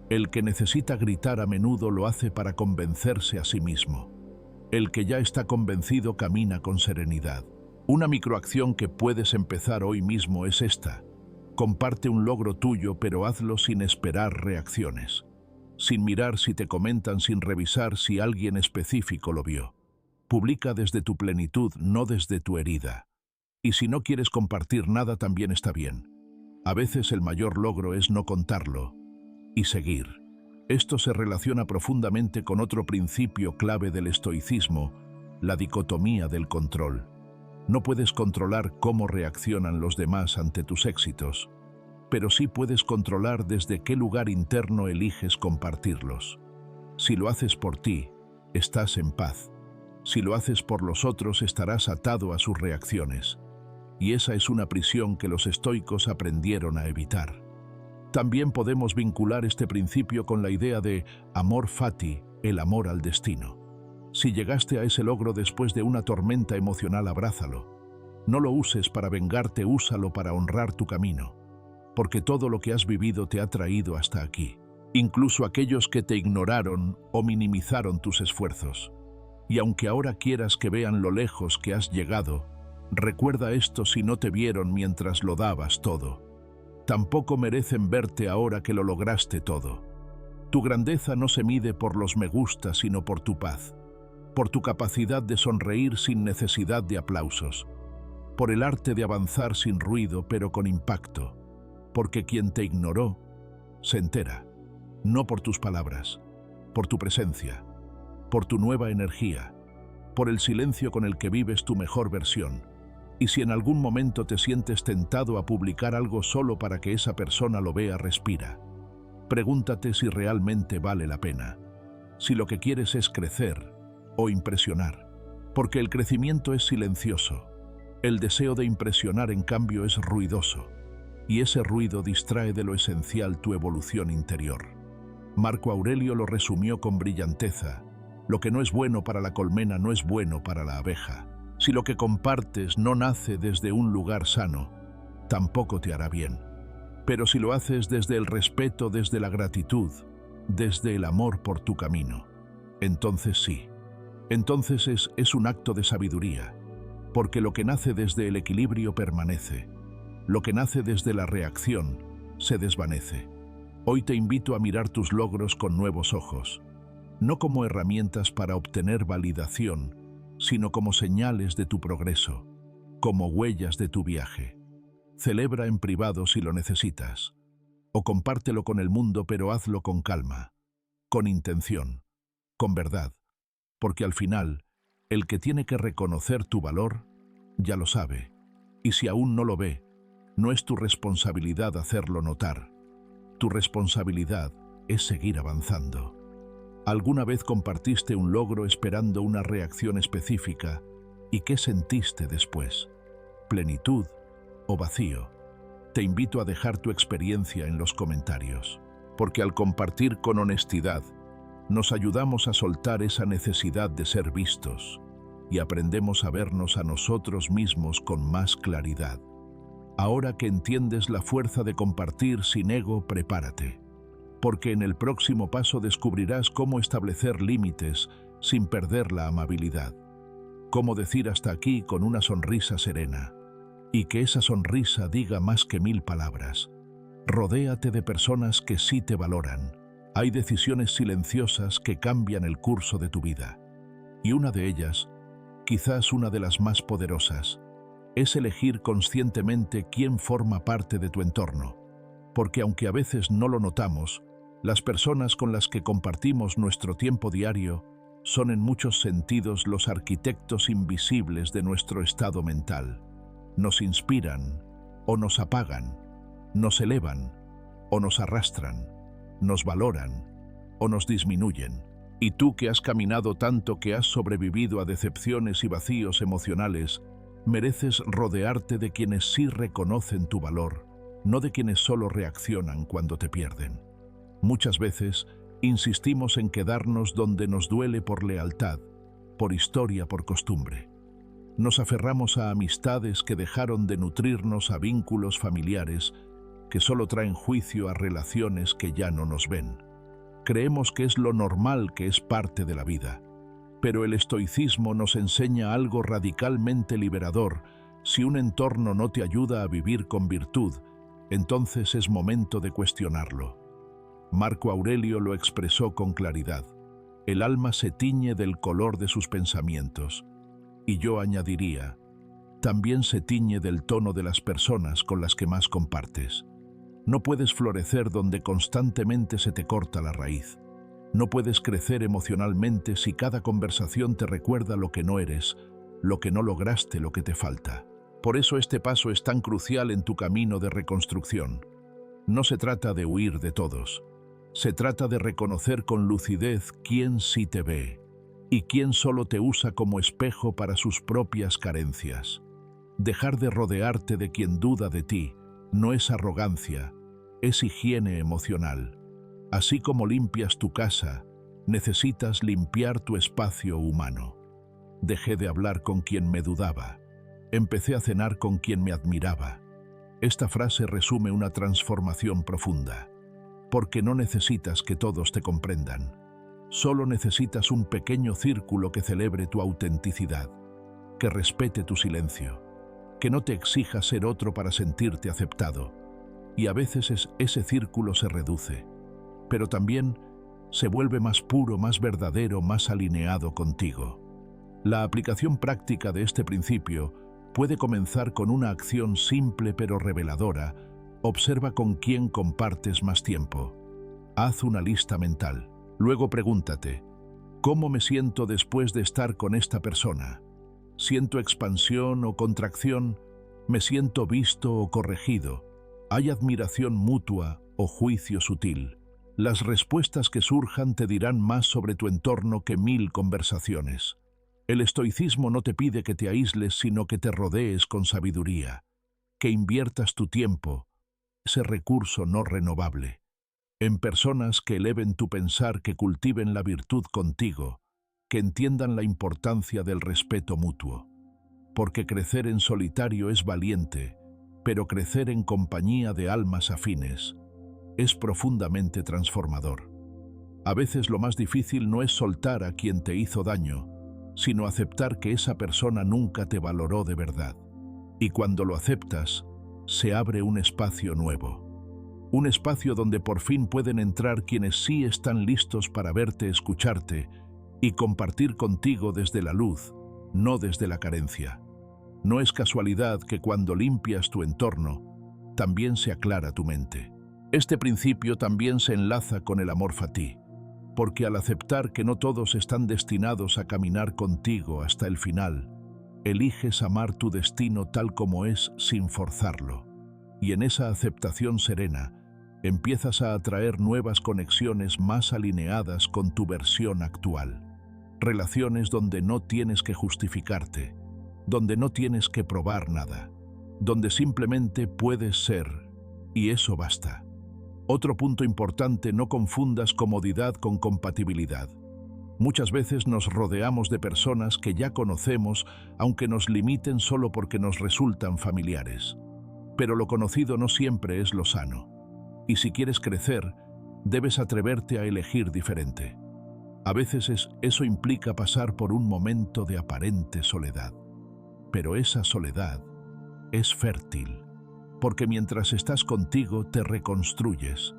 El que necesita gritar a menudo lo hace para convencerse a sí mismo. El que ya está convencido camina con serenidad. Una microacción que puedes empezar hoy mismo es esta. Comparte un logro tuyo, pero hazlo sin esperar reacciones. Sin mirar si te comentan, sin revisar si alguien específico lo vio. Publica desde tu plenitud, no desde tu herida. Y si no quieres compartir nada, también está bien. A veces el mayor logro es no contarlo y seguir. Esto se relaciona profundamente con otro principio clave del estoicismo, la dicotomía del control. No puedes controlar cómo reaccionan los demás ante tus éxitos, pero sí puedes controlar desde qué lugar interno eliges compartirlos. Si lo haces por ti, estás en paz. Si lo haces por los otros, estarás atado a sus reacciones. Y esa es una prisión que los estoicos aprendieron a evitar. También podemos vincular este principio con la idea de amor fati, el amor al destino. Si llegaste a ese logro después de una tormenta emocional, abrázalo. No lo uses para vengarte, úsalo para honrar tu camino, porque todo lo que has vivido te ha traído hasta aquí, incluso aquellos que te ignoraron o minimizaron tus esfuerzos. Y aunque ahora quieras que vean lo lejos que has llegado, recuerda esto: si no te vieron mientras lo dabas todo, tampoco merecen verte ahora que lo lograste todo. Tu grandeza no se mide por los me gusta, sino por tu paz, por tu capacidad de sonreír sin necesidad de aplausos, por el arte de avanzar sin ruido pero con impacto, porque quien te ignoró se entera, no por tus palabras, por tu presencia, por tu nueva energía, por el silencio con el que vives tu mejor versión. Y si en algún momento te sientes tentado a publicar algo solo para que esa persona lo vea, respira. Pregúntate si realmente vale la pena, si lo que quieres es crecer o impresionar, porque el crecimiento es silencioso. El deseo de impresionar, en cambio, es ruidoso, y ese ruido distrae de lo esencial, tu evolución interior. Marco Aurelio lo resumió con brillanteza: lo que no es bueno para la colmena no es bueno para la abeja. Si lo que compartes no nace desde un lugar sano, tampoco te hará bien. Pero si lo haces desde el respeto, desde la gratitud, desde el amor por tu camino, entonces sí. Entonces es un acto de sabiduría, porque lo que nace desde el equilibrio permanece. Lo que nace desde la reacción se desvanece. Hoy te invito a mirar tus logros con nuevos ojos, no como herramientas para obtener validación, sino como señales de tu progreso, como huellas de tu viaje. Celebra en privado si lo necesitas, o compártelo con el mundo, pero hazlo con calma, con intención, con verdad, porque al final, el que tiene que reconocer tu valor, ya lo sabe, y si aún no lo ve, no es tu responsabilidad hacerlo notar. Tu responsabilidad es seguir avanzando. ¿Alguna vez compartiste un logro esperando una reacción específica? ¿Y qué sentiste después? ¿Plenitud o vacío? Te invito a dejar tu experiencia en los comentarios, porque al compartir con honestidad, nos ayudamos a soltar esa necesidad de ser vistos y aprendemos a vernos a nosotros mismos con más claridad. Ahora que entiendes la fuerza de compartir sin ego, prepárate, porque en el próximo paso descubrirás cómo establecer límites sin perder la amabilidad, cómo decir hasta aquí con una sonrisa serena, y que esa sonrisa diga más que 1000 palabras. Rodéate de personas que sí te valoran. Hay decisiones silenciosas que cambian el curso de tu vida, y una de ellas, quizás una de las más poderosas, es elegir conscientemente quién forma parte de tu entorno, porque aunque a veces no lo notamos, las personas con las que compartimos nuestro tiempo diario son en muchos sentidos los arquitectos invisibles de nuestro estado mental. Nos inspiran o nos apagan, nos elevan o nos arrastran, nos valoran o nos disminuyen. Y tú que has caminado tanto, que has sobrevivido a decepciones y vacíos emocionales, mereces rodearte de quienes sí reconocen tu valor, no de quienes solo reaccionan cuando te pierden. Muchas veces insistimos en quedarnos donde nos duele por lealtad, por historia, por costumbre. Nos aferramos a amistades que dejaron de nutrirnos, a vínculos familiares que solo traen juicio a relaciones que ya no nos ven. Creemos que es lo normal, que es parte de la vida. Pero el estoicismo nos enseña algo radicalmente liberador. Si un entorno no te ayuda a vivir con virtud, entonces es momento de cuestionarlo. Marco Aurelio lo expresó con claridad: el alma se tiñe del color de sus pensamientos. Y yo añadiría, también se tiñe del tono de las personas con las que más compartes. No puedes florecer donde constantemente se te corta la raíz. No puedes crecer emocionalmente si cada conversación te recuerda lo que no eres, lo que no lograste, lo que te falta. Por eso este paso es tan crucial en tu camino de reconstrucción. No se trata de huir de todos. Se trata de reconocer con lucidez quién sí te ve y quién solo te usa como espejo para sus propias carencias. Dejar de rodearte de quien duda de ti no es arrogancia, es higiene emocional. Así como limpias tu casa, necesitas limpiar tu espacio humano. Dejé de hablar con quien me dudaba. Empecé a cenar con quien me admiraba. Esta frase resume una transformación profunda. Porque no necesitas que todos te comprendan. Solo necesitas un pequeño círculo que celebre tu autenticidad, que respete tu silencio, que no te exija ser otro para sentirte aceptado. Y a veces ese círculo se reduce, pero también se vuelve más puro, más verdadero, más alineado contigo. La aplicación práctica de este principio puede comenzar con una acción simple pero reveladora. Observa con quién compartes más tiempo. Haz una lista mental. Luego pregúntate, ¿cómo me siento después de estar con esta persona? ¿Siento expansión o contracción? ¿Me siento visto o corregido? ¿Hay admiración mutua o juicio sutil? Las respuestas que surjan te dirán más sobre tu entorno que 1000 conversaciones. El estoicismo no te pide que te aísles, sino que te rodees con sabiduría, que inviertas tu tiempo, ese recurso no renovable, en personas que eleven tu pensar, que cultiven la virtud contigo, que entiendan la importancia del respeto mutuo. Porque crecer en solitario es valiente, pero crecer en compañía de almas afines es profundamente transformador. A veces lo más difícil no es soltar a quien te hizo daño, sino aceptar que esa persona nunca te valoró de verdad. Y cuando lo aceptas, se abre un espacio nuevo. Un espacio donde por fin pueden entrar quienes sí están listos para verte, escucharte y compartir contigo desde la luz, no desde la carencia. No es casualidad que cuando limpias tu entorno, también se aclara tu mente. Este principio también se enlaza con el amor fati, porque al aceptar que no todos están destinados a caminar contigo hasta el final, eliges amar tu destino tal como es sin forzarlo. Y en esa aceptación serena, empiezas a atraer nuevas conexiones más alineadas con tu versión actual. Relaciones donde no tienes que justificarte, donde no tienes que probar nada, donde simplemente puedes ser, y eso basta. Otro punto importante: no confundas comodidad con compatibilidad. Muchas veces nos rodeamos de personas que ya conocemos, aunque nos limiten solo porque nos resultan familiares. Pero lo conocido no siempre es lo sano. Y si quieres crecer, debes atreverte a elegir diferente. A veces eso implica pasar por un momento de aparente soledad. Pero esa soledad es fértil, porque mientras estás contigo te reconstruyes.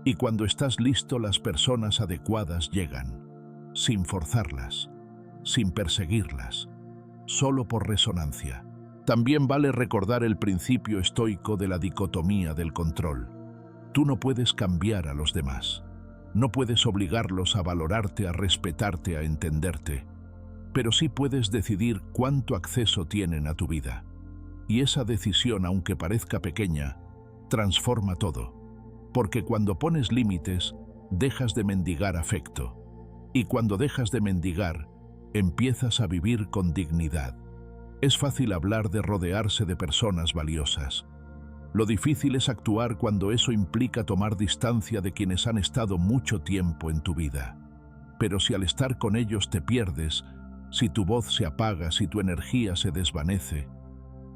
Y cuando estás listo, las personas adecuadas llegan, sin forzarlas, sin perseguirlas, solo por resonancia. También vale recordar el principio estoico de la dicotomía del control. Tú no puedes cambiar a los demás. No puedes obligarlos a valorarte, a respetarte, a entenderte. Pero sí puedes decidir cuánto acceso tienen a tu vida. Y esa decisión, aunque parezca pequeña, transforma todo. Porque cuando pones límites, dejas de mendigar afecto. Y cuando dejas de mendigar, empiezas a vivir con dignidad. Es fácil hablar de rodearse de personas valiosas. Lo difícil es actuar cuando eso implica tomar distancia de quienes han estado mucho tiempo en tu vida. Pero si al estar con ellos te pierdes, si tu voz se apaga, si tu energía se desvanece,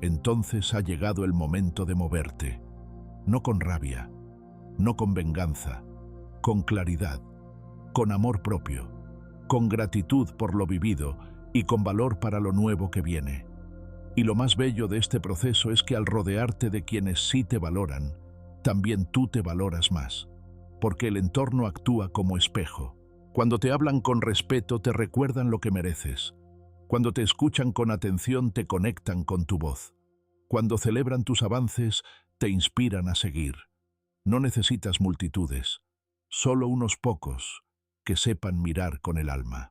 entonces ha llegado el momento de moverte. No con rabia, no con venganza, con claridad, con amor propio, con gratitud por lo vivido y con valor para lo nuevo que viene. Y lo más bello de este proceso es que al rodearte de quienes sí te valoran, también tú te valoras más, porque el entorno actúa como espejo. Cuando te hablan con respeto, te recuerdan lo que mereces. Cuando te escuchan con atención, te conectan con tu voz. Cuando celebran tus avances, te inspiran a seguir. No necesitas multitudes, solo unos pocos que sepan mirar con el alma.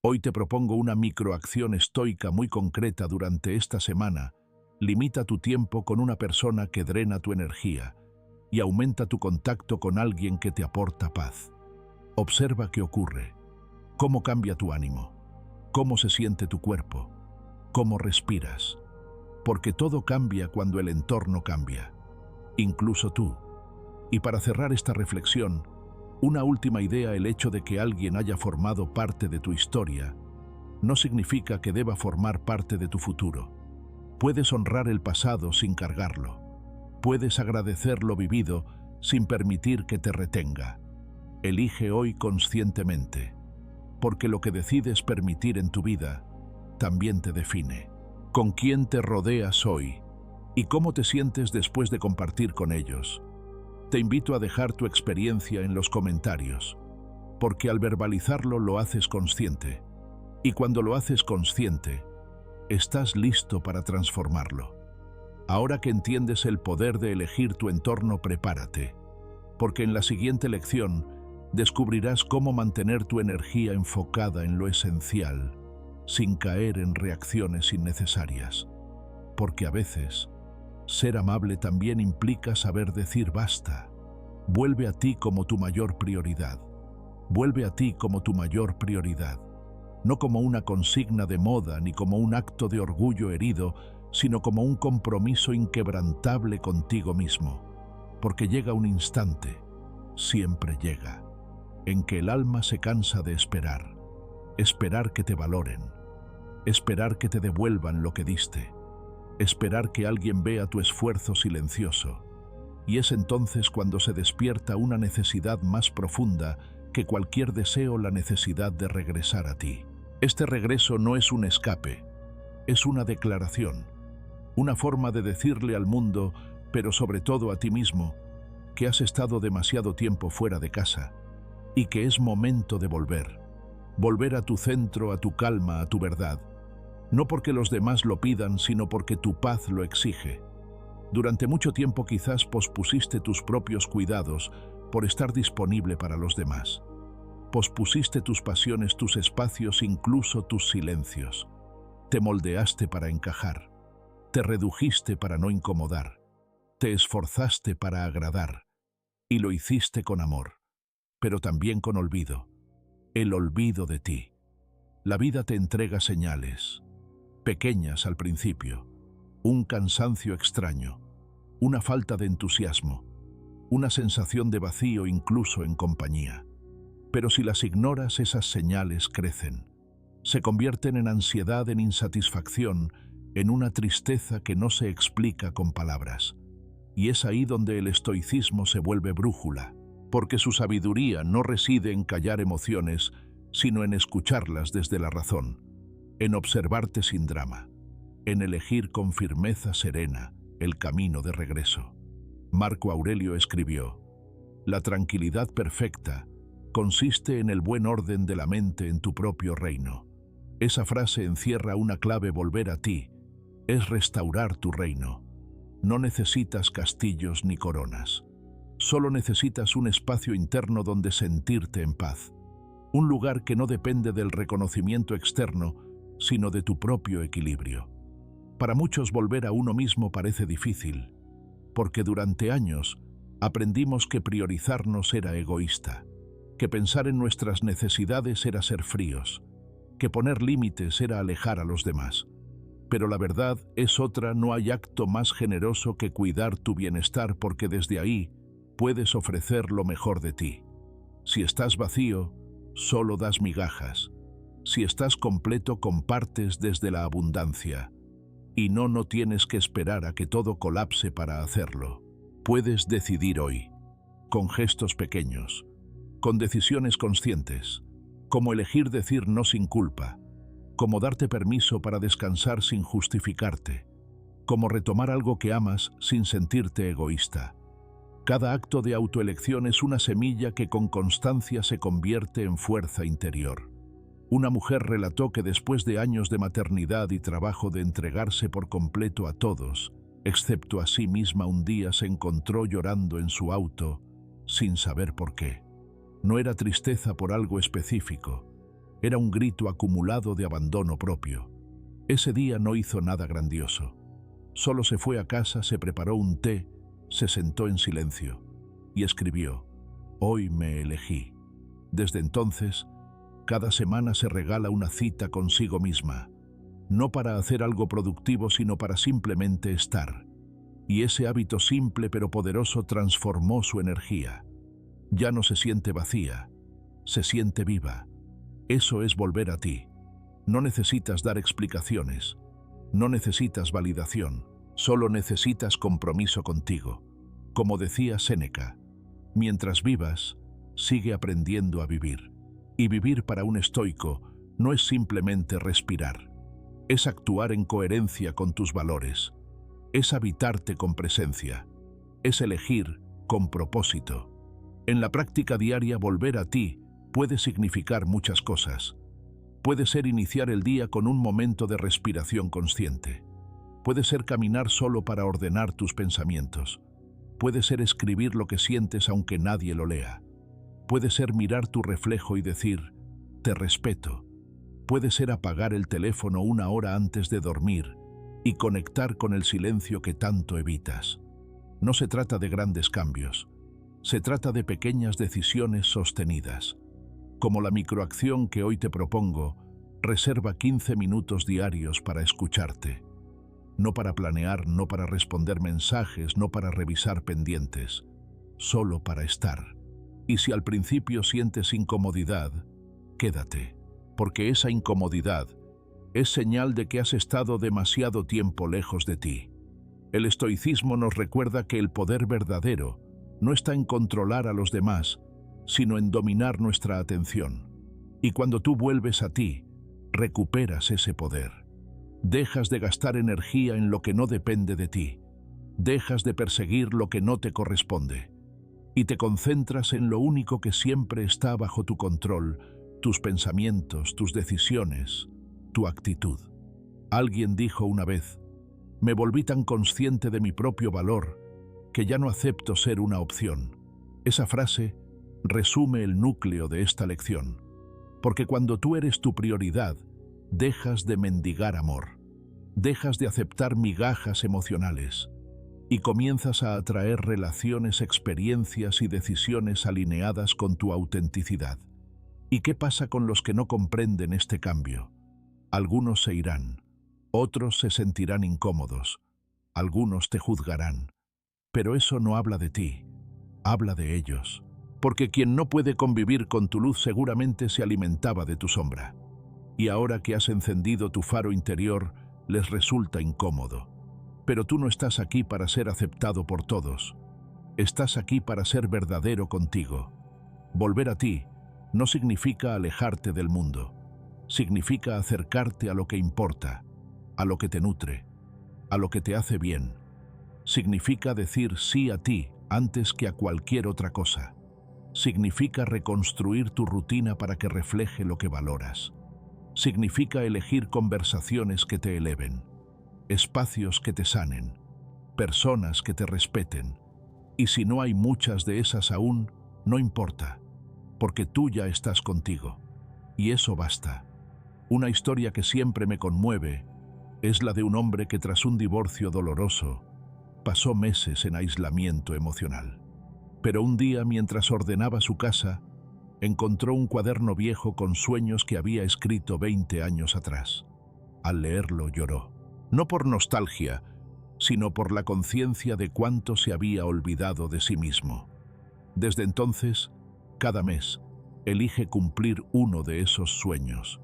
Hoy te propongo una microacción estoica muy concreta durante esta semana. Limita tu tiempo con una persona que drena tu energía y aumenta tu contacto con alguien que te aporta paz. Observa qué ocurre, cómo cambia tu ánimo, cómo se siente tu cuerpo, cómo respiras. Porque todo cambia cuando el entorno cambia, incluso tú. Y para cerrar esta reflexión, una última idea: el hecho de que alguien haya formado parte de tu historia no significa que deba formar parte de tu futuro. Puedes honrar el pasado sin cargarlo. Puedes agradecer lo vivido sin permitir que te retenga. Elige hoy conscientemente, porque lo que decides permitir en tu vida también te define. ¿Con quién te rodeas hoy? ¿Y cómo te sientes después de compartir con ellos? Te invito a dejar tu experiencia en los comentarios, porque al verbalizarlo lo haces consciente. Y cuando lo haces consciente, estás listo para transformarlo. Ahora que entiendes el poder de elegir tu entorno, prepárate, porque en la siguiente lección descubrirás cómo mantener tu energía enfocada en lo esencial, sin caer en reacciones innecesarias. Porque a veces, ser amable también implica saber decir basta. Vuelve a ti como tu mayor prioridad. Vuelve a ti como tu mayor prioridad. No como una consigna de moda ni como un acto de orgullo herido, sino como un compromiso inquebrantable contigo mismo. Porque llega un instante, siempre llega, en que el alma se cansa de esperar. Esperar que te valoren. Esperar que te devuelvan lo que diste. Esperar que alguien vea tu esfuerzo silencioso. Y es entonces cuando se despierta una necesidad más profunda que cualquier deseo: la necesidad de regresar a ti. Este regreso no es un escape, es una declaración, una forma de decirle al mundo, pero sobre todo a ti mismo, que has estado demasiado tiempo fuera de casa y que es momento de volver. Volver a tu centro, a tu calma, a tu verdad. No porque los demás lo pidan, sino porque tu paz lo exige. Durante mucho tiempo quizás pospusiste tus propios cuidados por estar disponible para los demás. Pospusiste tus pasiones, tus espacios, incluso tus silencios. Te moldeaste para encajar. Te redujiste para no incomodar. Te esforzaste para agradar. Y lo hiciste con amor, pero también con olvido. El olvido de ti. La vida te entrega señales, pequeñas al principio, un cansancio extraño, una falta de entusiasmo, una sensación de vacío incluso en compañía. Pero si las ignoras, esas señales crecen, se convierten en ansiedad, en insatisfacción, en una tristeza que no se explica con palabras. Y es ahí donde el estoicismo se vuelve brújula, porque su sabiduría no reside en callar emociones, sino en escucharlas desde la razón, en observarte sin drama, en elegir con firmeza serena el camino de regreso. Marco Aurelio escribió: «La tranquilidad perfecta consiste en el buen orden de la mente en tu propio reino». Esa frase encierra una clave: volver a ti es restaurar tu reino. No necesitas castillos ni coronas. Solo necesitas un espacio interno donde sentirte en paz. Un lugar que no depende del reconocimiento externo, sino de tu propio equilibrio. Para muchos volver a uno mismo parece difícil, porque durante años aprendimos que priorizarnos era egoísta, que pensar en nuestras necesidades era ser fríos, que poner límites era alejar a los demás. Pero la verdad es otra, no hay acto más generoso que cuidar tu bienestar, porque desde ahí puedes ofrecer lo mejor de ti. Si estás vacío, solo das migajas. Si estás completo, compartes desde la abundancia. Y no tienes que esperar a que todo colapse para hacerlo. Puedes decidir hoy, con gestos pequeños, con decisiones conscientes, como elegir decir no sin culpa, como darte permiso para descansar sin justificarte, como retomar algo que amas sin sentirte egoísta. Cada acto de autoelección es una semilla que con constancia se convierte en fuerza interior. Una mujer relató que después de años de maternidad y trabajo de entregarse por completo a todos, excepto a sí misma, un día se encontró llorando en su auto, sin saber por qué. No era tristeza por algo específico, era un grito acumulado de abandono propio. Ese día no hizo nada grandioso. Solo se fue a casa, se preparó un té, se sentó en silencio y escribió: «Hoy me elegí». Desde entonces, cada semana se regala una cita consigo misma, no para hacer algo productivo, sino para simplemente estar. Y ese hábito simple pero poderoso transformó su energía. Ya no se siente vacía, se siente viva. Eso es volver a ti. No necesitas dar explicaciones, no necesitas validación, solo necesitas compromiso contigo. Como decía Séneca, mientras vivas, sigue aprendiendo a vivir. Y vivir para un estoico no es simplemente respirar, es actuar en coherencia con tus valores, es habitarte con presencia, es elegir con propósito. En la práctica diaria, volver a ti puede significar muchas cosas. Puede ser iniciar el día con un momento de respiración consciente. Puede ser caminar solo para ordenar tus pensamientos. Puede ser escribir lo que sientes aunque nadie lo lea. Puede ser mirar tu reflejo y decir: «Te respeto». Puede ser apagar el teléfono una hora antes de dormir y conectar con el silencio que tanto evitas. No se trata de grandes cambios. Se trata de pequeñas decisiones sostenidas. Como la microacción que hoy te propongo, reserva 15 minutos diarios para escucharte. No para planear, no para responder mensajes, no para revisar pendientes. Solo para estar. Y si al principio sientes incomodidad, quédate, porque esa incomodidad es señal de que has estado demasiado tiempo lejos de ti. El estoicismo nos recuerda que el poder verdadero no está en controlar a los demás, sino en dominar nuestra atención. Y cuando tú vuelves a ti, recuperas ese poder. Dejas de gastar energía en lo que no depende de ti. Dejas de perseguir lo que no te corresponde. Y te concentras en lo único que siempre está bajo tu control: tus pensamientos, tus decisiones, tu actitud. Alguien dijo una vez: «Me volví tan consciente de mi propio valor que ya no acepto ser una opción». Esa frase resume el núcleo de esta lección, porque cuando tú eres tu prioridad, dejas de mendigar amor, dejas de aceptar migajas emocionales y comienzas a atraer relaciones, experiencias y decisiones alineadas con tu autenticidad. ¿Y qué pasa con los que no comprenden este cambio? Algunos se irán, otros se sentirán incómodos, algunos te juzgarán, pero eso no habla de ti, habla de ellos. Porque quien no puede convivir con tu luz seguramente se alimentaba de tu sombra. Y ahora que has encendido tu faro interior, les resulta incómodo. Pero tú no estás aquí para ser aceptado por todos. Estás aquí para ser verdadero contigo. Volver a ti no significa alejarte del mundo. Significa acercarte a lo que importa, a lo que te nutre, a lo que te hace bien. Significa decir sí a ti antes que a cualquier otra cosa. Significa reconstruir tu rutina para que refleje lo que valoras. Significa elegir conversaciones que te eleven, espacios que te sanen, personas que te respeten Y si no hay muchas de esas aún, no importa, porque tú ya estás contigo. Y eso basta. Una historia que siempre me conmueve es la de un hombre que tras un divorcio doloroso pasó meses en aislamiento emocional. Pero un día, mientras ordenaba su casa, encontró un cuaderno viejo con sueños que había escrito 20 años atrás. Al leerlo lloró, no por nostalgia, sino por la conciencia de cuánto se había olvidado de sí mismo. Desde entonces, cada mes, elige cumplir uno de esos sueños,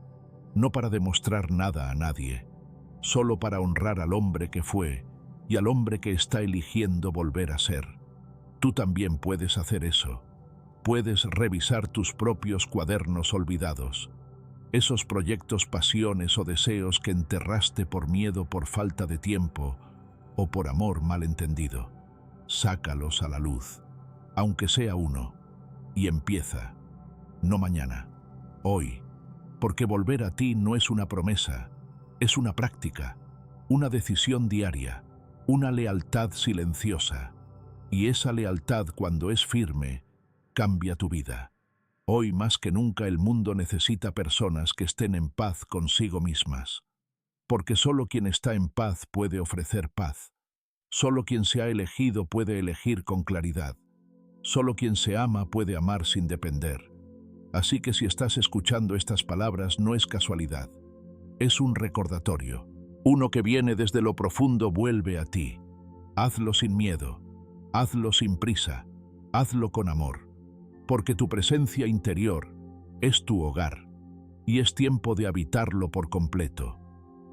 no para demostrar nada a nadie, solo para honrar al hombre que fue y al hombre que está eligiendo volver a ser. Tú también puedes hacer eso. Puedes revisar tus propios cuadernos olvidados, esos proyectos, pasiones o deseos que enterraste por miedo, por falta de tiempo o por amor malentendido. Sácalos a la luz, aunque sea uno, y empieza, no mañana, hoy, porque volver a ti no es una promesa, es una práctica, una decisión diaria, una lealtad silenciosa. Y esa lealtad, cuando es firme, cambia tu vida. Hoy más que nunca el mundo necesita personas que estén en paz consigo mismas, porque solo quien está en paz puede ofrecer paz. Solo quien se ha elegido puede elegir con claridad. Solo quien se ama puede amar sin depender. Así que si estás escuchando estas palabras, no es casualidad. Es un recordatorio. Uno que viene desde lo profundo vuelve a ti. Hazlo sin miedo. Hazlo sin prisa. Hazlo con amor. Porque tu presencia interior es tu hogar. Y es tiempo de habitarlo por completo.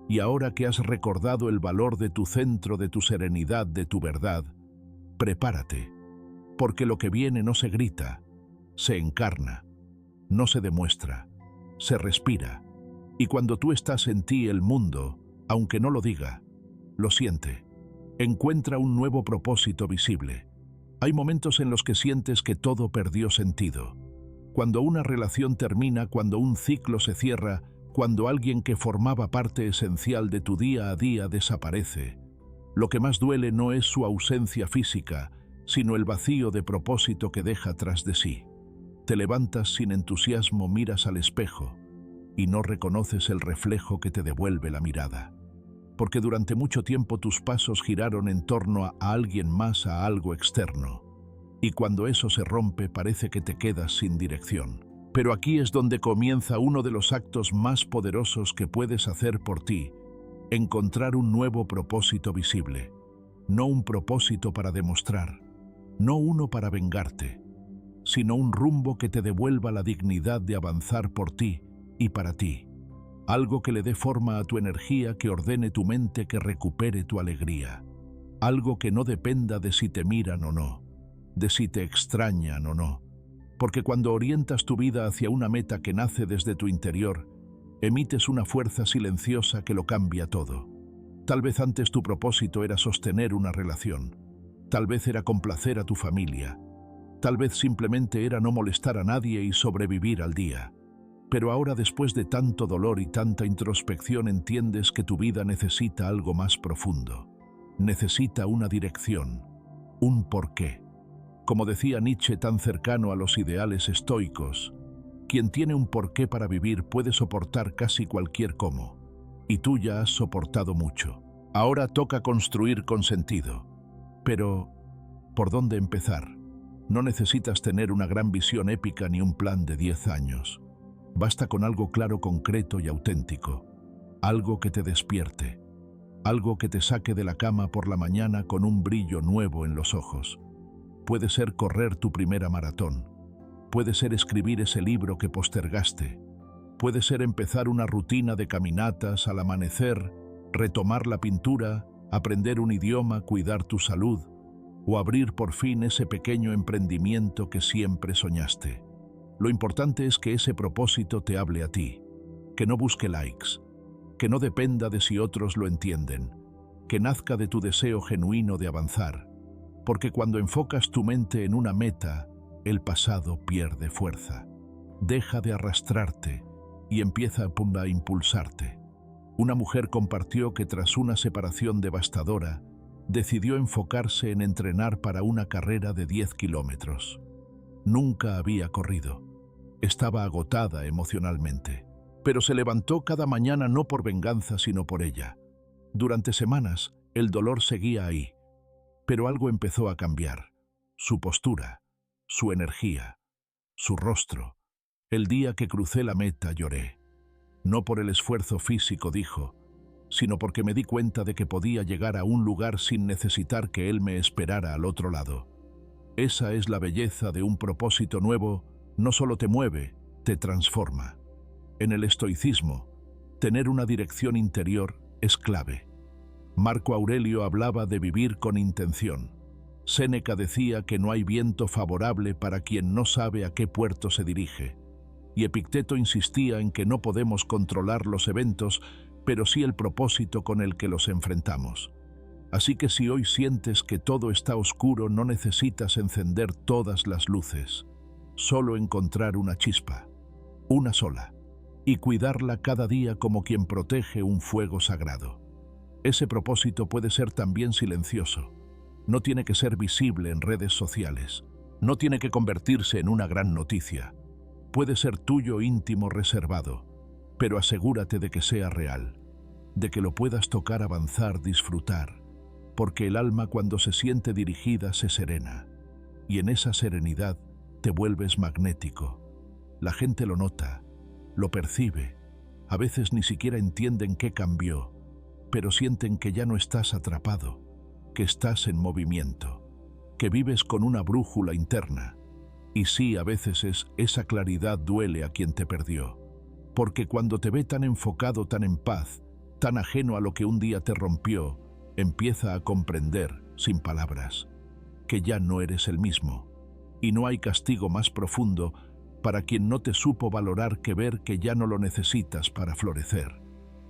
Y ahora que has recordado el valor de tu centro, de tu serenidad, de tu verdad, prepárate. Porque lo que viene no se grita, se encarna, no se demuestra, se respira. Y cuando tú estás en ti, el mundo, aunque no lo diga, lo siente. Encuentra un nuevo propósito visible. Hay momentos en los que sientes que todo perdió sentido. Cuando una relación termina, cuando un ciclo se cierra, cuando alguien que formaba parte esencial de tu día a día desaparece. Lo que más duele no es su ausencia física, sino el vacío de propósito que deja tras de sí. Te levantas sin entusiasmo, miras al espejo y no reconoces el reflejo que te devuelve la mirada. Porque durante mucho tiempo tus pasos giraron en torno a alguien más, a algo externo. Y cuando eso se rompe, parece que te quedas sin dirección. Pero aquí es donde comienza uno de los actos más poderosos que puedes hacer por ti: encontrar un nuevo propósito visible. No un propósito para demostrar, no uno para vengarte, sino un rumbo que te devuelva la dignidad de avanzar por ti y para ti. Algo que le dé forma a tu energía, que ordene tu mente, que recupere tu alegría. Algo que no dependa de si te miran o no, de si te extrañan o no. Porque cuando orientas tu vida hacia una meta que nace desde tu interior, emites una fuerza silenciosa que lo cambia todo. Tal vez antes tu propósito era sostener una relación. Tal vez era complacer a tu familia. Tal vez simplemente era no molestar a nadie y sobrevivir al día. Pero ahora, después de tanto dolor y tanta introspección, entiendes que tu vida necesita algo más profundo. Necesita una dirección, un porqué. Como decía Nietzsche, tan cercano a los ideales estoicos, quien tiene un porqué para vivir puede soportar casi cualquier cómo. Y tú ya has soportado mucho. Ahora toca construir con sentido. Pero, ¿por dónde empezar? No necesitas tener una gran visión épica ni un plan de 10 años. Basta con algo claro, concreto y auténtico. Algo que te despierte. Algo que te saque de la cama por la mañana con un brillo nuevo en los ojos. Puede ser correr tu primera maratón. Puede ser escribir ese libro que postergaste. Puede ser empezar una rutina de caminatas al amanecer, retomar la pintura, aprender un idioma, cuidar tu salud, o abrir por fin ese pequeño emprendimiento que siempre soñaste. Lo importante es que ese propósito te hable a ti, que no busque likes, que no dependa de si otros lo entienden, que nazca de tu deseo genuino de avanzar, porque cuando enfocas tu mente en una meta, el pasado pierde fuerza, deja de arrastrarte y empieza a impulsarte. Una mujer compartió que tras una separación devastadora, decidió enfocarse en entrenar para una carrera de 10 kilómetros. Nunca había corrido. Estaba agotada emocionalmente, pero se levantó cada mañana no por venganza, sino por ella. Durante semanas, el dolor seguía ahí, pero algo empezó a cambiar. Su postura, su energía, su rostro. El día que crucé la meta lloré. No por el esfuerzo físico, dijo, sino porque me di cuenta de que podía llegar a un lugar sin necesitar que él me esperara al otro lado. Esa es la belleza de un propósito nuevo, no solo te mueve, te transforma. En el estoicismo, tener una dirección interior es clave. Marco Aurelio hablaba de vivir con intención. Séneca decía que no hay viento favorable para quien no sabe a qué puerto se dirige. Y Epicteto insistía en que no podemos controlar los eventos, pero sí el propósito con el que los enfrentamos. Así que si hoy sientes que todo está oscuro, no necesitas encender todas las luces. Solo encontrar una chispa, una sola, y cuidarla cada día como quien protege un fuego sagrado. Ese propósito puede ser también silencioso. No tiene que ser visible en redes sociales. No tiene que convertirse en una gran noticia. Puede ser tuyo, íntimo, reservado, pero asegúrate de que sea real, de que lo puedas tocar, avanzar, disfrutar, porque el alma cuando se siente dirigida se serena, y en esa serenidad te vuelves magnético. La gente lo nota, lo percibe, a veces ni siquiera entienden qué cambió, pero sienten que ya no estás atrapado, que estás en movimiento, que vives con una brújula interna. Y sí, a veces esa claridad duele a quien te perdió, porque cuando te ve tan enfocado, tan en paz, tan ajeno a lo que un día te rompió, empieza a comprender, sin palabras, que ya no eres el mismo. Y no hay castigo más profundo para quien no te supo valorar que ver que ya no lo necesitas para florecer.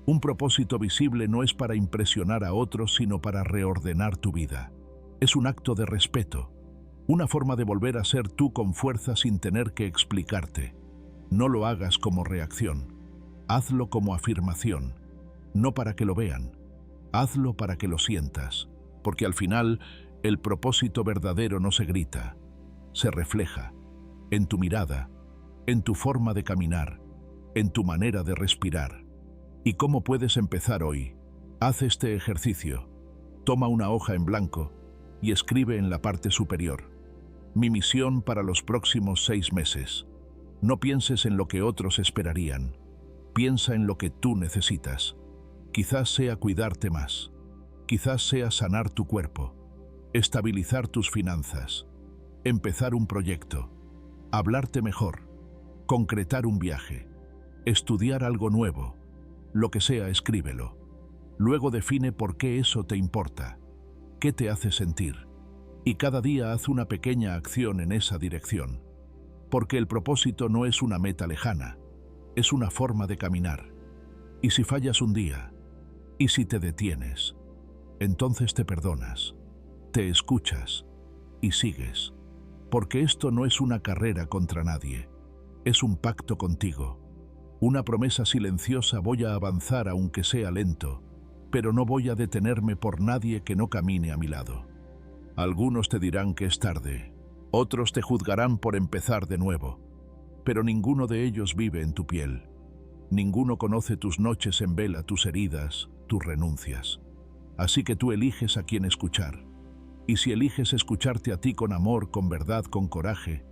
Un propósito visible no es para impresionar a otros, sino para reordenar tu vida. Es un acto de respeto, una forma de volver a ser tú con fuerza sin tener que explicarte. No lo hagas como reacción, hazlo como afirmación, no para que lo vean, hazlo para que lo sientas, porque al final el propósito verdadero no se grita, se refleja en tu mirada, en tu forma de caminar, en tu manera de respirar. ¿Y cómo puedes empezar hoy? Haz este ejercicio. Toma una hoja en blanco y escribe en la parte superior: mi misión para los próximos 6 meses. No pienses en lo que otros esperarían. Piensa en lo que tú necesitas. Quizás sea cuidarte más. Quizás sea sanar tu cuerpo, estabilizar tus finanzas, empezar un proyecto, hablarte mejor, concretar un viaje, estudiar algo nuevo. Lo que sea, escríbelo. Luego define por qué eso te importa, qué te hace sentir. Y cada día haz una pequeña acción en esa dirección. Porque el propósito no es una meta lejana, es una forma de caminar. Y si fallas un día, y si te detienes, entonces te perdonas, te escuchas y sigues. Porque esto no es una carrera contra nadie, es un pacto contigo. Una promesa silenciosa: voy a avanzar aunque sea lento, pero no voy a detenerme por nadie que no camine a mi lado. Algunos te dirán que es tarde, otros te juzgarán por empezar de nuevo, pero ninguno de ellos vive en tu piel. Ninguno conoce tus noches en vela, tus heridas, tus renuncias. Así que tú eliges a quién escuchar. Y si eliges escucharte a ti con amor, con verdad, con coraje,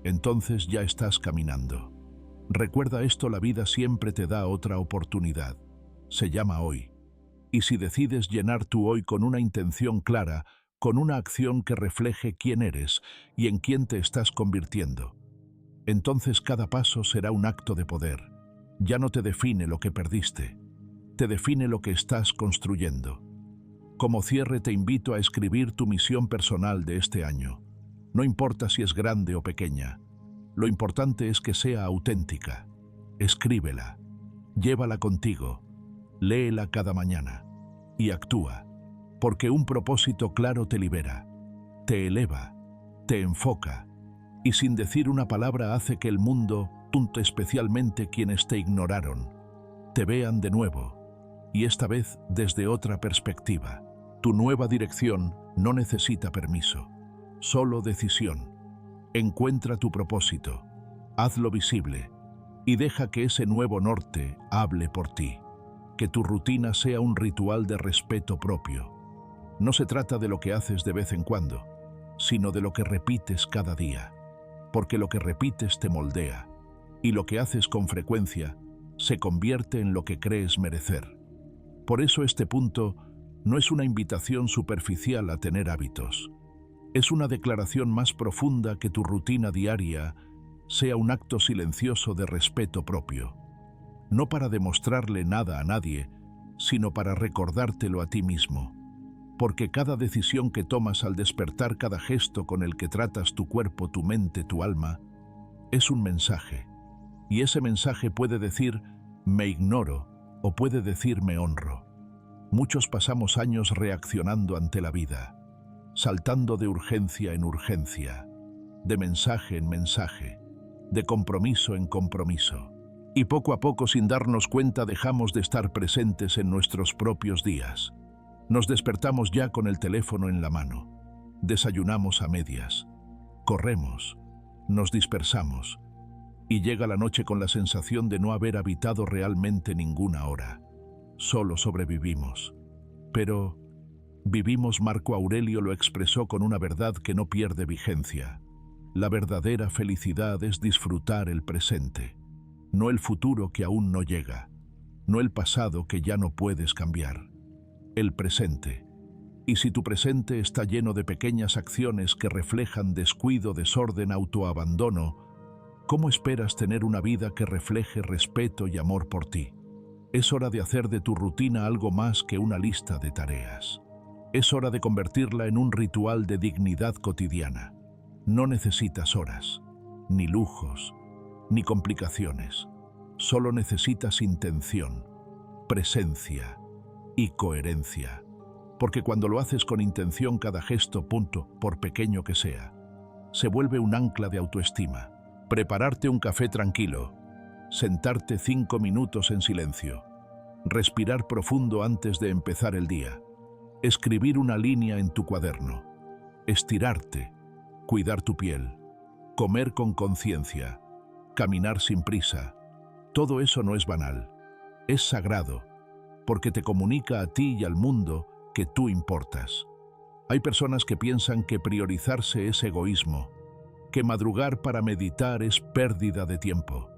entonces ya estás caminando. Recuerda esto: la vida siempre te da otra oportunidad. Se llama hoy. Y si decides llenar tu hoy con una intención clara, con una acción que refleje quién eres y en quién te estás convirtiendo, entonces cada paso será un acto de poder. Ya no te define lo que perdiste, te define lo que estás construyendo. Como cierre, te invito a escribir tu misión personal de este año. No importa si es grande o pequeña, lo importante es que sea auténtica. Escríbela, llévala contigo, léela cada mañana y actúa, porque un propósito claro te libera, te eleva, te enfoca y sin decir una palabra hace que el mundo, especialmente quienes te ignoraron, te vean de nuevo y esta vez desde otra perspectiva. Tu nueva dirección no necesita permiso, solo decisión. Encuentra tu propósito, hazlo visible y deja que ese nuevo norte hable por ti. Que tu rutina sea un ritual de respeto propio. No se trata de lo que haces de vez en cuando, sino de lo que repites cada día, porque lo que repites te moldea, y lo que haces con frecuencia se convierte en lo que crees merecer. Por eso este punto no es una invitación superficial a tener hábitos. Es una declaración más profunda que tu rutina diaria sea un acto silencioso de respeto propio. No para demostrarle nada a nadie, sino para recordártelo a ti mismo. Porque cada decisión que tomas al despertar, cada gesto con el que tratas tu cuerpo, tu mente, tu alma, es un mensaje. Y ese mensaje puede decir, me ignoro, o puede decir, me honro. Muchos pasamos años reaccionando ante la vida, saltando de urgencia en urgencia, de mensaje en mensaje, de compromiso en compromiso. Y poco a poco, sin darnos cuenta, dejamos de estar presentes en nuestros propios días. Nos despertamos ya con el teléfono en la mano, desayunamos a medias, corremos, nos dispersamos, y llega la noche con la sensación de no haber habitado realmente ninguna hora. Solo sobrevivimos. Pero vivimos. Marco Aurelio lo expresó con una verdad que no pierde vigencia. La verdadera felicidad es disfrutar el presente, no el futuro que aún no llega, no el pasado que ya no puedes cambiar. El presente. Y si tu presente está lleno de pequeñas acciones que reflejan descuido, desorden, autoabandono, ¿cómo esperas tener una vida que refleje respeto y amor por ti? Es hora de hacer de tu rutina algo más que una lista de tareas. Es hora de convertirla en un ritual de dignidad cotidiana. No necesitas horas, ni lujos, ni complicaciones. Solo necesitas intención, presencia y coherencia. Porque cuando lo haces con intención, cada gesto, por pequeño que sea, se vuelve un ancla de autoestima. Prepararte un café tranquilo, sentarte 5 minutos en silencio, respirar profundo antes de empezar el día, escribir una línea en tu cuaderno, estirarte, cuidar tu piel, comer con conciencia, caminar sin prisa. Todo eso no es banal, es sagrado, porque te comunica a ti y al mundo que tú importas. Hay personas que piensan que priorizarse es egoísmo, que madrugar para meditar es pérdida de tiempo,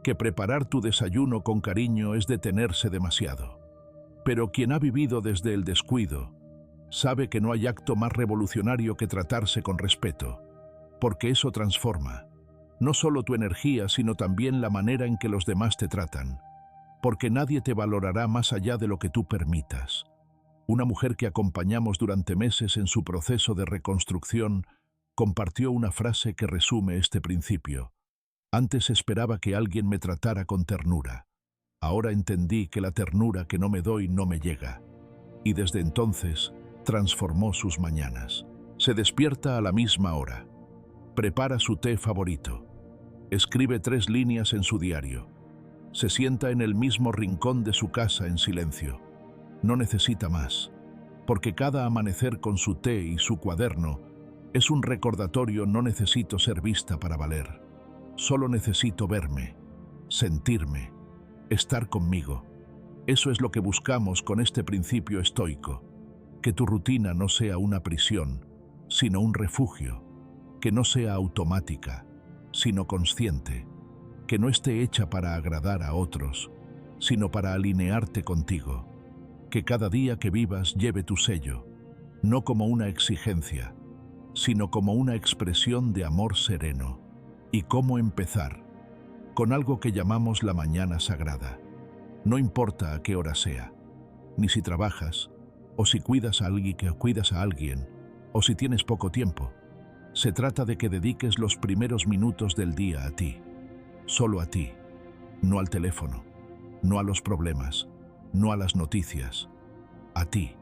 que preparar tu desayuno con cariño es detenerse demasiado. Pero quien ha vivido desde el descuido sabe que no hay acto más revolucionario que tratarse con respeto, porque eso transforma no solo tu energía, sino también la manera en que los demás te tratan, porque nadie te valorará más allá de lo que tú permitas. Una mujer que acompañamos durante meses en su proceso de reconstrucción compartió una frase que resume este principio. Antes esperaba que alguien me tratara con ternura. Ahora entendí que la ternura que no me doy no me llega. Y desde entonces transformó sus mañanas. Se despierta a la misma hora. Prepara su té favorito. Escribe 3 líneas en su diario. Se sienta en el mismo rincón de su casa en silencio. No necesita más, porque cada amanecer con su té y su cuaderno es un recordatorio. No necesito ser vista para valer. Solo necesito verme, sentirme, estar conmigo. Eso es lo que buscamos con este principio estoico. Que tu rutina no sea una prisión, sino un refugio. Que no sea automática, sino consciente. Que no esté hecha para agradar a otros, sino para alinearte contigo. Que cada día que vivas lleve tu sello, no como una exigencia, sino como una expresión de amor sereno. ¿Y cómo empezar? Con algo que llamamos la mañana sagrada. No importa a qué hora sea, ni si trabajas, o si cuidas a alguien, o si tienes poco tiempo. Se trata de que dediques los primeros minutos del día a ti, solo a ti, no al teléfono, no a los problemas, no a las noticias, a ti.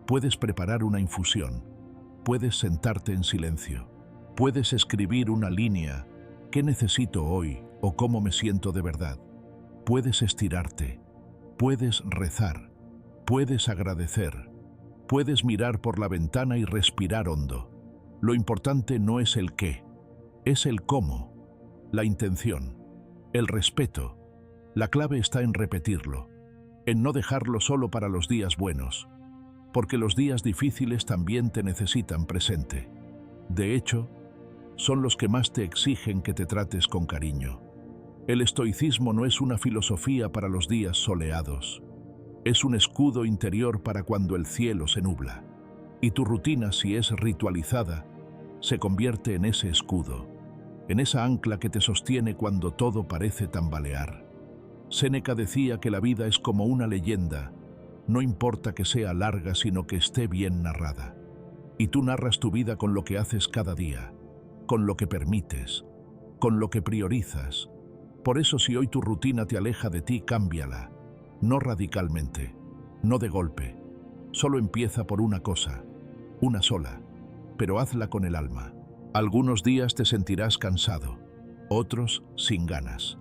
Puedes preparar una infusión, puedes sentarte en silencio, puedes escribir una línea. ¿Qué necesito hoy o cómo me siento de verdad? Puedes estirarte, puedes rezar, puedes agradecer. Puedes mirar por la ventana y respirar hondo. Lo importante no es el qué, es el cómo, la intención, el respeto. La clave está en repetirlo, en no dejarlo solo para los días buenos, porque los días difíciles también te necesitan presente. De hecho, son los que más te exigen que te trates con cariño. El estoicismo no es una filosofía para los días soleados. Es un escudo interior para cuando el cielo se nubla. Y tu rutina, si es ritualizada, se convierte en ese escudo, en esa ancla que te sostiene cuando todo parece tambalear. Séneca decía que la vida es como una leyenda, no importa que sea larga, sino que esté bien narrada. Y tú narras tu vida con lo que haces cada día, con lo que permites, con lo que priorizas. Por eso, si hoy tu rutina te aleja de ti, cámbiala. No radicalmente, no de golpe. Solo empieza por una cosa, una sola, pero hazla con el alma. Algunos días te sentirás cansado, otros sin ganas.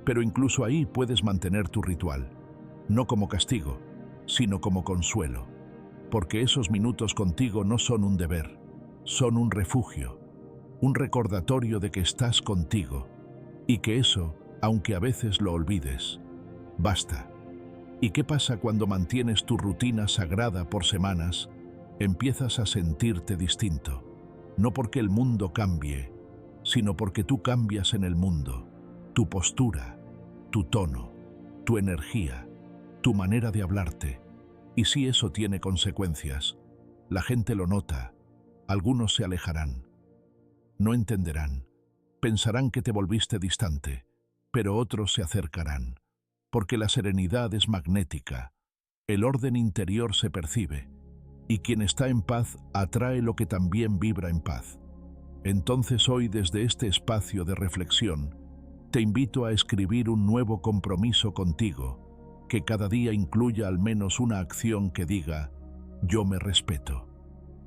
Pero incluso ahí puedes mantener tu ritual, no como castigo, sino como consuelo. Porque esos minutos contigo no son un deber, son un refugio, un recordatorio de que estás contigo, y que eso, aunque a veces lo olvides, basta. ¿Y qué pasa cuando mantienes tu rutina sagrada por semanas? Empiezas a sentirte distinto, no porque el mundo cambie, sino porque tú cambias en el mundo. Tu postura, tu tono, tu energía, tu manera de hablarte. Y si eso tiene consecuencias, la gente lo nota, algunos se alejarán, no entenderán, pensarán que te volviste distante, pero otros se acercarán, porque la serenidad es magnética, el orden interior se percibe, y quien está en paz atrae lo que también vibra en paz. Entonces hoy, desde este espacio de reflexión, te invito a escribir un nuevo compromiso contigo, que cada día incluya al menos una acción que diga, yo me respeto.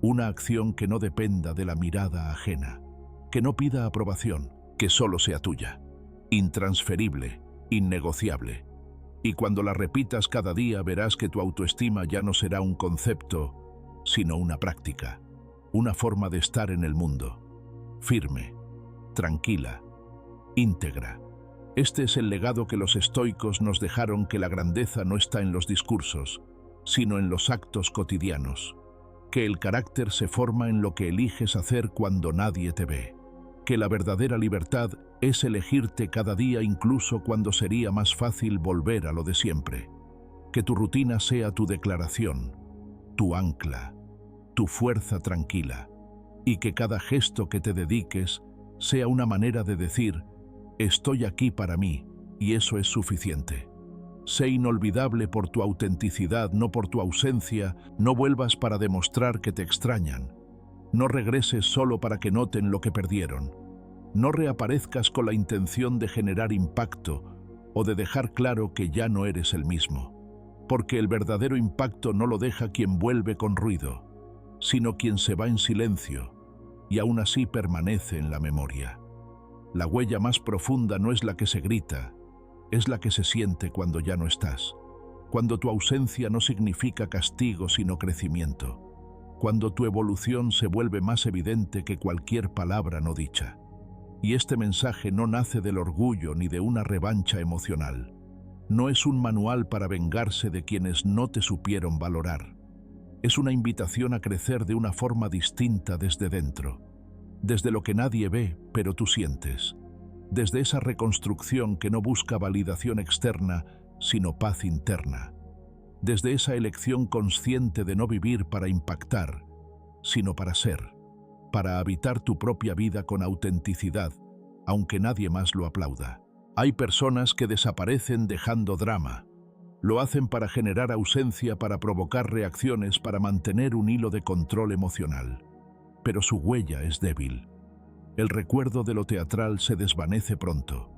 Una acción que no dependa de la mirada ajena, que no pida aprobación, que solo sea tuya, intransferible, innegociable. Y cuando la repitas cada día verás que tu autoestima ya no será un concepto, sino una práctica, una forma de estar en el mundo, firme, tranquila, íntegra. Este es el legado que los estoicos nos dejaron, que la grandeza no está en los discursos, sino en los actos cotidianos, que el carácter se forma en lo que eliges hacer cuando nadie te ve, que la verdadera libertad es elegirte cada día incluso cuando sería más fácil volver a lo de siempre, que tu rutina sea tu declaración, tu ancla, tu fuerza tranquila, y que cada gesto que te dediques sea una manera de decir, estoy aquí para mí, y eso es suficiente. Sé inolvidable por tu autenticidad, no por tu ausencia. No vuelvas para demostrar que te extrañan. No regreses solo para que noten lo que perdieron. No reaparezcas con la intención de generar impacto o de dejar claro que ya no eres el mismo. Porque el verdadero impacto no lo deja quien vuelve con ruido, sino quien se va en silencio y aún así permanece en la memoria. La huella más profunda no es la que se grita, es la que se siente cuando ya no estás, cuando tu ausencia no significa castigo sino crecimiento, cuando tu evolución se vuelve más evidente que cualquier palabra no dicha. Y este mensaje no nace del orgullo ni de una revancha emocional. No es un manual para vengarse de quienes no te supieron valorar. Es una invitación a crecer de una forma distinta desde dentro, desde lo que nadie ve, pero tú sientes, desde esa reconstrucción que no busca validación externa, sino paz interna, desde esa elección consciente de no vivir para impactar, sino para ser, para habitar tu propia vida con autenticidad, aunque nadie más lo aplauda. Hay personas que desaparecen dejando drama. Lo hacen para generar ausencia, para provocar reacciones, para mantener un hilo de control emocional. Pero su huella es débil. El recuerdo de lo teatral se desvanece pronto,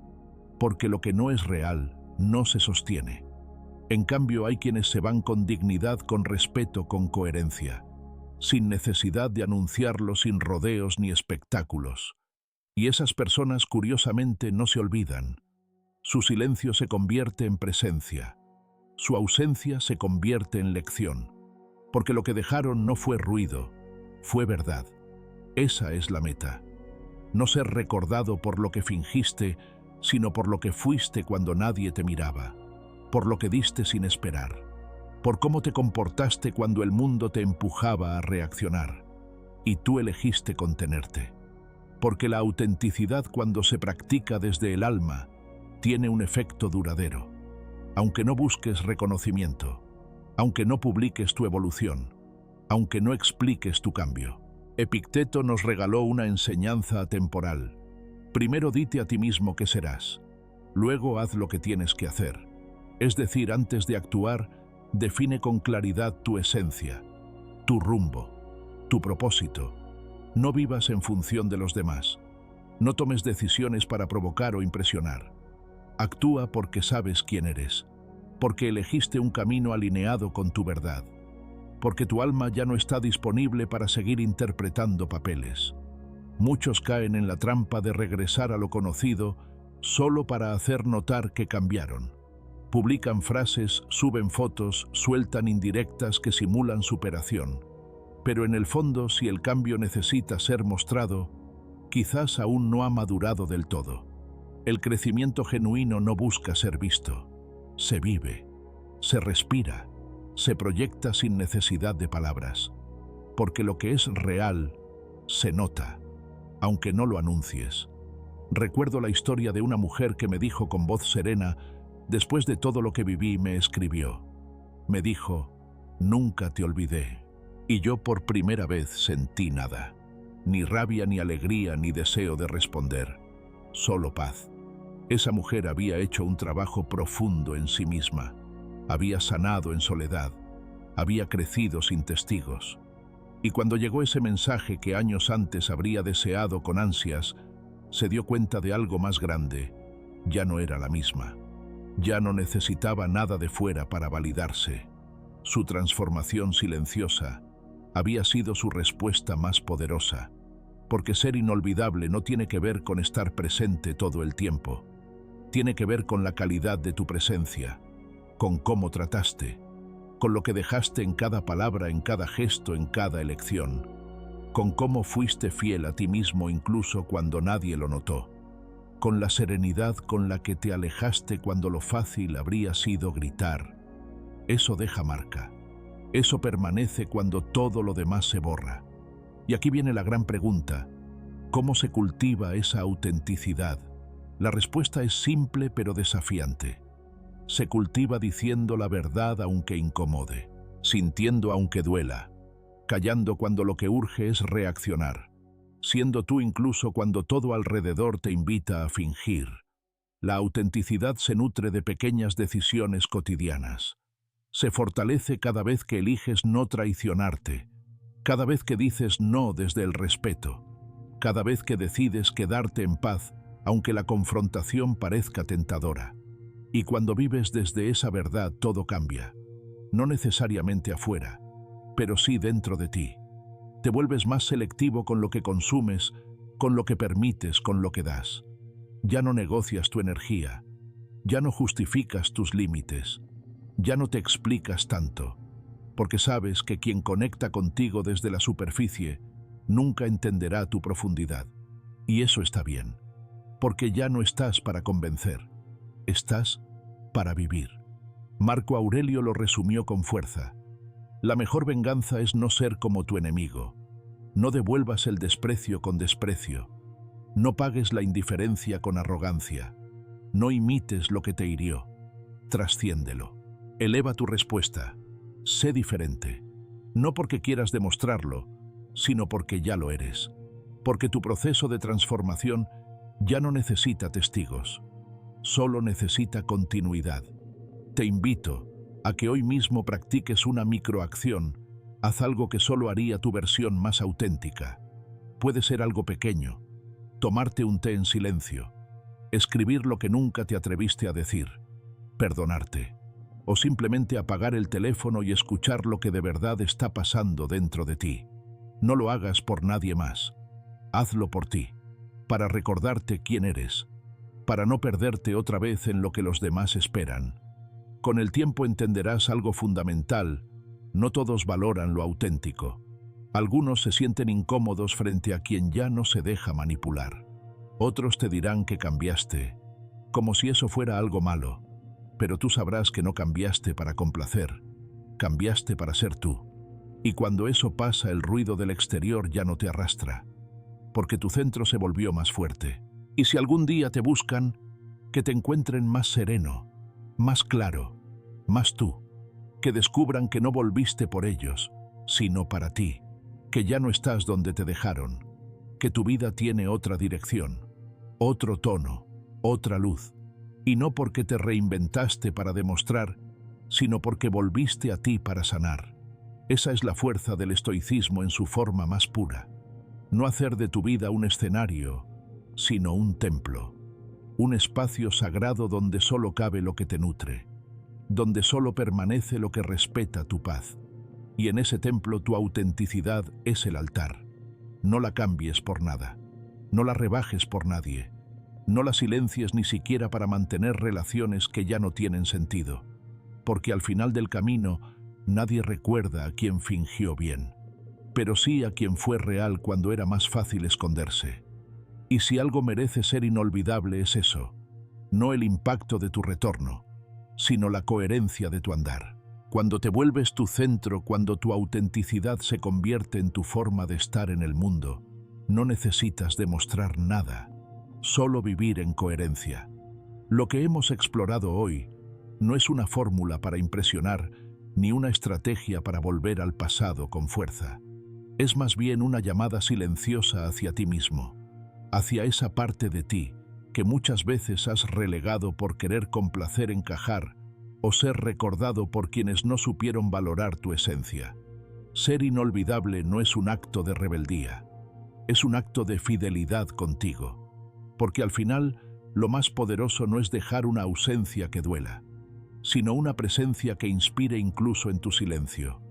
porque lo que no es real no se sostiene. En cambio, hay quienes se van con dignidad, con respeto, con coherencia, sin necesidad de anunciarlo, sin rodeos ni espectáculos. Y esas personas, curiosamente, no se olvidan. Su silencio se convierte en presencia, su ausencia se convierte en lección. porque lo que dejaron no fue ruido, fue verdad. Esa es la meta. No ser recordado por lo que fingiste, sino por lo que fuiste cuando nadie te miraba, por lo que diste sin esperar, por cómo te comportaste cuando el mundo te empujaba a reaccionar, y tú elegiste contenerte. Porque la autenticidad, cuando se practica desde el alma, tiene un efecto duradero. Aunque no busques reconocimiento, aunque no publiques tu evolución, aunque no expliques tu cambio. Epicteto nos regaló una enseñanza atemporal. Primero dite a ti mismo qué serás, luego haz lo que tienes que hacer. Es decir, antes de actuar, define con claridad tu esencia, tu rumbo, tu propósito. No vivas en función de los demás. No tomes decisiones para provocar o impresionar. Actúa porque sabes quién eres, porque elegiste un camino alineado con tu verdad, porque tu alma ya no está disponible para seguir interpretando papeles. Muchos caen en la trampa de regresar a lo conocido solo para hacer notar que cambiaron. Publican frases, suben fotos, sueltan indirectas que simulan superación. Pero en el fondo, si el cambio necesita ser mostrado, quizás aún no ha madurado del todo. El crecimiento genuino no busca ser visto. Se vive, se respira, se proyecta sin necesidad de palabras. Porque lo que es real, se nota, aunque no lo anuncies. Recuerdo la historia de una mujer que me dijo con voz serena, después de todo lo que viví, me escribió. Me dijo, nunca te olvidé. Y yo por primera vez sentí nada. Ni rabia, ni alegría, ni deseo de responder. Solo paz. Esa mujer había hecho un trabajo profundo en sí misma. Había sanado en soledad. Había crecido sin testigos. Y cuando llegó ese mensaje que años antes habría deseado con ansias, se dio cuenta de algo más grande. Ya no era la misma. Ya no necesitaba nada de fuera para validarse. Su transformación silenciosa había sido su respuesta más poderosa, porque ser inolvidable no tiene que ver con estar presente todo el tiempo. Tiene que ver con la calidad de tu presencia, con cómo trataste, con lo que dejaste en cada palabra, en cada gesto, en cada elección, con cómo fuiste fiel a ti mismo incluso cuando nadie lo notó, con la serenidad con la que te alejaste cuando lo fácil habría sido gritar. Eso deja marca. Eso permanece cuando todo lo demás se borra. Y aquí viene la gran pregunta: ¿cómo se cultiva esa autenticidad? La respuesta es simple pero desafiante. Se cultiva diciendo la verdad aunque incomode, sintiendo aunque duela, callando cuando lo que urge es reaccionar, siendo tú incluso cuando todo alrededor te invita a fingir. La autenticidad se nutre de pequeñas decisiones cotidianas. Se fortalece cada vez que eliges no traicionarte, cada vez que dices no desde el respeto, cada vez que decides quedarte en paz aunque la confrontación parezca tentadora. Y cuando vives desde esa verdad todo cambia, no necesariamente afuera, pero sí dentro de ti. Te vuelves más selectivo con lo que consumes, con lo que permites, con lo que das. Ya no negocias tu energía, ya no justificas tus límites. Ya no te explicas tanto, porque sabes que quien conecta contigo desde la superficie nunca entenderá tu profundidad. Y eso está bien, porque ya no estás para convencer, estás para vivir. Marco Aurelio lo resumió con fuerza. La mejor venganza es no ser como tu enemigo. No devuelvas el desprecio con desprecio. No pagues la indiferencia con arrogancia. No imites lo que te hirió. Trasciéndelo. Eleva tu respuesta. Sé diferente. No porque quieras demostrarlo, sino porque ya lo eres. Porque tu proceso de transformación ya no necesita testigos. Solo necesita continuidad. Te invito a que hoy mismo practiques una microacción. Haz algo que solo haría tu versión más auténtica. Puede ser algo pequeño. Tomarte un té en silencio. Escribir lo que nunca te atreviste a decir. Perdonarte. O simplemente apagar el teléfono y escuchar lo que de verdad está pasando dentro de ti. No lo hagas por nadie más. Hazlo por ti, para recordarte quién eres, para no perderte otra vez en lo que los demás esperan. Con el tiempo entenderás algo fundamental: No todos valoran lo auténtico. Algunos se sienten incómodos frente a quien ya no se deja manipular. Otros te dirán que cambiaste, como si eso fuera algo malo, pero tú sabrás que no cambiaste para complacer, cambiaste para ser tú. Y cuando eso pasa, el ruido del exterior ya no te arrastra, porque tu centro se volvió más fuerte. Y si algún día te buscan, que te encuentren más sereno, más claro, más tú, que descubran que no volviste por ellos, sino para ti, que ya no estás donde te dejaron, que tu vida tiene otra dirección, otro tono, otra luz, y no porque te reinventaste para demostrar, sino porque volviste a ti para sanar. Esa es la fuerza del estoicismo en su forma más pura. No hacer de tu vida un escenario, sino un templo, un espacio sagrado donde solo cabe lo que te nutre, donde solo permanece lo que respeta tu paz. Y en ese templo tu autenticidad es el altar. No la cambies por nada, no la rebajes por nadie, no la silencies ni siquiera para mantener relaciones que ya no tienen sentido, porque al final del camino nadie recuerda a quien fingió bien, pero sí a quien fue real cuando era más fácil esconderse. Y si algo merece ser inolvidable es eso, no el impacto de tu retorno, sino la coherencia de tu andar. Cuando te vuelves tu centro, cuando tu autenticidad se convierte en tu forma de estar en el mundo, no necesitas demostrar nada, solo vivir en coherencia. Lo que hemos explorado hoy no es una fórmula para impresionar, ni una estrategia para volver al pasado con fuerza. Es más bien una llamada silenciosa hacia ti mismo, hacia esa parte de ti que muchas veces has relegado por querer complacer, encajar o ser recordado por quienes no supieron valorar tu esencia. Ser inolvidable no es un acto de rebeldía, es un acto de fidelidad contigo, porque al final lo más poderoso no es dejar una ausencia que duela, sino una presencia que inspire incluso en tu silencio.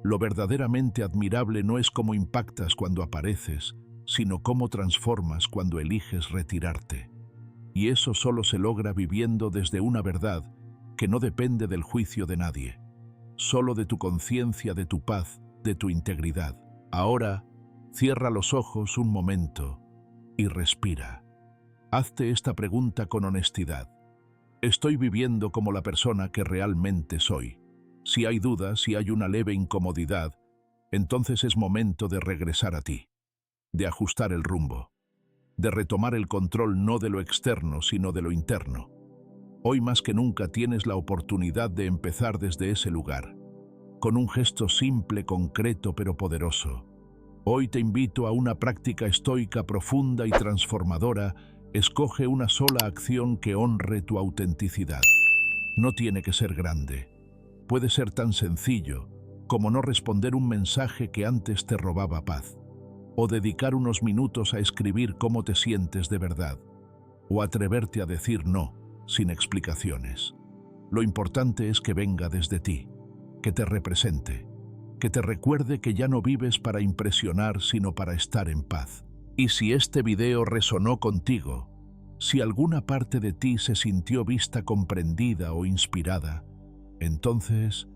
Lo verdaderamente admirable no es cómo impactas cuando apareces, sino cómo transformas cuando eliges retirarte. Y eso solo se logra viviendo desde una verdad que no depende del juicio de nadie, solo de tu conciencia, de tu paz, de tu integridad. Ahora, cierra los ojos un momento y respira. Hazte esta pregunta con honestidad. ¿Estoy viviendo como la persona que realmente soy? Si hay dudas, si hay una leve incomodidad, entonces es momento de regresar a ti, de ajustar el rumbo, de retomar el control no de lo externo, sino de lo interno. Hoy más que nunca tienes la oportunidad de empezar desde ese lugar, con un gesto simple, concreto, pero poderoso. Hoy te invito a una práctica estoica profunda y transformadora. Escoge una sola acción que honre tu autenticidad. No tiene que ser grande. Puede ser tan sencillo como no responder un mensaje que antes te robaba paz, o dedicar unos minutos a escribir cómo te sientes de verdad, o atreverte a decir no, sin explicaciones. Lo importante es que venga desde ti, que te represente, que te recuerde que ya no vives para impresionar, sino para estar en paz. Y si este video resonó contigo, si alguna parte de ti se sintió vista, comprendida o inspirada, entonces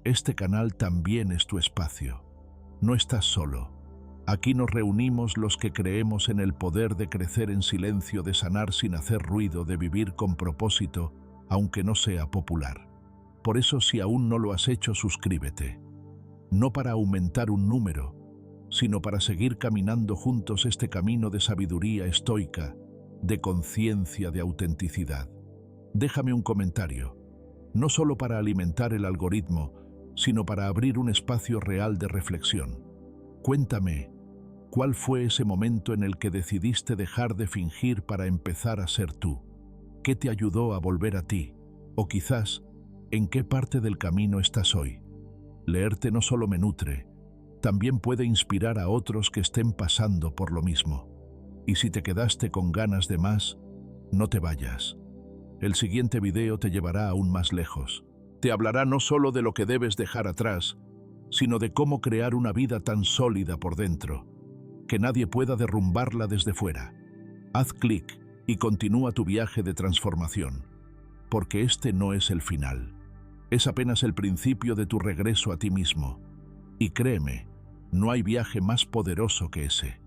este canal también es tu espacio. No estás solo. Aquí nos reunimos los que creemos en el poder de crecer en silencio, de sanar sin hacer ruido, de vivir con propósito, aunque no sea popular. Por eso, si aún no lo has hecho, suscríbete. No para aumentar un número, sino para seguir caminando juntos este camino de sabiduría estoica, de conciencia, de autenticidad. Déjame un comentario, no solo para alimentar el algoritmo, sino para abrir un espacio real de reflexión. Cuéntame, ¿cuál fue ese momento en el que decidiste dejar de fingir para empezar a ser tú? ¿Qué te ayudó a volver a ti? O quizás, ¿en qué parte del camino estás hoy? Leerte no solo me nutre, también puede inspirar a otros que estén pasando por lo mismo. Y si te quedaste con ganas de más, no te vayas. El siguiente video te llevará aún más lejos. Te hablará no solo de lo que debes dejar atrás, sino de cómo crear una vida tan sólida por dentro, que nadie pueda derrumbarla desde fuera. Haz clic y continúa tu viaje de transformación, porque este no es el final. Es apenas el principio de tu regreso a ti mismo. Y créeme, no hay viaje más poderoso que ese.